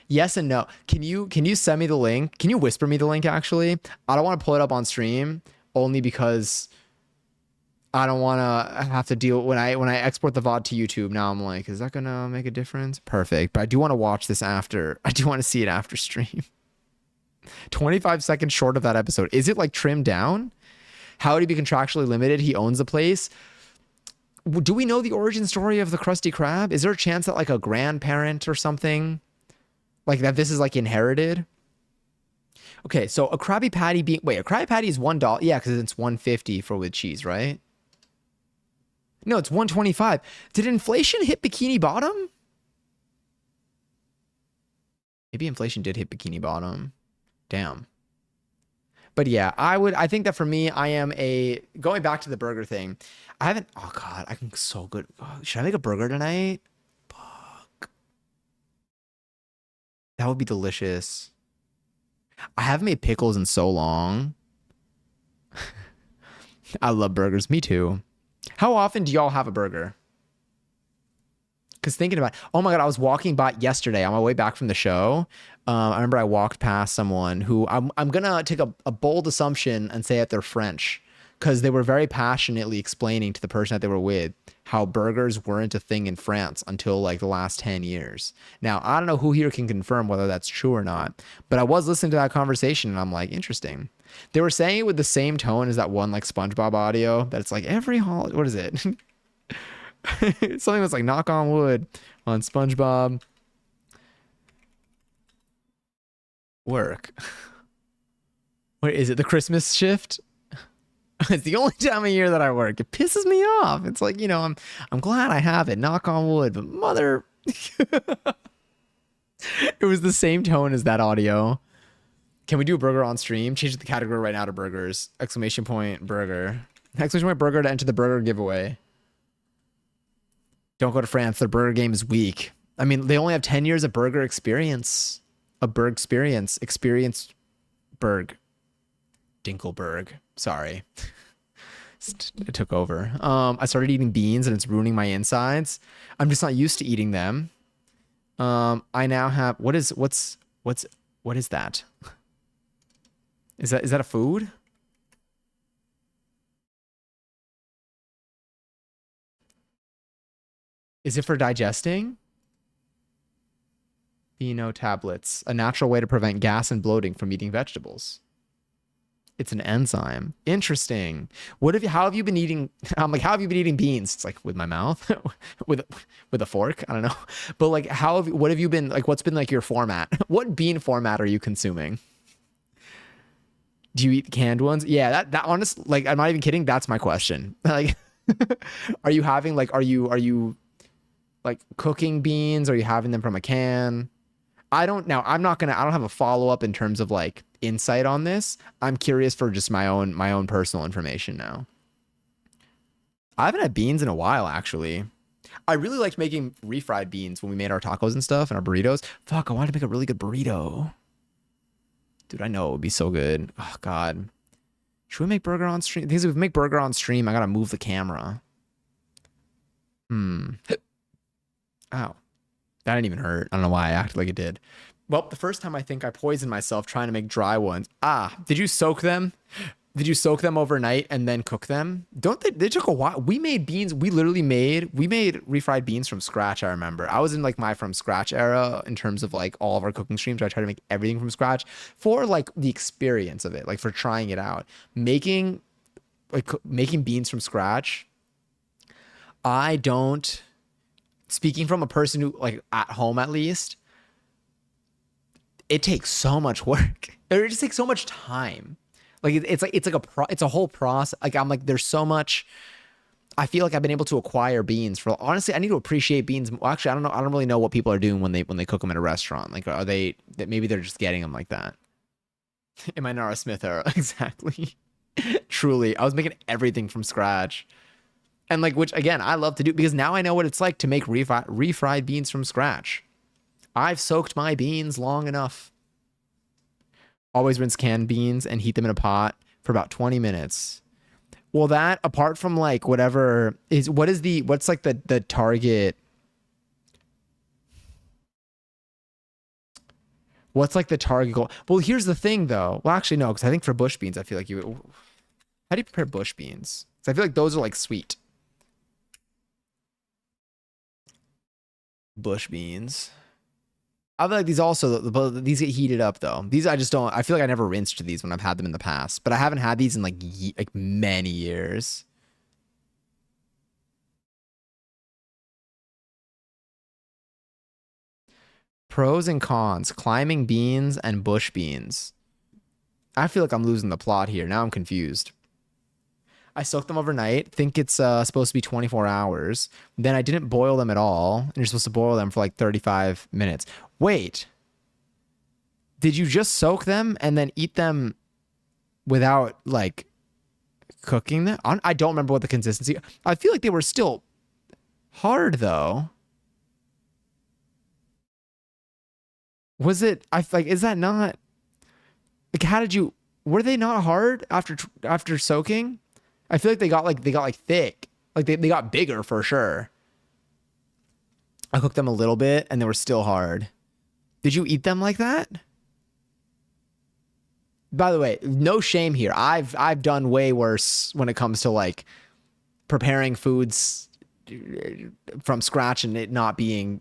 Yes and no. Can you send me the link? Can you whisper me the link actually? I don't want to pull it up on stream only because I don't want to have to deal when I export the VOD to YouTube. Now I'm like, is that going to make a difference? Perfect. But I do want to watch this after. I do want to see it after stream. 25 seconds short of that episode. Is it like trimmed down? How would he be contractually limited? He owns the place. Do we know the origin story of the Krusty Krab? Is there a chance that like a grandparent or something, like that this is like inherited? Okay, so a Krabby Patty a Krabby Patty is $1. Yeah, because it's $1.50 for with cheese, right? No, it's $1.25. Did inflation hit Bikini Bottom? Maybe inflation did hit Bikini Bottom. Damn. But yeah, I think that for me, going back to the burger thing, oh God, I can so good. Oh, should I make a burger tonight? Fuck. That would be delicious. I haven't made pickles in so long. I love burgers. Me too. How often do y'all have a burger? Because thinking about, oh my God, I was walking by yesterday on my way back from the show. I remember I walked past someone who I'm going to take a bold assumption and say that they're French, because they were very passionately explaining to the person that they were with how burgers weren't a thing in France until like the last 10 years. Now, I don't know who here can confirm whether that's true or not, but I was listening to that conversation and I'm like, interesting. They were saying it with the same tone as that one like SpongeBob audio that it's like every holiday, what is it? Something that's like knock on wood on SpongeBob work. What is it? The Christmas shift? It's the only time of year that I work. It pisses me off. It's like, I'm glad I have it. Knock on wood, but mother. It was the same tone as that audio. Can we do a burger on stream? Change the category right now to burgers. ! Burger. Exclamation point burger to enter the burger giveaway. Don't go to France. Their burger game is weak. I mean, they only have 10 years of burger experience. A burg experience. Experience burg. Dinkelberg. Sorry. It took over. I started eating beans and it's ruining my insides. I'm just not used to eating them. I now have what is that? Is that a food? Is it for digesting? Beano tablets, a natural way to prevent gas and bloating from eating vegetables. It's an enzyme. Interesting. How have you been eating? I'm like, how have you been eating beans? It's like with my mouth, with a fork. I don't know, but like, what have you been like? What's been like your format? What bean format are you consuming? Do you eat canned ones? Yeah, that honest, like, I'm not even kidding. That's my question. Like, are you having like, are you like cooking beans? Are you having them from a can? I don't have a follow up in terms of like insight on this. I'm curious for just my own personal information now. I haven't had beans in a while, actually. I really liked making refried beans when we made our tacos and stuff and our burritos. Fuck, I wanted to make a really good burrito. Dude, I know it would be so good. Oh, God. Should we make burger on stream? Because if we make burger on stream, I gotta move the camera. Ow. That didn't even hurt. I don't know why I acted like it did. Well, the first time I think I poisoned myself trying to make dry ones. Did you soak them? Did you soak them overnight and then cook them? They took a while. We made beans. We made refried beans from scratch. I remember I was in like my from scratch era in terms of like all of our cooking streams. I tried to make everything from scratch for like the experience of it, like for trying it out. Making beans from scratch. Speaking from a person who like at home, at least, it takes so much work. It just takes so much time. Like it's a whole process. Like I'm like, there's so much. I feel like I've been able to acquire beans for, honestly, I need to appreciate beans. Well, actually, I don't know. I don't really know what people are doing when they cook them at a restaurant. Like, are they that maybe they're just getting them like that? In my Nara Smith era, exactly. Truly, I was making everything from scratch. And like, which again, I love to do because now I know what it's like to make refried beans from scratch. I've soaked my beans long enough. Always rinse canned beans and heat them in a pot for about 20 minutes. Well, that apart from like whatever is, what's like the target? What's like the target goal? Well, here's the thing though. Well, actually, no, because I think for bush beans, I feel like how do you prepare bush beans? Because I feel like those are like sweet. Bush beans. I feel like these get heated up though. These I just don't. I feel like I never rinsed these when I've had them in the past, but I haven't had these in like many years. Pros and cons: climbing beans and bush beans. I feel like I'm losing the plot here. Now I'm confused. I soaked them overnight. Think it's supposed to be 24 hours. Then I didn't boil them at all. And you're supposed to boil them for like 35 minutes. Wait. Did you just soak them and then eat them without like cooking them? I don't remember what the consistency. I feel like they were still hard though. Was it? Is that not like, were they not hard after soaking? I feel like they got thick. Like they got bigger for sure. I cooked them a little bit and they were still hard. Did you eat them like that? By the way, no shame here. I've done way worse when it comes to like preparing foods from scratch and it not being,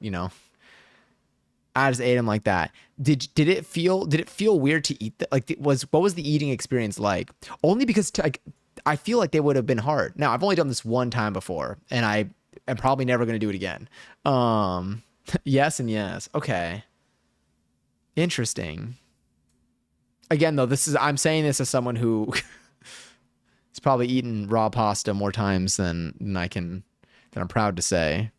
I just ate them like that. Did it feel weird to eat that? Like what was the eating experience like? Only because I feel like they would have been hard. Now, I've only done this one time before, and I am probably never going to do it again. Yes and yes. Okay. Interesting. Again, though, I'm saying this as someone who has probably eaten raw pasta more times than I'm proud to say.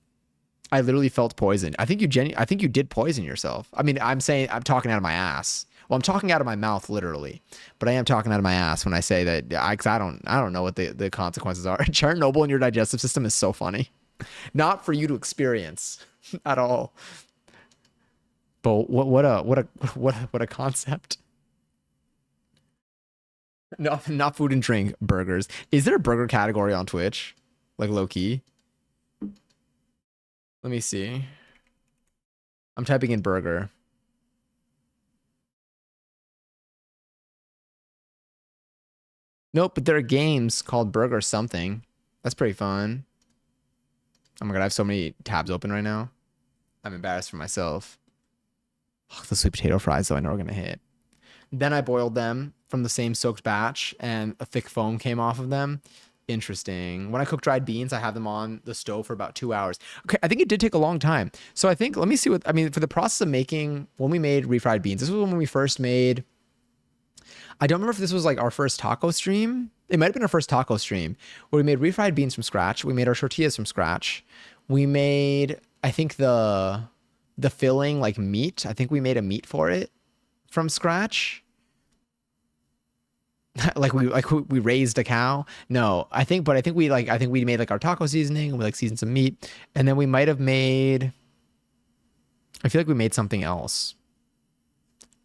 I literally felt poisoned. I think you did poison yourself. I mean, I'm talking out of my ass. Well, I'm talking out of my mouth literally, but I am talking out of my ass when I say that. Cause I don't know what the consequences are. Chernobyl in your digestive system is so funny. Not for you to experience at all. But what a concept. No, not food and drink, burgers. Is there a burger category on Twitch? Like low key? Let me see. I'm typing in burger. Nope, but there are games called Burger something. That's pretty fun. Oh my god, I have so many tabs open right now. I'm embarrassed for myself. Oh, the sweet potato fries, though, I know are gonna hit. Then I boiled them from the same soaked batch, and a thick foam came off of them. Interesting. When I cook dried beans, I have them on the stove for about 2 hours. Okay, I think it did take a long time. So I think, let me see what, I mean, for the process of making, when we made refried beans, this was when we first made, I don't remember if this was like our first taco stream. It might have been our first taco stream where we made refried beans from scratch. We made our tortillas from scratch. We made, I think the filling like meat. I think we made a meat for it from scratch. like we raised a cow. No, I think we made like our taco seasoning and we like seasoned some meat. And then we might have made, I feel like we made something else.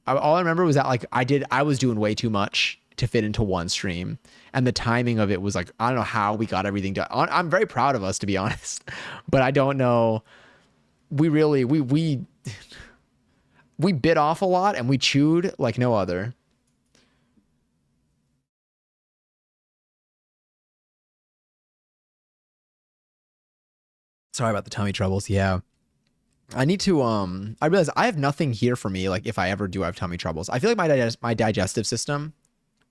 All I remember was that like I was doing way too much to fit into one stream, and the timing of it was like, I don't know how we got everything done. I'm very proud of us, to be honest, but I don't know. We really we bit off a lot and we chewed like no other. Sorry about the tummy troubles. Yeah. I need to I realize I have nothing here for me like if I ever do have tummy troubles. I feel like my digestive system,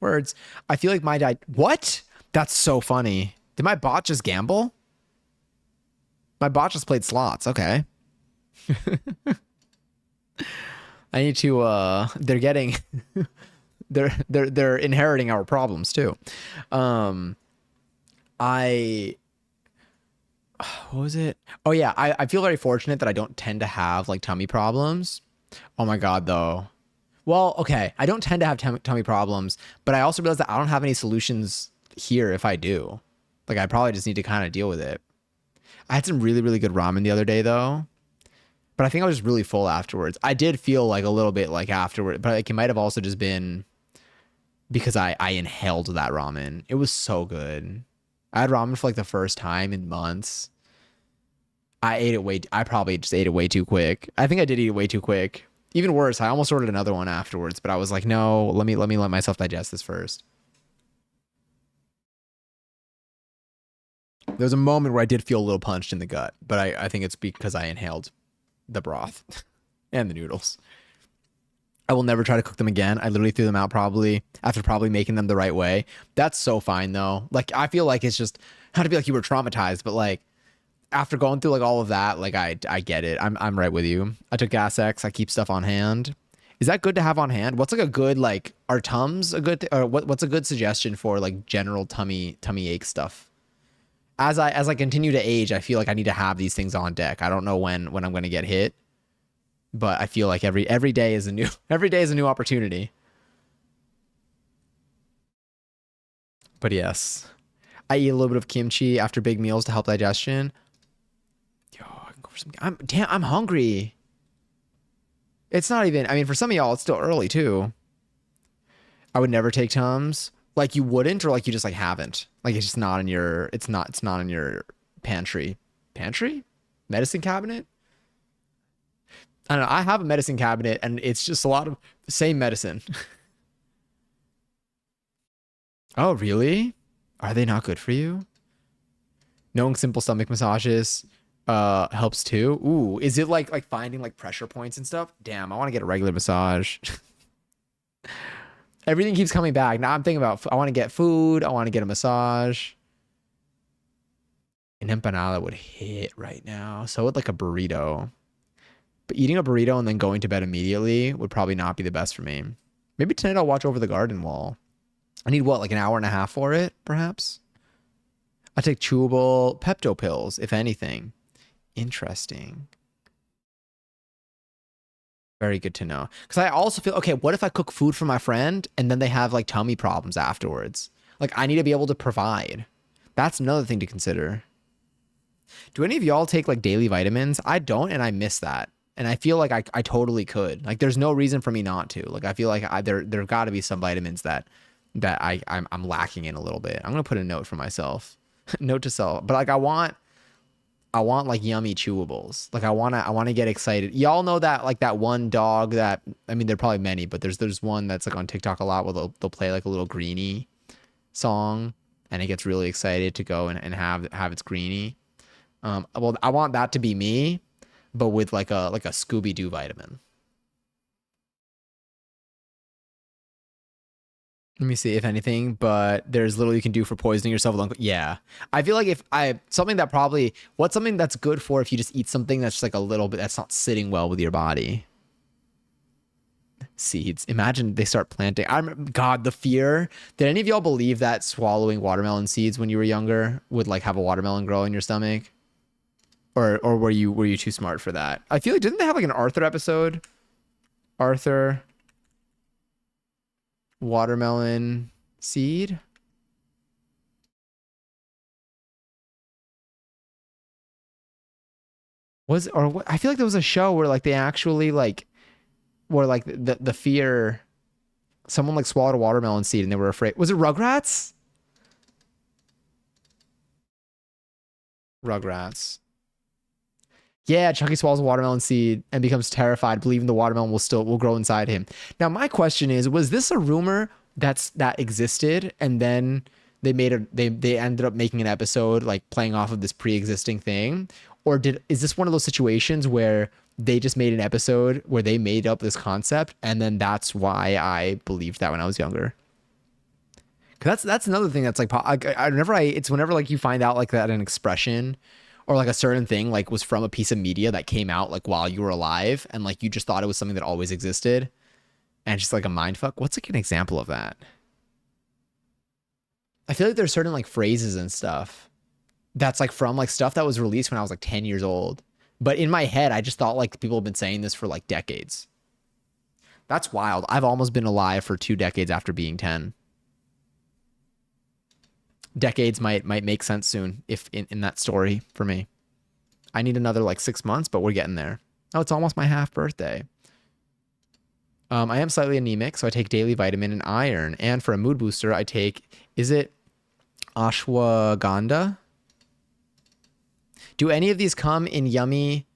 words. I feel like what? That's so funny. Did my bot just gamble? My bot just played slots. Okay. I need to they're getting they're inheriting our problems too. Um I what was it? Oh yeah, I feel very fortunate that I don't tend to have like tummy problems. Oh my god, though. Well, okay, I don't tend to have tummy problems, but I also realize that I don't have any solutions here if I do. Like I probably just need to kind of deal with it. I had some really really good ramen the other day though, but I think I was just really full afterwards. I did feel like a little bit like afterward, but like, it might have also just been because I inhaled that ramen. It was so good. I had ramen for like the first time in months. I probably just ate it way too quick. I think I did eat it way too quick. Even worse, I almost ordered another one afterwards, but I was like, no, let myself digest this first. There was a moment where I did feel a little punched in the gut, but I think it's because I inhaled the broth and the noodles. I will never try to cook them again. I literally threw them out probably after probably making them the right way. That's so fine though. Like I feel like it's just not to be like you were traumatized, but like after going through like all of that, like I get it. I'm right with you. I took Gas X. I keep stuff on hand. Is that good to have on hand? What's like a good like are Tums a good or what's a good suggestion for like general tummy ache stuff? As I continue to age, I feel like I need to have these things on deck. I don't know when I'm going to get hit, but I feel like every day is a new every day is a new opportunity. But yes, I eat a little bit of kimchi after big meals to help digestion. Yo, I can go for some. I'm hungry. It's not even. I mean, for some of y'all, it's still early too. I would never take Tums. Like you wouldn't, or like you just like haven't. Like it's just not in your. It's not in your pantry. Pantry, medicine cabinet. I don't know. I have a medicine cabinet, and it's just a lot of the same medicine. Oh, really? Are they not good for you? Knowing simple stomach massages helps too. Ooh, is it like finding like pressure points and stuff? Damn, I want to get a regular massage. Everything keeps coming back. Now I'm thinking about I want to get food, I want to get a massage. An empanada would hit right now. So would like a burrito. But eating a burrito and then going to bed immediately would probably not be the best for me. Maybe tonight I'll watch over the garden wall. I need what, like an hour and a half for it, perhaps? I take chewable Pepto pills, if anything. Interesting. Very good to know. Because I also feel, okay, what if I cook food for my friend and then they have like tummy problems afterwards? Like, I need to be able to provide. That's another thing to consider. Do any of y'all take like daily vitamins? I don't, and I miss that. And I feel like I totally could. Like, there's no reason for me not to. Like, I feel like there got to be some vitamins that I'm lacking in a little bit. I'm gonna put a note for myself, note to self. But like, I want like yummy chewables. Like, I wanna get excited. Y'all know that like that one dog that, I mean, there are probably many, but there's one that's like on TikTok a lot where they'll play like a little greenie song, and it gets really excited to go and have its greenie. Well, I want that to be me, but with like a Scooby Doo vitamin. Let me see if anything, but there's little you can do for poisoning yourself. Yeah, I feel like if I something that probably what's something that's good for if you just eat something that's just like a little bit that's not sitting well with your body. Seeds. Imagine they start planting. God, the fear. Did any of y'all believe that swallowing watermelon seeds when you were younger would like have a watermelon grow in your stomach? Or were you too smart for that? I feel like didn't they have like an Arthur episode? Arthur watermelon seed? Was or what? I feel like there was a show where like they actually like where like the fear someone like swallowed a watermelon seed and they were afraid. Was it Rugrats? Rugrats. Yeah, Chucky swallows a watermelon seed and becomes terrified, believing the watermelon will grow inside him. Now, my question is, was this a rumor that existed, and then they ended up making an episode like playing off of this pre-existing thing, or is this one of those situations where they just made an episode where they made up this concept, and then that's why I believed that when I was younger? Cause that's another thing that's like it's whenever like you find out like that an expression or like a certain thing like was from a piece of media that came out like while you were alive and like you just thought it was something that always existed and it's just like a mind fuck. What's like an example of that? I feel like there's certain like phrases and stuff that's like from like stuff that was released when I was like 10 years old. But in my head, I just thought like people have been saying this for like decades. That's wild. I've almost been alive for 2 decades after being 10. Decades might make sense soon if in that story for me. I need another like 6 months, but we're getting there. Oh, it's almost my half birthday. I am slightly anemic, so I take daily vitamin and iron. And for a mood booster, I take, is it ashwagandha? Do any of these come in yummy,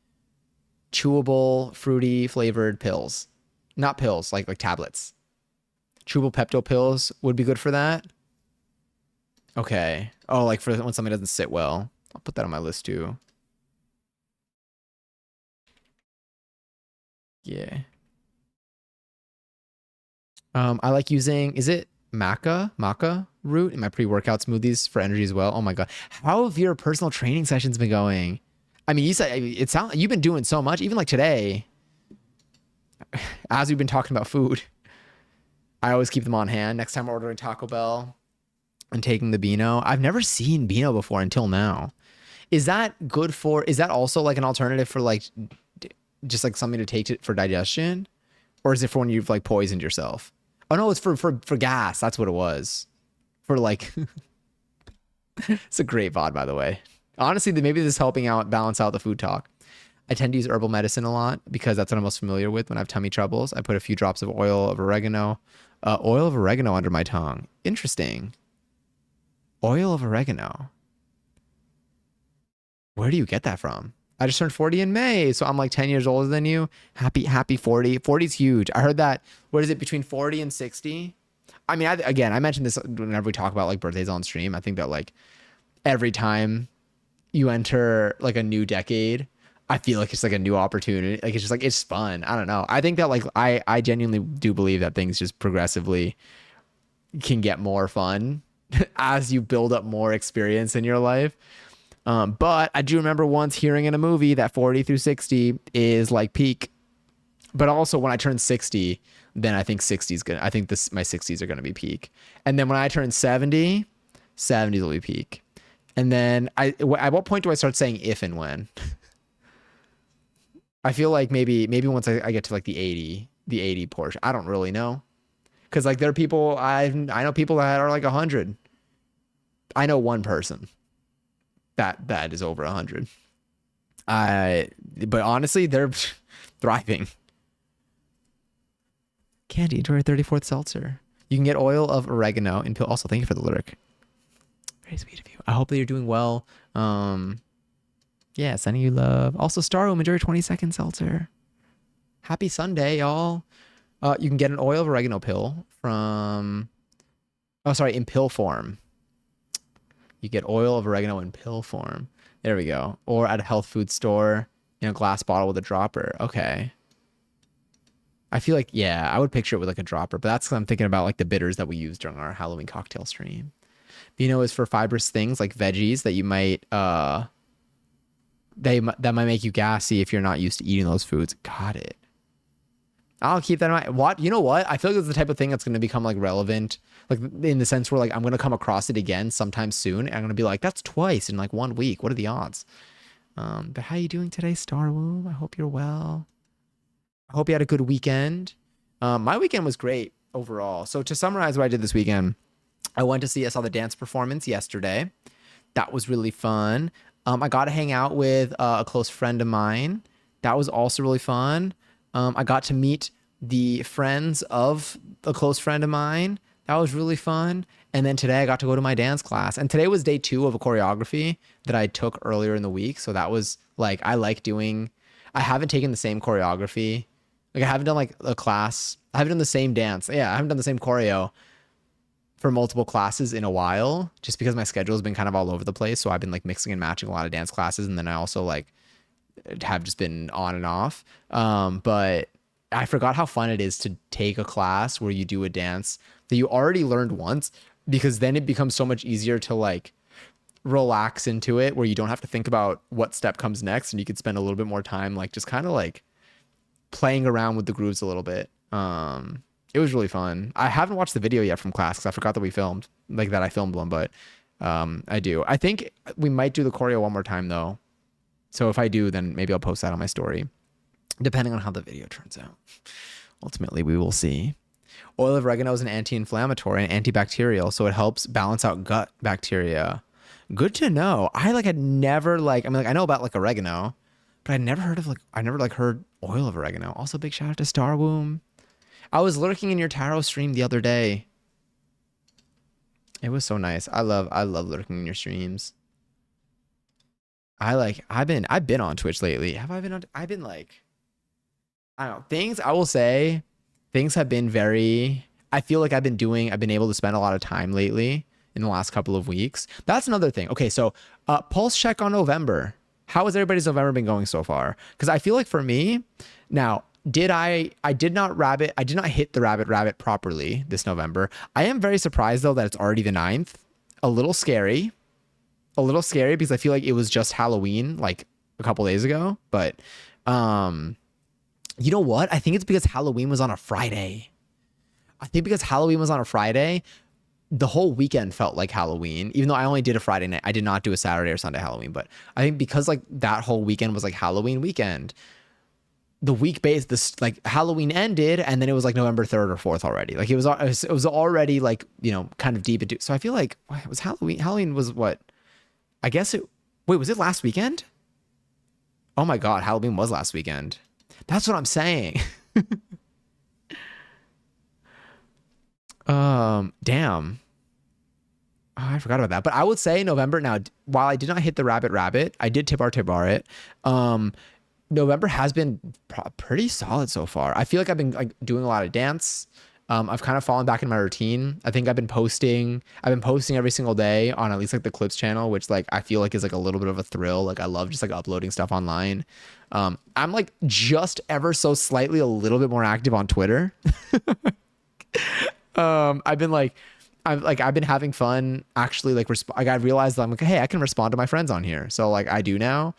chewable, fruity flavored pills? Not pills, like tablets. Chewable Pepto pills would be good for that. Okay. Oh, like for when something doesn't sit well. I'll put that on my list too. Yeah. I like using, is it maca root in my pre-workout smoothies for energy as well. Oh my God. How have your personal training sessions been going? I mean, you said it sounds you've been doing so much, even like today, as we've been talking about food. I always keep them on hand. Next time we're ordering Taco Bell and taking the Beano. I've never seen Beano before until now. Is that good for, is that also like an alternative for like, just like something to take for digestion? Or is it for when you've like poisoned yourself? Oh no, it's for gas. That's what it was. For like, it's a great VOD, by the way. Honestly, maybe this is helping out balance out the food talk. I tend to use herbal medicine a lot because that's what I'm most familiar with when I have tummy troubles. I put a few drops of oil of oregano under my tongue. Interesting. Oil of oregano. Where do you get that from? I just turned 40 in May, so I'm like 10 years older than you. Happy 40. 40 is huge. I heard that, what is it, between 40 and 60? I mean, I mentioned this whenever we talk about like birthdays on stream. I think that like every time you enter like a new decade, I feel like it's like a new opportunity. Like it's just like, it's fun. I don't know. I think that like, I genuinely do believe that things just progressively can get more fun as you build up more experience in your life. But I do remember once hearing in a movie that 40 through 60 is like peak. But also when I turn 60, then I think 60 is good. I think my 60s are going to be peak. And then when I turn 70, 70s will be peak. And then at what point do I start saying if and when? I feel like maybe once I get to like the 80 portion, I don't really know. Because like there are people I know people that are like 100. I know one person that is over 100. But honestly, they're thriving. Candy, enjoy your 34th seltzer. You can get oil of oregano and pill. Also, thank you for the lyric. Very sweet of you. I hope that you're doing well. Yeah, sending you love. Also, Starroom, enjoy your 20-second seltzer. Happy Sunday, y'all. You can get an oil of oregano pill from. Oh, sorry, in pill form. You get oil of oregano in pill form. There we go. Or at a health food store in a glass bottle with a dropper. Okay. I feel like, yeah, I would picture it with like a dropper, but that's what I'm thinking about, like the bitters that we use during our Halloween cocktail stream. Vino is for fibrous things like veggies that you might, that might make you gassy if you're not used to eating those foods. Got it. I'll keep that in mind. What? You know what? I feel like it's the type of thing that's going to become like relevant, like in the sense where like I'm going to come across it again sometime soon. And I'm going to be like, that's twice in like 1 week. What are the odds? But how are you doing today, Starwomb? I hope you're well. I hope you had a good weekend. My weekend was great overall. So to summarize what I did this weekend, I saw the dance performance yesterday. That was really fun. I got to hang out with a close friend of mine. That was also really fun. I got to meet the friends of a close friend of mine. That was really fun. And then today I got to go to my dance class. And today was day 2 of a choreography that I took earlier in the week. So that was like, I haven't taken the same choreography. Like I haven't done like a class. I haven't done the same dance. Yeah, I haven't done the same choreo for multiple classes in a while, just because my schedule has been kind of all over the place. So I've been like mixing and matching a lot of dance classes. And then I also like have just been on and off. But I forgot how fun it is to take a class where you do a dance that you already learned once, because then it becomes so much easier to like relax into it, where you don't have to think about what step comes next, and you could spend a little bit more time like just kind of like playing around with the grooves a little bit. It was really fun. I haven't watched the video yet from class because I forgot that I filmed one, but I do. I think we might do the choreo one more time though. So if I do, then maybe I'll post that on my story, depending on how the video turns out. Ultimately, we will see. Oil of oregano is an anti-inflammatory and antibacterial, so it helps balance out gut bacteria. Good to know. Had never I know about like oregano, but I never heard oil of oregano. Also, big shout out to Starwomb. I was lurking in your tarot stream the other day. It was so nice. I love lurking in your streams. I've been on Twitch lately. Have I been on? I've been like, I don't know. I will say, things have been very, I feel like I've been able to spend a lot of time lately in the last couple of weeks. That's another thing. Okay, so pulse check on November. How has everybody's November been going so far? Because I feel like for me, now, I did not hit the rabbit properly this November. I am very surprised though that it's already the 9th. A little scary because I feel like it was just Halloween like a couple days ago. But you know what? I think it's because Halloween was on a Friday. The whole weekend felt like Halloween, even though I only did a Friday night. I did not do a Saturday or Sunday Halloween, but I think because like that whole weekend was like Halloween weekend, the week base, this like Halloween ended and then it was like November 3rd or 4th already. Like it was already like, kind of deep into, so I feel like it was Halloween was what? Was it last weekend? Oh my God, Halloween was last weekend. That's what I'm saying. Damn. Oh, I forgot about that. But I would say November now, while I did not hit the rabbit, I did tip bar it. November has been pretty solid so far. I feel like I've been like doing a lot of dance. I've kind of fallen back in my routine. I think I've been posting every single day on at least like the Clips channel, which like I feel like is like a little bit of a thrill. Like I love just like uploading stuff online. I'm like just ever so slightly a little bit more active on Twitter. I've been having fun actually like I realized that I'm like, hey, I can respond to my friends on here. So like I do now.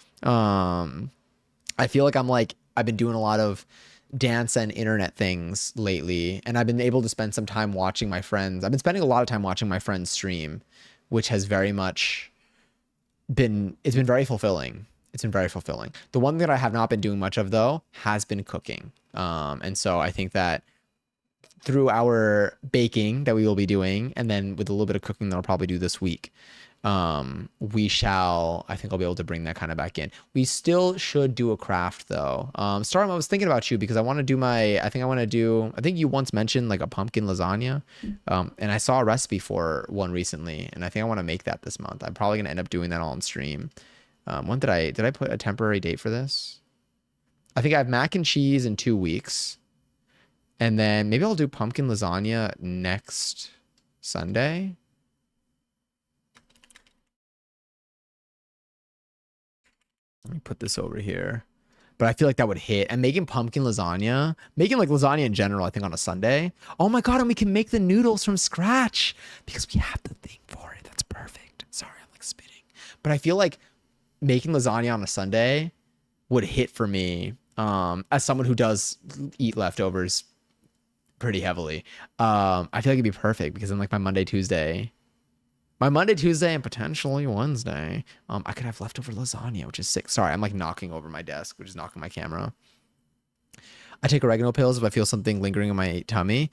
I feel like I've been doing a lot of dance and internet things lately, and I've been able to spend some time watching my friends. I've been spending a lot of time watching my friends stream, which has very much it's been very fulfilling. It's been very fulfilling. The one that I have not been doing much of though has been cooking. And so I think that through our baking that we will be doing, and then with a little bit of cooking that I'll probably do this week, I think I'll be able to bring that kind of back in. We still should do a craft though. Storm, I was thinking about you because I want to do I think you once mentioned like a pumpkin lasagna. And I saw a recipe for one recently, and I think I want to make that this month. I'm probably going to end up doing that on stream. When did I put a temporary date for this? I think I have mac and cheese in 2 weeks. And then maybe I'll do pumpkin lasagna next Sunday. Let me put this over here. But I feel like that would hit. And making pumpkin lasagna, making like lasagna in general, I think on a Sunday. Oh my God, and we can make the noodles from scratch because we have the thing for it. That's perfect. Sorry, I'm like spitting. But I feel like making lasagna on a Sunday would hit for me as someone who does eat leftovers pretty heavily. I feel like it'd be perfect because then like my Monday, Tuesday, and potentially Wednesday, I could have leftover lasagna, which is sick. Sorry, I'm like knocking over my desk, which is knocking my camera. I take oregano pills if I feel something lingering in my tummy.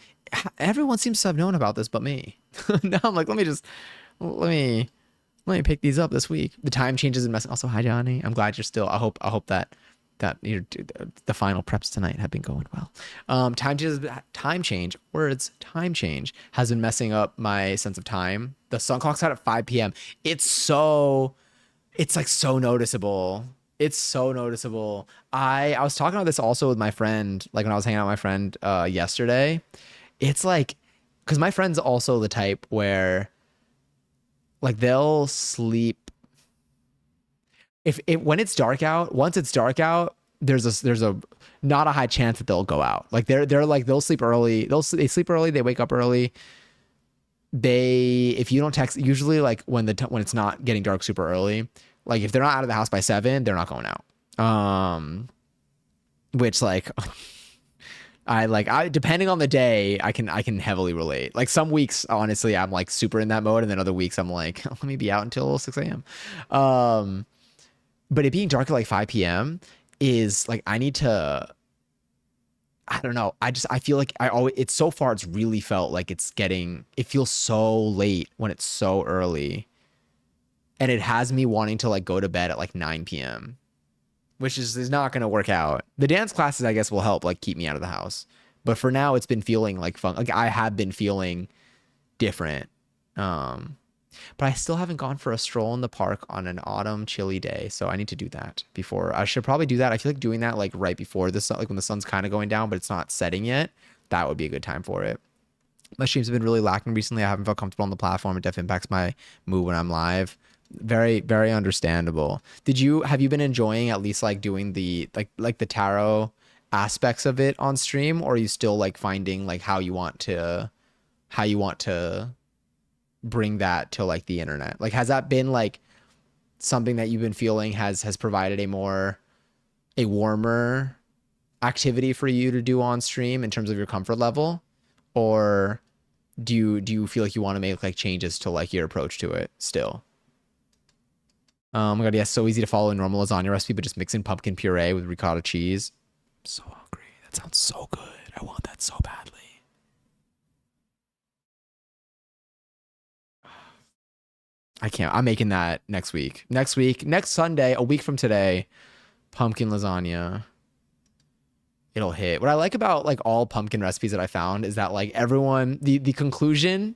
Everyone seems to have known about this but me. Now I'm like, let me pick these up this week. The time changes and mess. Also, hi Johnny. I'm glad you're still. I hope that the final preps tonight have been going well. Time change has been messing up my sense of time. The sun clock's out at 5 p.m. It's like so noticeable. It's so noticeable. I was talking about this also with my friend, like when I was hanging out with my friend yesterday. It's like, because my friend's also the type where like they'll sleep if it when it's dark out. Once it's dark out, there's a not a high chance that they'll go out. Like they're like they'll sleep early. They sleep early. They wake up early. If you don't text, usually like when it's not getting dark super early, like if they're not out of the house by 7, they're not going out. Which like I depending on the day, I can heavily relate. Like some weeks, honestly, I'm like super in that mode, and then other weeks I'm like, let me be out until 6 a.m. But it being dark at like 5 p.m. is like I don't know. I feel like it's so far it's really felt like it feels so late when it's so early. And it has me wanting to like go to bed at like 9 p.m., which is not going to work out. The dance classes, I guess, will help like keep me out of the house. But for now, it's been feeling like fun. Like I have been feeling different. But I still haven't gone for a stroll in the park on an autumn chilly day. So I need to do that before. I should probably do that. I feel like doing that like right before the sun, like when the sun's kind of going down, but it's not setting yet. That would be a good time for it. My streams have been really lacking recently. I haven't felt comfortable on the platform. It definitely impacts my mood when I'm live. Very, very understandable. Have you been enjoying at least like doing the like the tarot aspects of it on stream, or are you still like finding like how you want to bring that to like the internet? Like has that been like something that you've been feeling has provided a warmer activity for you to do on stream in terms of your comfort level? Or do you feel like you want to make like changes to like your approach to it still? Oh my God, yeah, so easy to follow a normal lasagna recipe, but just mix in pumpkin puree with ricotta cheese. I'm so hungry. That sounds so good. I want that so badly. I can't. I'm making that next week. Next Sunday, a week from today, pumpkin lasagna. It'll hit. What I like about like all pumpkin recipes that I found is that like everyone, the conclusion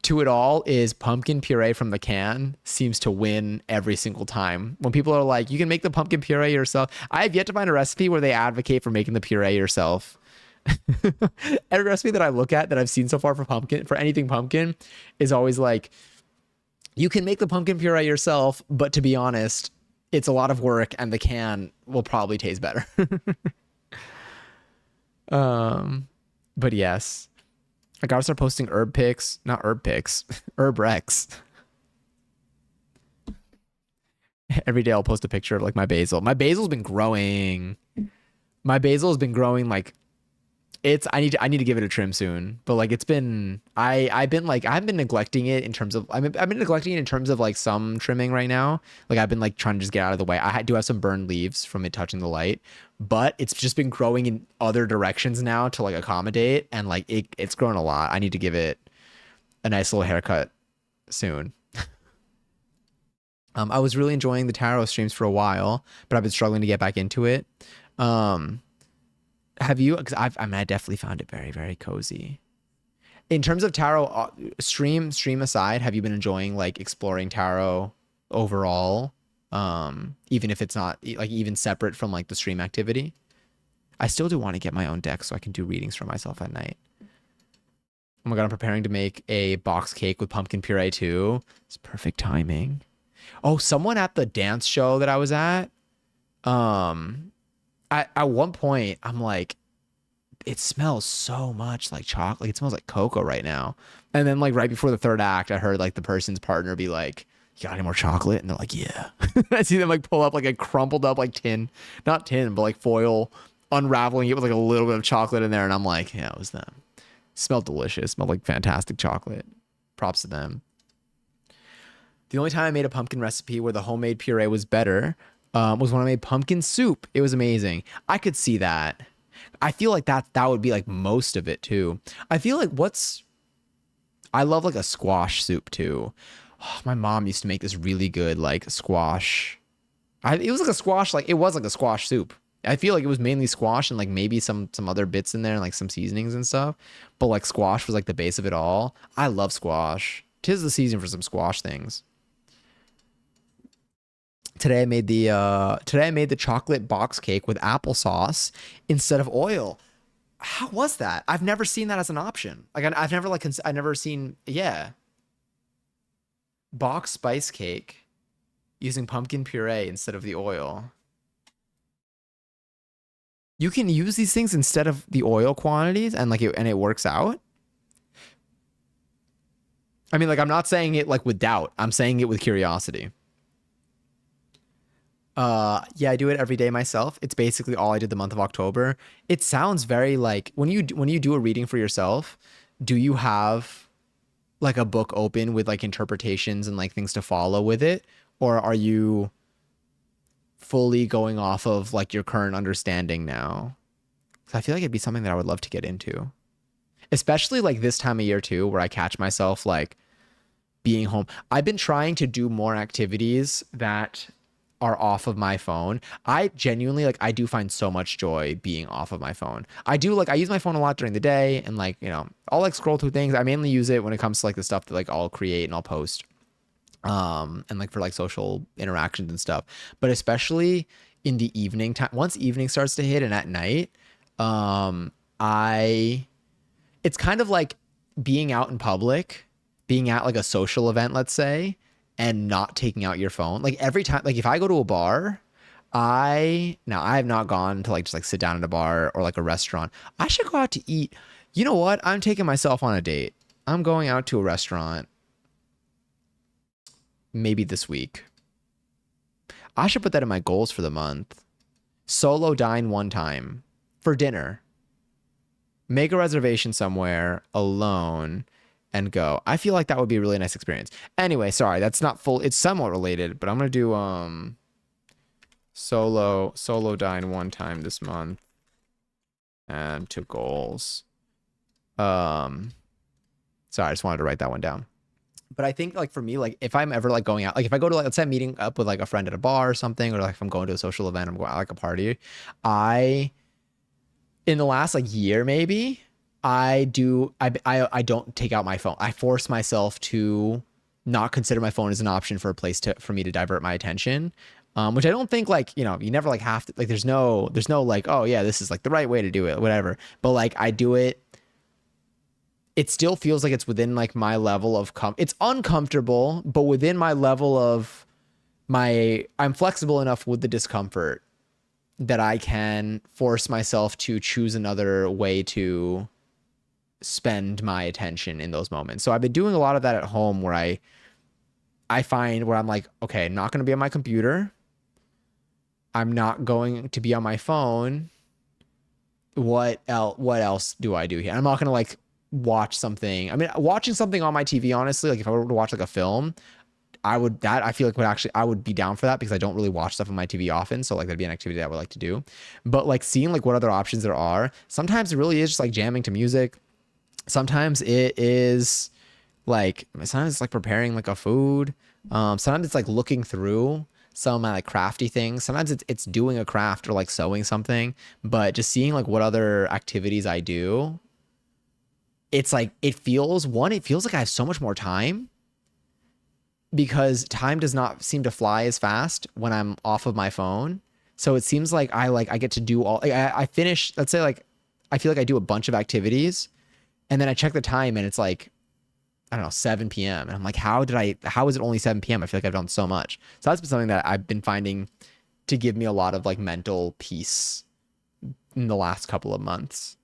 to it all is pumpkin puree from the can seems to win every single time. When people are like, you can make the pumpkin puree yourself. I have yet to find a recipe where they advocate for making the puree yourself. Every recipe that I look at that I've seen so far for anything pumpkin is always like, you can make the pumpkin puree yourself, but to be honest, it's a lot of work and the can will probably taste better. But yes, I gotta start posting herb pics, not herb pics, herb recs. Every day I'll post a picture of like my basil. My basil's been growing. My basil has been growing like It's I need to give it a trim soon. But like it's been I've been neglecting it in terms of I've been neglecting it in terms of like some trimming right now. Like I've been like trying to just get out of the way. Do have some burned leaves from it touching the light, but it's just been growing in other directions now to like accommodate, and like it's grown a lot. I need to give it a nice little haircut soon. I was really enjoying the tarot streams for a while, but I've been struggling to get back into it. Um, have you? Because I mean, I definitely found it very, very cozy. In terms of tarot, stream aside, have you been enjoying like exploring tarot overall? Even if it's not like even separate from like the stream activity. I still do want to get my own deck so I can do readings for myself at night. Oh my god, I'm preparing to make a box cake with pumpkin puree too. It's perfect timing. Oh, someone at the dance show that I was um, at one point, I'm like, it smells so much like chocolate. Like, it smells like cocoa right now. And then like right before the third act, I heard like the person's partner be like, "You got any more chocolate?" And they're like, "Yeah." I see them like pull up like a crumpled up like tin, not tin, but like foil, unraveling it with like a little bit of chocolate in there. And I'm like, yeah, it was them. Smelled delicious. Smelled like fantastic chocolate. Props to them. The only time I made a pumpkin recipe where the homemade puree was better was when I made pumpkin soup. It was amazing. I could see that. I feel like that would be like most of it too. I feel like I love like a squash soup too. Oh, my mom used to make this really good like squash. It was like a squash, like it was like a squash soup. I feel like it was mainly squash and like maybe some other bits in there and like some seasonings and stuff. But like squash was like the base of it all. I love squash. 'Tis the season for some squash things. Today I made the chocolate box cake with applesauce instead of oil. How was that? I've never seen that as an option. Like I've never like I've never seen box spice cake using pumpkin puree instead of the oil. You can use these things instead of the oil quantities and it works out. I mean, like I'm not saying it like with doubt. I'm saying it with curiosity. Yeah, I do it every day myself. It's basically all I did the month of October. It sounds very like when you do a reading for yourself, do you have like a book open with like interpretations and like things to follow with it, or are you fully going off of like your current understanding now? 'Cause I feel like it'd be something that I would love to get into, especially like this time of year too, where I catch myself like being home. I've been trying to do more activities that are off of my phone. I genuinely like I do find so much joy being off of my phone. I do like I use my phone a lot during the day and like, I'll like scroll through things. I mainly use it when it comes to like the stuff that like I'll create and I'll post. And like for like social interactions and stuff. But especially in the evening time, once evening starts to hit and at night, I it's kind of like being out in public, being at like a social event, let's say, and not taking out your phone. Like every time, like if I go to a bar, I have not gone to like just like sit down at a bar or like a restaurant. I should go out to eat. You know what? I'm taking myself on a date. I'm going out to a restaurant maybe this week. I should put that in my goals for the month. Solo dine one time for dinner. Make a reservation somewhere alone and go. I feel like that would be a really nice experience. Anyway, sorry, that's not full. It's somewhat related, but I'm gonna do solo dine one time this month. And to goals. Sorry, I just wanted to write that one down. But I think like for me, like if I'm ever like going out, like if I go to like let's say I'm meeting up with like a friend at a bar or something, or like if I'm going to a social event, I'm going out like a party, I in the last like year maybe I don't take out my phone. I force myself to not consider my phone as an option for a place to for me to divert my attention. Which I don't think like, you never like have to like there's no like, oh yeah, this is like the right way to do it, whatever. But like I do it, it still feels like it's within like my level of it's uncomfortable, but within my level of I'm flexible enough with the discomfort that I can force myself to choose another way to spend my attention in those moments. So I've been doing a lot of that at home where I find where I'm like, okay, I'm not going to be on my computer. I'm not going to be on my phone. What else do I do here? I'm not gonna like watch something. I mean, watching something on my TV, honestly, like if I were to watch like a film, I feel like would actually I would be down for that because I don't really watch stuff on my TV often. So like that'd be an activity that I would like to do. But like seeing like what other options there are, sometimes it really is just like jamming to music. Sometimes it is like sometimes it's like preparing like a food. Sometimes it's like looking through some of my like crafty things. Sometimes it's doing a craft or like sewing something, but just seeing like what other activities I do. It's like it feels like I have so much more time because time does not seem to fly as fast when I'm off of my phone. So it seems like I get to do all like I finish, let's say like I feel like I do a bunch of activities and then I check the time and it's like I don't know, 7 p.m. And I'm like, how is it only 7 p.m.? I feel like I've done so much. So that's been something that I've been finding to give me a lot of like mental peace in the last couple of months.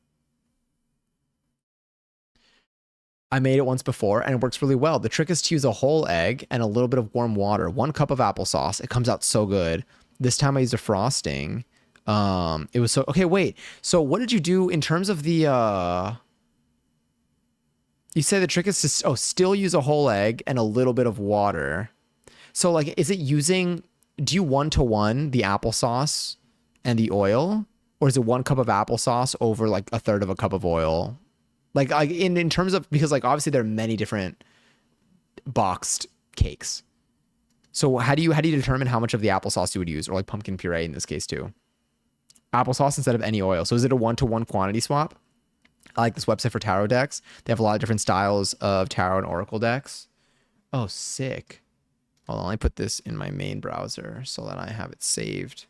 I made it once before and it works really well. The trick is to use a whole egg and a little bit of warm water, 1 cup of applesauce. It comes out so good. This time I used a frosting. It was so okay. Wait, so what did you do in terms of the? You say the trick is to still use a whole egg and a little bit of water. So like, is it using? Do you 1-to-1 the applesauce and the oil, or is it 1 cup of applesauce over like a third of a cup of oil? Like in terms of because like obviously there are many different boxed cakes. So how do you determine how much of the applesauce you would use, or like pumpkin puree in this case too? Applesauce instead of any oil. So is it a 1-to-1 quantity swap? I like this website for tarot decks. They have a lot of different styles of tarot and oracle decks. Oh, sick. Hold on, let me put this in my main browser so that I have it saved.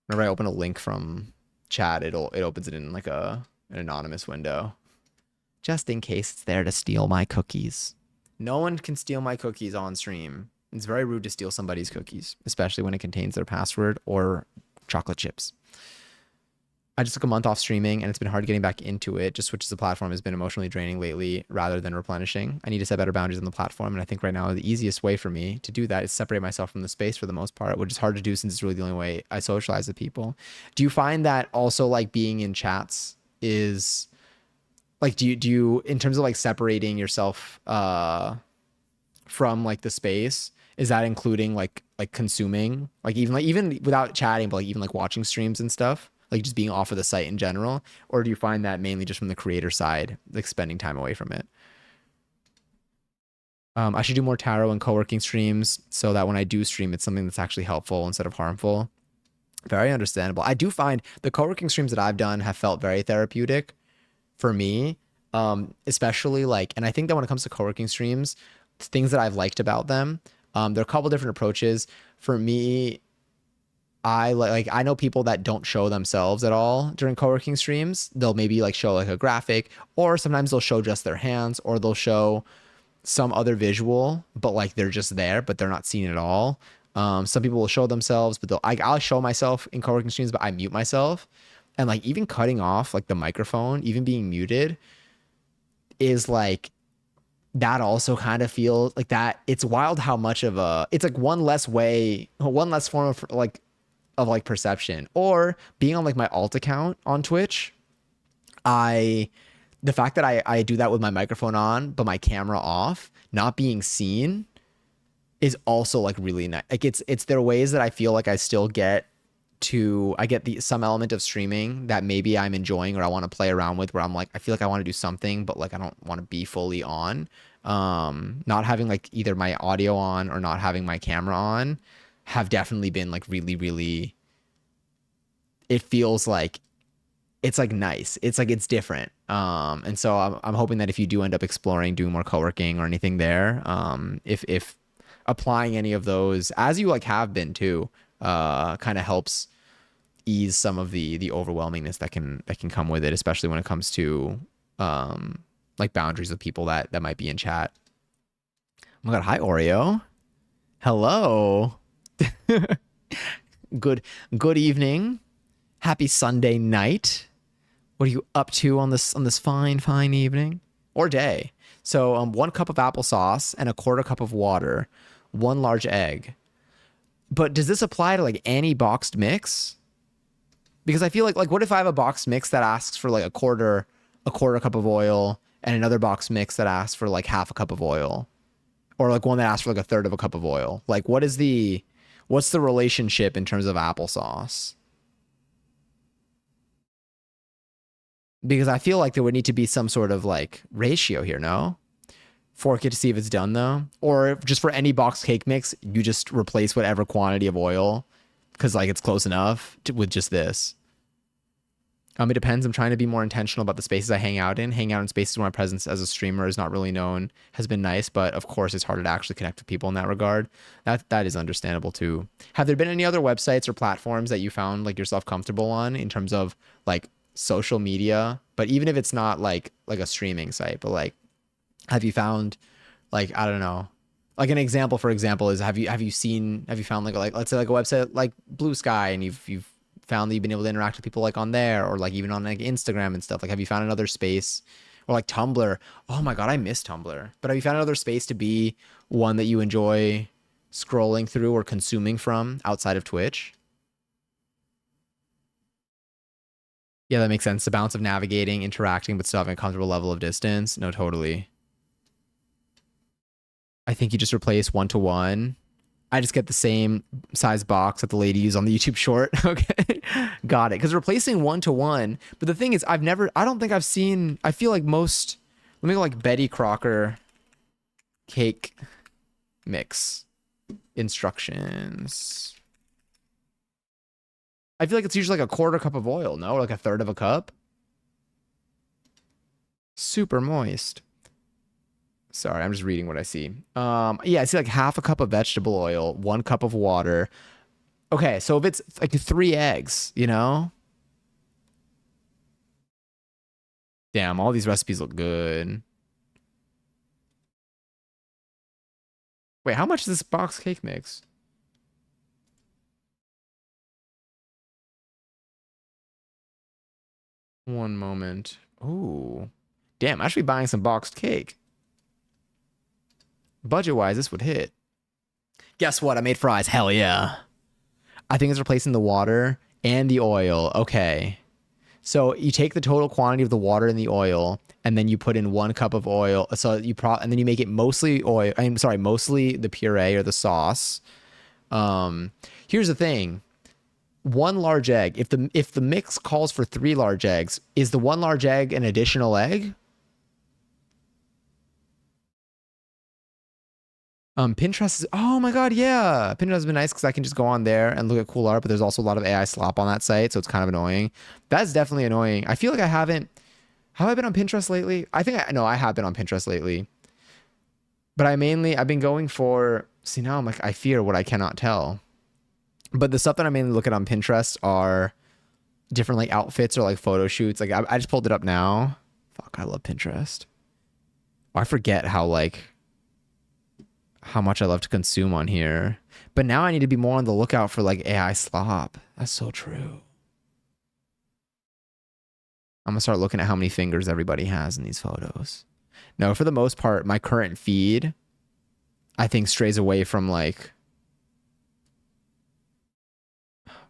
Whenever I open a link from chat, it opens it in like an anonymous window. Just in case it's there to steal my cookies. No one can steal my cookies on stream. It's very rude to steal somebody's cookies, especially when it contains their password or chocolate chips. I just took a month off streaming and it's been hard getting back into it. Just switches the platform has been emotionally draining lately rather than replenishing. I need to set better boundaries on the platform. And I think right now the easiest way for me to do that is separate myself from the space for the most part, which is hard to do since it's really the only way I socialize with people. Do you find that also like being in chats is like, do you in terms of like separating yourself from like the space, is that including like consuming like even without chatting, but like even like watching streams and stuff? Like just being off of the site in general, or do you find that mainly just from the creator side, like spending time away from it? I should do more tarot and co-working streams so that when I do stream, it's something that's actually helpful instead of harmful. Very understandable. I do find the co-working streams that I've done have felt very therapeutic for me, especially like, and I think that when it comes to co-working streams, things that I've liked about them, there are a couple different approaches. For me, I know people that don't show themselves at all during co-working streams. They'll maybe like show like a graphic, or sometimes they'll show just their hands, or they'll show some other visual, but like they're just there, but they're not seen at all. Some people will show themselves, but I'll show myself in co-working streams, but I mute myself. And like even cutting off like the microphone, even being muted is like that also kind of feels like that. It's wild how much of it's like one less form of like perception. Or being on like my alt account on Twitch, the fact that I do that with my microphone on but my camera off, not being seen, is also like really nice. Like it's there are ways that I feel like I get the some element of streaming that maybe I'm enjoying or I want to play around with, where I'm like I feel like I want to do something but like I don't want to be fully on. Not having like either my audio on or not having my camera on have definitely been like really, really, it feels like it's like nice. It's like it's different. And so I'm hoping that if you do end up exploring doing more co-working or anything there, if applying any of those as you like have been too, kind of helps ease some of the overwhelmingness that can come with it, especially when it comes to like boundaries with people that might be in chat. Oh my god, hi Oreo. Hello. Good good evening. Happy Sunday night. What are you up to on this fine evening or day? So 1 cup of applesauce and a quarter cup of water, 1 large egg. But does this apply to like any boxed mix? Because I feel like what if I have a box mix that asks for like a quarter cup of oil and another box mix that asks for like half a cup of oil, or like one that asks for like a third of a cup of oil? Like what's the relationship in terms of applesauce? Because I feel like there would need to be some sort of like ratio here, no? Fork it to see if it's done though, or just for any box cake mix, you just replace whatever quantity of oil because like it's close enough with just this. It depends. I'm trying to be more intentional about the spaces I hang out in. Hang out in spaces where my presence as a streamer is not really known has been nice, but of course it's harder to actually connect with people in that regard. That is understandable too. Have there been any other websites or platforms that you found like yourself comfortable on in terms of like social media? But even if it's not like a streaming site, but like have you found like I don't know, like an example for example is have you found like let's say like a website like Blue Sky and you've found that you've been able to interact with people like on there or like even on like Instagram and stuff. Like have you found another space or like Tumblr? Oh my god, I miss Tumblr. But have you found another space to be one that you enjoy scrolling through or consuming from outside of Twitch? Yeah, that makes sense. The balance of navigating, interacting, but still having a comfortable level of distance. No, totally. I think you just replace one to one. I just get the same size box that the lady used on the YouTube short. Okay. Got it. Because replacing one to one. But the thing is, I don't think I've seen, I feel like most, let me go like Betty Crocker cake mix instructions. I feel like it's usually like a quarter cup of oil, no? Or like a third of a cup. Super moist. Sorry, I'm just reading what I see. Yeah, I see like half a cup of vegetable oil, 1 cup of water. Okay, so if it's like 3 eggs, you know? Damn, all these recipes look good. Wait, how much is this box cake mix? One moment. Ooh. Damn, I should be buying some boxed cake. Budget-wise, this would hit. Guess what? I made fries. Hell yeah. I think it's replacing the water and the oil. Okay. So you take the total quantity of the water and the oil, and then you put in 1 cup of oil. So and then you make it mostly oil. I'm sorry, mostly the puree or the sauce. Here's the thing: 1 large egg. If the mix calls for 3 large eggs, is the 1 large egg an additional egg? Pinterest is, oh my god, yeah. Pinterest has been nice because I can just go on there and look at cool art, but there's also a lot of AI slop on that site, so it's kind of annoying. That's definitely annoying. I feel like I haven't, have I been on Pinterest lately? I think no, I have been on Pinterest lately. But I've been going for, see now I'm like, I fear what I cannot tell. But the stuff that I mainly look at on Pinterest are different like outfits or like photo shoots. Like I just pulled it up now. Fuck, I love Pinterest. I forget how much I love to consume on here. But now I need to be more on the lookout for like AI slop. That's so true. I'm gonna start looking at how many fingers everybody has in these photos. No, for the most part, my current feed, I think strays away from like,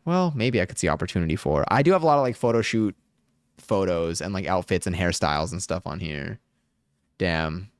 well, maybe I could see opportunity for. I do have a lot of like photo shoot photos and like outfits and hairstyles and stuff on here. Damn.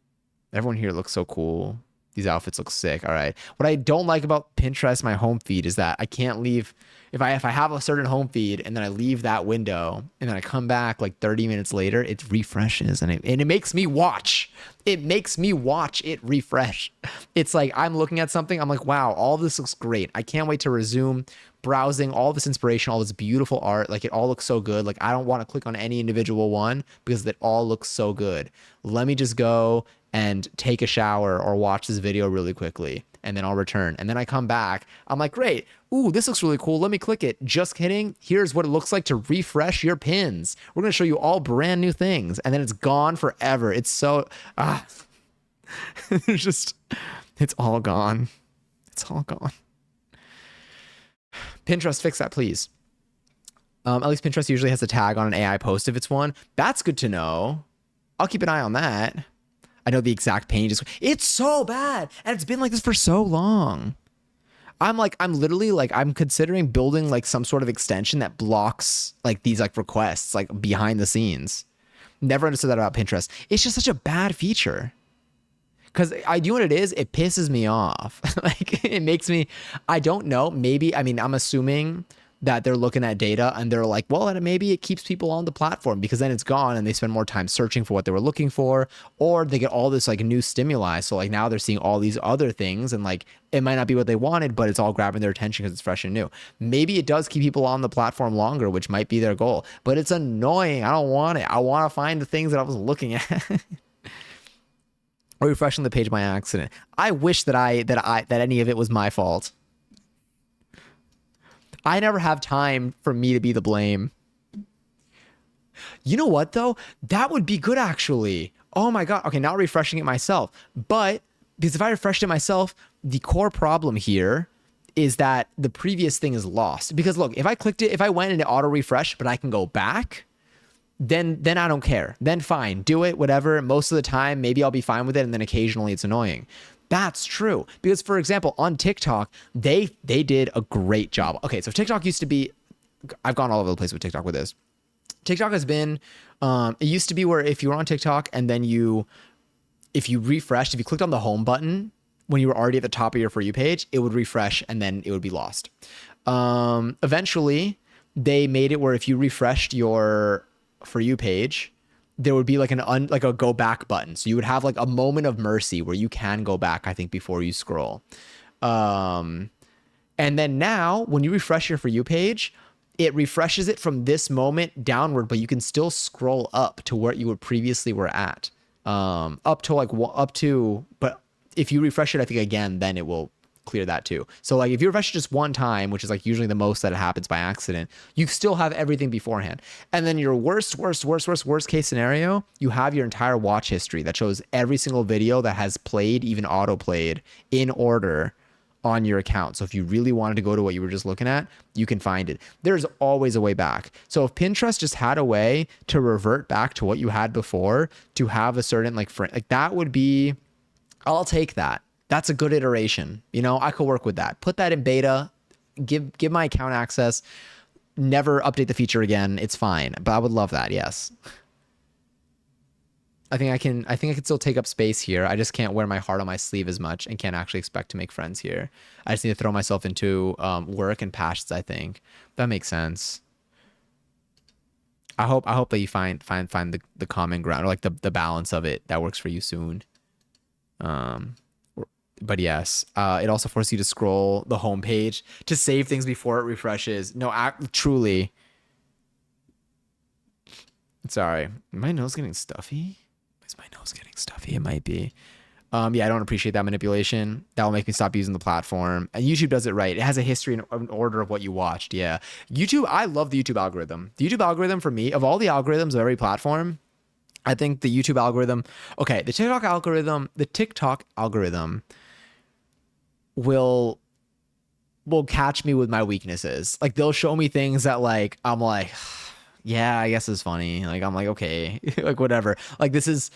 Everyone here looks so cool. These outfits look sick. All right. What I don't like about Pinterest, my home feed, is that I can't leave. If I have a certain home feed and then I leave that window and then I come back like 30 minutes later, it refreshes and it makes me watch. It makes me watch it refresh. It's like I'm looking at something. I'm like, wow, all this looks great. I can't wait to resume browsing all this inspiration, all this beautiful art. Like it all looks so good. Like I don't want to click on any individual one because it all looks so good. Let me just go and take a shower or watch this video really quickly and then I'll return. And then I come back. I'm like, great. Ooh, this looks really cool. Let me click it. Just kidding. Here's what it looks like to refresh your pins. We're going to show you all brand new things. And then it's gone forever. It's so, it's just, it's all gone. It's all gone. Pinterest, fix that, please. At least Pinterest usually has a tag on an AI post if it's one. That's good to know. I'll keep an eye on that. I know the exact pain. It's so bad. And it's been like this for so long. I'm literally like, I'm considering building like some sort of extension that blocks like these like requests like behind the scenes. Never understood that about Pinterest. It's just such a bad feature. Cause I do what it is, it pisses me off. Like it makes me, I don't know. Maybe, I mean, I'm assuming that they're looking at data and they're like, well, and maybe it keeps people on the platform because then it's gone and they spend more time searching for what they were looking for, or they get all this like new stimuli. So like now they're seeing all these other things and like it might not be what they wanted, but it's all grabbing their attention because it's fresh and new. Maybe it does keep people on the platform longer, which might be their goal, but it's annoying. I don't want it. I want to find the things that I was looking at. Or refreshing the page by accident. I wish that any of it was my fault. I never have time for me to be the blame. You know what though? That would be good actually. Oh my God. Okay, now refreshing it myself. But because if I refreshed it myself, the core problem here is that the previous thing is lost. Because look, if I clicked it, if I went and it auto refreshed, but I can go back, then I don't care. Then fine, do it, whatever. Most of the time, maybe I'll be fine with it, and then occasionally it's annoying. That's true. Because for example, on TikTok, they did a great job. Okay, so TikTok used to be, I've gone all over the place with TikTok with this. TikTok has been, it used to be where if you were on TikTok and then if you refreshed, if you clicked on the home button when you were already at the top of your For You page, it would refresh and then it would be lost. Eventually, they made it where if you refreshed your For You page, there would be like like a go back button. So you would have like a moment of mercy where you can go back, I think, before you scroll. And then now when you refresh your For You page, it refreshes it from this moment downward, but you can still scroll up to where you were previously were at. But if you refresh it, I think again, then it will clear that too. So like if you refresh it just one time, which is like usually the most that it happens by accident, you still have everything beforehand. And then your worst case scenario, you have your entire watch history that shows every single video that has played, even auto played in order on your account. So if you really wanted to go to what you were just looking at, you can find it. There's always a way back. So if Pinterest just had a way to revert back to what you had before, to have a certain like that would be, I'll take that. That's a good iteration. You know, I could work with that. Put that in beta, give my account access, never update the feature again. It's fine. But I would love that. Yes. I think I can still take up space here. I just can't wear my heart on my sleeve as much and can't actually expect to make friends here. I just need to throw myself into work and passions, I think. That makes sense. I hope that you find the common ground or like the balance of it that works for you soon. But yes, it also forces you to scroll the home page to save things before it refreshes. No, truly. Sorry, my nose getting stuffy. Is my nose getting stuffy? It might be. Yeah, I don't appreciate that manipulation. That will make me stop using the platform. And YouTube does it right. It has a history and an order of what you watched. Yeah, YouTube. I love the YouTube algorithm. The YouTube algorithm for me, of all the algorithms of every platform, I think the YouTube algorithm. Okay, the TikTok algorithm will catch me with my weaknesses. Like they'll show me things that like I'm like, yeah, I guess it's funny. Like I'm like, okay, like whatever. Like this is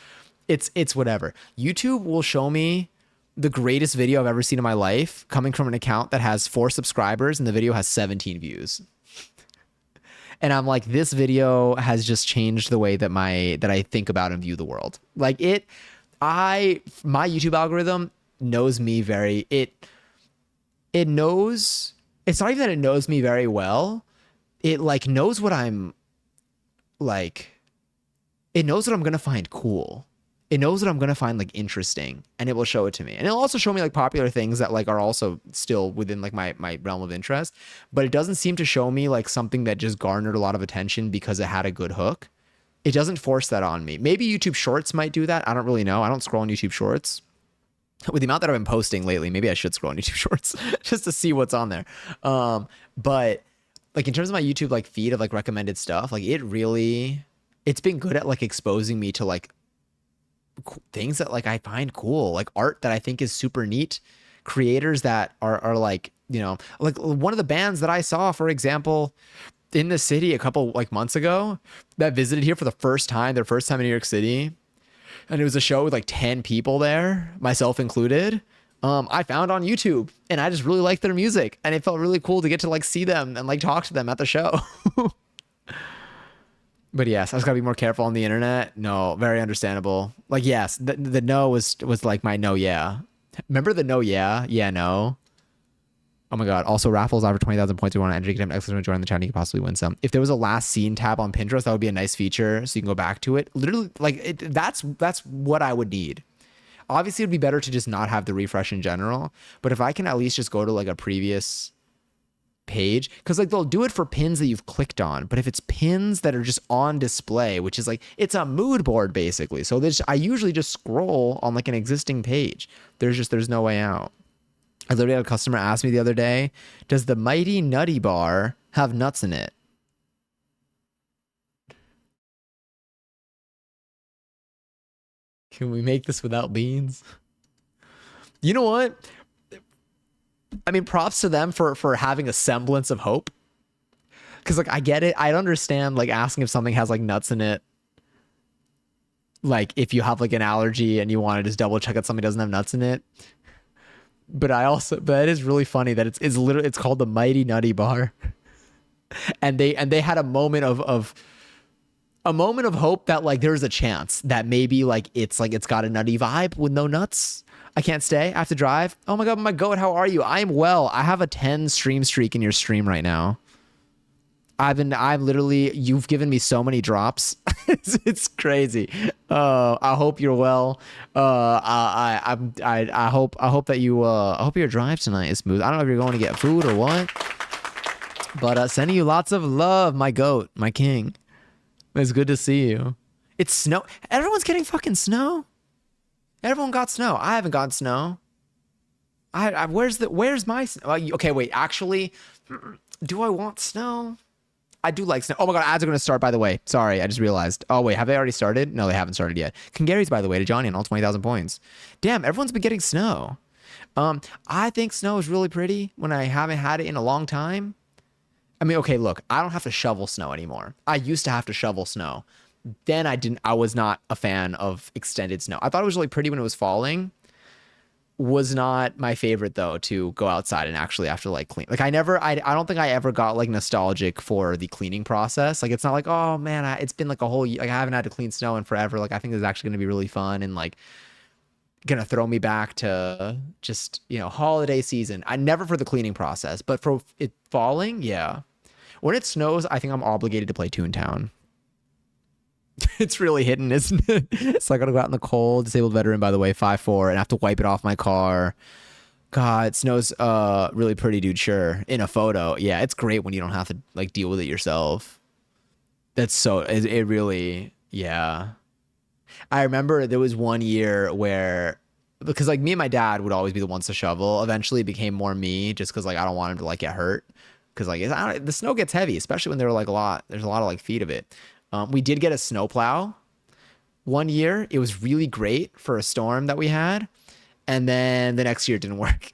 it's whatever. YouTube will show me the greatest video I've ever seen in my life coming from an account that has 4 subscribers and the video has 17 views. And I'm like, this video has just changed the way that I think about and view the world. Like my YouTube algorithm knows me it knows, it's not even that it knows me very well. It like knows what I'm like, it knows what I'm going to find cool. It knows what I'm going to find like interesting and it will show it to me. And it'll also show me like popular things that like are also still within like my realm of interest, but it doesn't seem to show me like something that just garnered a lot of attention because it had a good hook. It doesn't force that on me. Maybe YouTube Shorts might do that. I don't really know. I don't scroll on YouTube Shorts. With the amount that I've been posting lately, maybe I should scroll on YouTube Shorts just to see what's on there. But like in terms of my YouTube like feed of like recommended stuff, like it's been good at like exposing me to like things that like I find cool, like art that I think is super neat, creators that are like, you know, like one of the bands that I saw, for example, in the city a couple like months ago that visited here for the first time, their first time in New York City. And it was a show with like 10 people there, myself included. I found on YouTube, and I just really liked their music, and it felt really cool to get to like see them and like talk to them at the show. But yes, I just gotta be more careful on the internet. No, very understandable. Like yes, the no was like my no yeah. Remember the no yeah? Yeah, no. Oh my god. Also raffles over 20,000 points. We want to enter, get him excellent join the chat, and you could possibly win some. If there was a last scene tab on Pinterest, that would be a nice feature so you can go back to it. Literally like that's what I would need. Obviously it'd be better to just not have the refresh in general, but if I can at least just go to like a previous page, because like they'll do it for pins that you've clicked on, but if it's pins that are just on display, which is like it's a mood board basically, so I usually just scroll on like an existing page. There's no way out. I literally had a customer ask me the other day, does the Mighty Nutty Bar have nuts in it? Can we make this without beans? You know what, I mean, props to them for having a semblance of hope. Cause like I get it. I understand like asking if something has like nuts in it. Like if you have like an allergy and you want to just double check that something doesn't have nuts in it. But it is really funny that it's literally it's called the Mighty Nutty Bar. And they had a moment of hope that like there's a chance that maybe like it's got a nutty vibe with no nuts. I can't stay. I have to drive. Oh my god, my goat, how are you? I'm well. I have a 10 stream streak in your stream right now. I'm literally, you've given me so many drops. It's crazy. I hope you're well. I hope that I hope your drive tonight is smooth. I don't know if you're going to get food or what, but sending you lots of love, my goat, my king. It's good to see you. It's snow. Everyone's getting fucking snow. Everyone got snow. I haven't gotten snow. Where's my snow? Okay, wait. Actually, do I want snow? I do like snow. Oh my god, ads are gonna start. By the way, sorry, I just realized. Oh wait, have they already started? No, they haven't started yet. Congaries, by the way, to Johnny and all 20,000 points. Damn, everyone's been getting snow. I think snow is really pretty when I haven't had it in a long time. I mean, okay, look, I don't have to shovel snow anymore. I used to have to shovel snow. Then I was not a fan of extended snow. I thought it was really pretty when it was falling. Was not my favorite though to go outside and actually have to like clean. Like I don't think I ever got like nostalgic for the cleaning process. Like it's not like, oh man, it's been like a whole year. Like I haven't had to clean snow in forever. Like I think this is actually going to be really fun and like gonna throw me back to just, holiday season. I never for the cleaning process, but for it falling, yeah. When it snows, I think I'm obligated to play Toontown. It's really hidden, isn't it? So I gotta go out in the cold. Disabled veteran, by the way, 5'4", and I have to wipe it off my car. God, it snows really pretty, dude. Sure. In a photo. Yeah, it's great when you don't have to like deal with it yourself. It really, yeah. I remember there was one year where, because like me and my dad would always be the ones to shovel. Eventually it became more me just because like I don't want him to like get hurt. Because like the snow gets heavy, especially when there's a lot of like feet of it. We did get a snowplow one year. It was really great for a storm that we had. And then the next year it didn't work.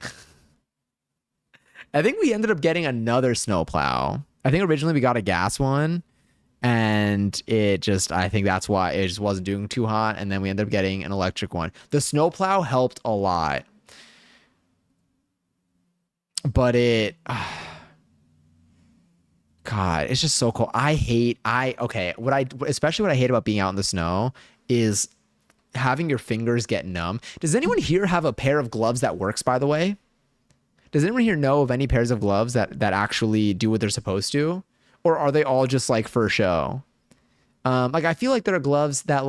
I think we ended up getting another snowplow. I think originally we got a gas one. And I think that's why it just wasn't doing too hot. And then we ended up getting an electric one. The snowplow helped a lot. But God, it's just so cold. Especially what I hate about being out in the snow is having your fingers get numb. Does anyone here have a pair of gloves that works, by the way? Does anyone here know of any pairs of gloves that actually do what they're supposed to? Or are they all just like for show? Like I feel like there are gloves that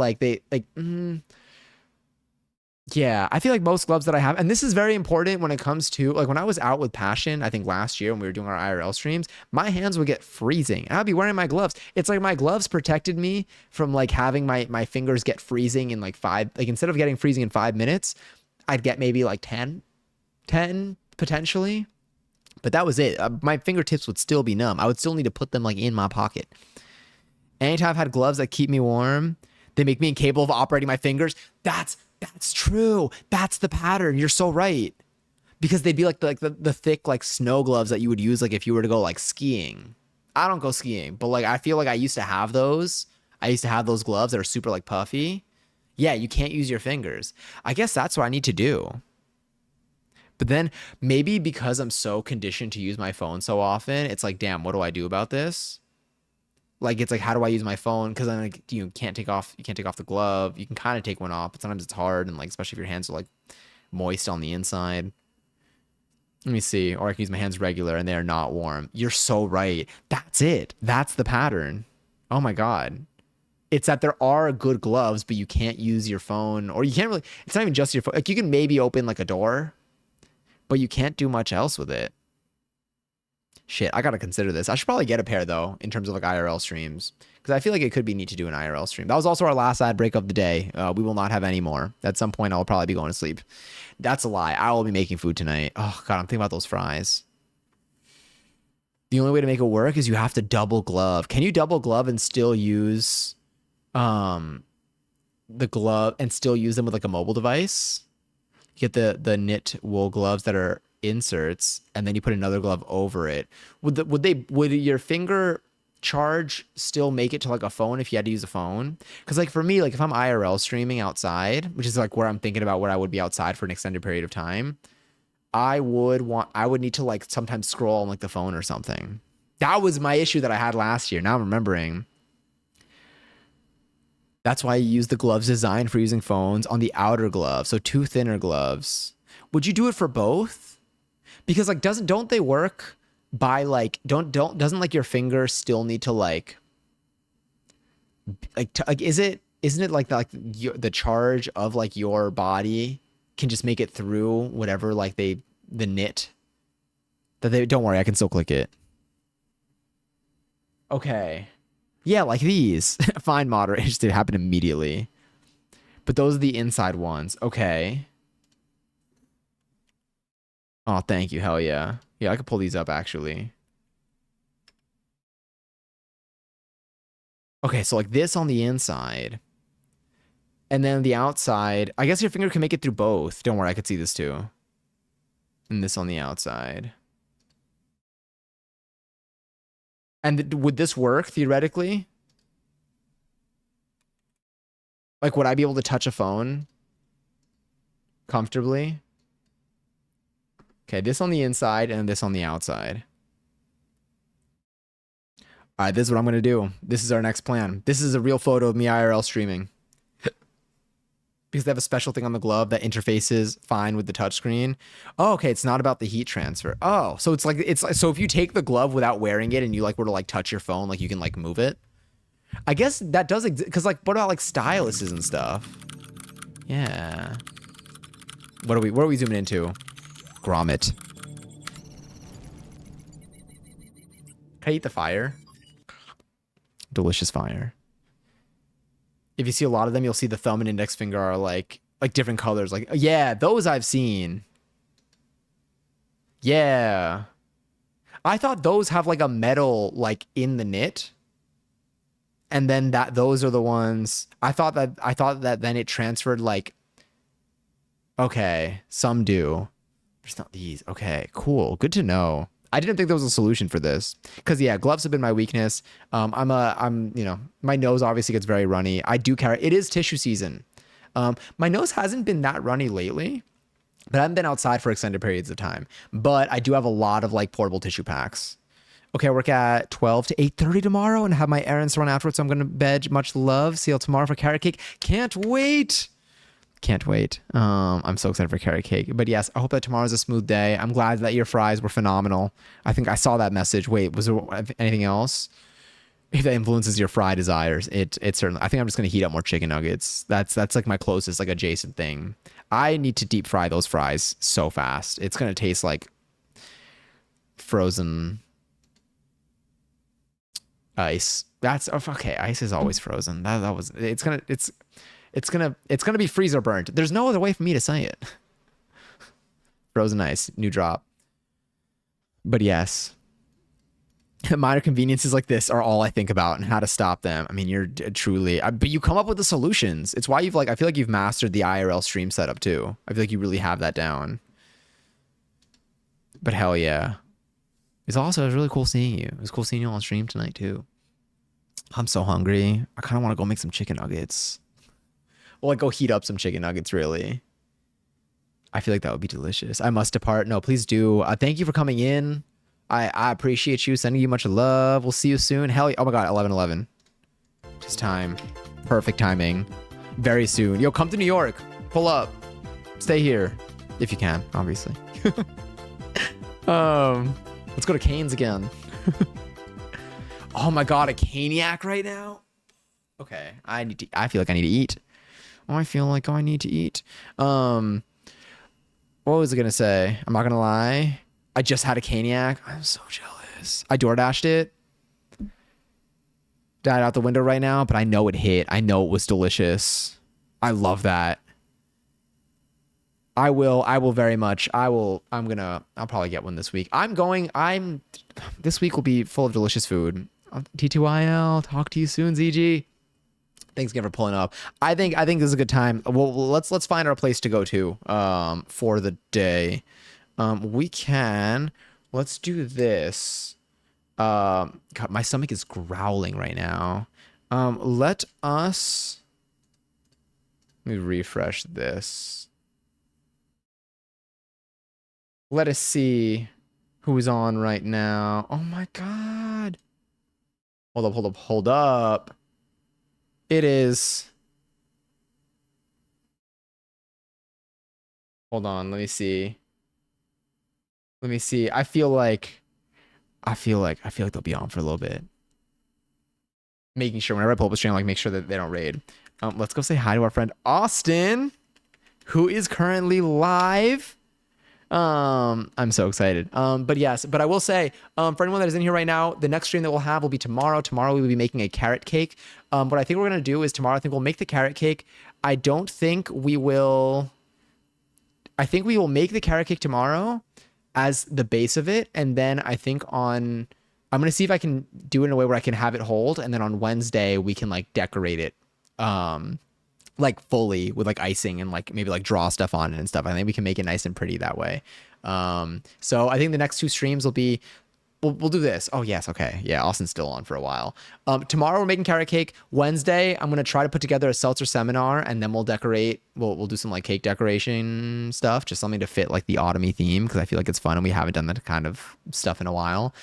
yeah, I feel like most gloves that I have, and this is very important when it comes to like when I was out with Passion, I think last year when we were doing our IRL streams, my hands would get freezing and I'd be wearing my gloves. It's like my gloves protected me from like having my fingers get freezing in like instead of getting freezing in 5 minutes, I'd get maybe like 10 potentially. But that was it. My fingertips would still be numb. I would still need to put them like in my pocket. Anytime I've had gloves that keep me warm, they make me incapable of operating my fingers. That's true. That's the pattern. You're so right. Because they'd be like the thick like snow gloves that you would use like if you were to go like skiing. I don't go skiing, but like I feel like I used to have those. I used to have those gloves that are super like puffy. Yeah, you can't use your fingers. I guess that's what I need to do. But then maybe because I'm so conditioned to use my phone so often, it's like, damn, what do I do about this? Like it's like, how do I use my phone? Because then like you can't take off the glove. You can kind of take one off, but sometimes it's hard, and like especially if your hands are like moist on the inside. Let me see. Or I can use my hands regular and they are not warm. You're so right. That's it. That's the pattern. Oh my God. It's that there are good gloves, but you can't use your phone, or you can't really, it's not even just your phone. Like you can maybe open like a door, but you can't do much else with it. Shit, I gotta consider this. I should probably get a pair though, in terms of like IRL streams, because I feel like it could be neat to do an IRL stream. That was also our last ad break of the day. We will not have any more. At some point, I'll probably be going to sleep. That's a lie. I will be making food tonight. Oh God, I'm thinking about those fries. The only way to make it work is you have to double glove. Can you double glove and still use the glove and still use them with like a mobile device? You get the knit wool gloves that are inserts, and then you put another glove over it. Would your finger charge still make it to like a phone if you had to use a phone? Because like for me, like if I'm IRL streaming outside, which is like where I'm thinking about where I would be outside for an extended period of time, I would need to like sometimes scroll on like the phone or something. That was my issue that I had last year. Now I'm remembering. That's why you use the gloves designed for using phones on the outer glove. So two thinner gloves. Would you do it for both? Because like don't they work by like doesn't like your finger still need to like isn't it like the charge of like your body can just make it through whatever like the knit that they, don't worry, I can still click it. Okay. Yeah, like these. Fine moderation did happen immediately. But those are the inside ones. Okay. Oh, thank you. Hell yeah. Yeah, I could pull these up actually. Okay, so like this on the inside. And then the outside. I guess your finger can make it through both. Don't worry, I could see this too. And this on the outside. And would this work theoretically? Like, would I be able to touch a phone comfortably? Okay, this on the inside and this on the outside. All right, this is what I'm going to do. This is our next plan. This is a real photo of me IRL streaming. Because they have a special thing on the glove that interfaces fine with the touchscreen. Oh, okay, it's not about the heat transfer. Oh, so it's like so if you take the glove without wearing it and you like were to like touch your phone, like you can like move it. I guess that does exist, because like what about like styluses and stuff? Yeah. What are we zooming into? Grommet. Can I eat the fire? Delicious fire. If you see a lot of them, you'll see the thumb and index finger are like different colors. Like, yeah, those I've seen. Yeah. I thought those have like a metal like in the knit. And then those are the ones I thought that then it transferred like, okay, some do. There's not these. Okay, cool. Good to know. I didn't think there was a solution for this, because yeah, gloves have been my weakness. I'm my nose obviously gets very runny. I do carry, it is tissue season. My nose hasn't been that runny lately, but I haven't been outside for extended periods of time. But I do have a lot of like portable tissue packs. Okay, I work at 12 to 8:30 tomorrow and have my errands to run afterwards. So I'm gonna bed. Much love. See you tomorrow for carrot cake. Can't wait. Can't wait. I'm so excited for carrot cake. But yes, I hope that tomorrow's a smooth day. I'm glad that your fries were phenomenal. I think I saw that message. Wait, was there anything else? If that influences your fry desires, it certainly. I think I'm just gonna heat up more chicken nuggets. That's like my closest like adjacent thing. I need to deep fry those fries so fast. It's gonna taste like frozen ice. That's okay. Ice is always frozen. That was. It's gonna be freezer burnt. There's no other way for me to say it. Frozen ice, new drop. But yes, minor conveniences like this are all I think about and how to stop them. I mean, you're truly, but you come up with the solutions. It's why I feel like you've mastered the IRL stream setup too. I feel like you really have that down. But hell yeah. It was really cool seeing you. It was cool seeing you on stream tonight too. I'm so hungry. I kind of want to go make some chicken nuggets. Or like go heat up some chicken nuggets, really. I feel like that would be delicious. I must depart. No, please do. Thank you for coming in. I appreciate you. Sending you much love. We'll see you soon. Hell, oh my god, 11:11. Just time. Perfect timing. Very soon. Yo, come to New York. Pull up. Stay here if you can, obviously. Let's go to Cane's again. Oh my god, a Caniac right now? Okay, I feel like I need to eat. I feel like I need to eat. What was I gonna say? I'm not gonna lie. I just had a Caniac. I'm so jealous. I DoorDashed it. Died out the window right now, but I know it hit. I know it was delicious. I love that. I will very much. I'll probably get one this week. This week will be full of delicious food. T2IL, talk to you soon, ZG. Thanks again for pulling up. I think this is a good time. Well, let's find our place to go to for the day. Let's do this. God, my stomach is growling right now. Let me refresh this. Let us see who's on right now. Oh my god. Hold up. It is. Hold on, let me see. I feel like they'll be on for a little bit. Making sure whenever I pull up a stream, like make sure that they don't raid. Let's go say hi to our friend Austin, who is currently live. I'm so excited. But I will say, for anyone that is in here right now, the next stream that we'll have will be tomorrow. Tomorrow we will be making a carrot cake. What I think we're gonna do is tomorrow I think we'll make the carrot cake. I think we will make the carrot cake tomorrow as the base of it, and then I think I'm gonna see if I can do it in a way where I can have it hold, and then on Wednesday we can like decorate it. Like fully with like icing and like maybe like draw stuff on it and stuff. I think we can make it nice and pretty that way. So I think the next two streams will be, we'll do this. Oh yes, okay, yeah. Austin's still on for a while. Tomorrow we're making carrot cake. Wednesday I'm gonna try to put together a seltzer seminar, and then we'll decorate. We'll do some like cake decoration stuff, just something to fit like the autumny theme because I feel like it's fun and we haven't done that kind of stuff in a while.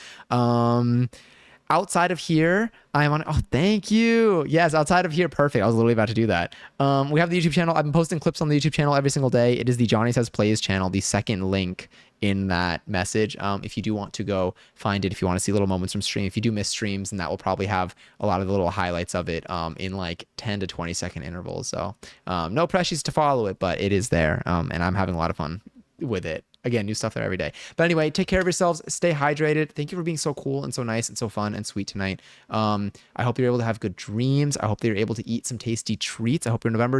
Outside of here, I'm on. Oh, thank you. Yes, outside of here, perfect. I was literally about to do that. We have the YouTube channel. I've been posting clips on the YouTube channel every single day. It is the Johnny Says Plays channel, the second link in that message. If you do want to go find it, if you want to see little moments from stream, if you do miss streams, and that will probably have a lot of the little highlights of it in like 10 to 20-second intervals. So no pressures to follow it, but it is there, and I'm having a lot of fun with it. Again, new stuff there every day. But anyway, take care of yourselves. Stay hydrated. Thank you for being so cool and so nice and so fun and sweet tonight. I hope you're able to have good dreams. I hope that you're able to eat some tasty treats. I hope your November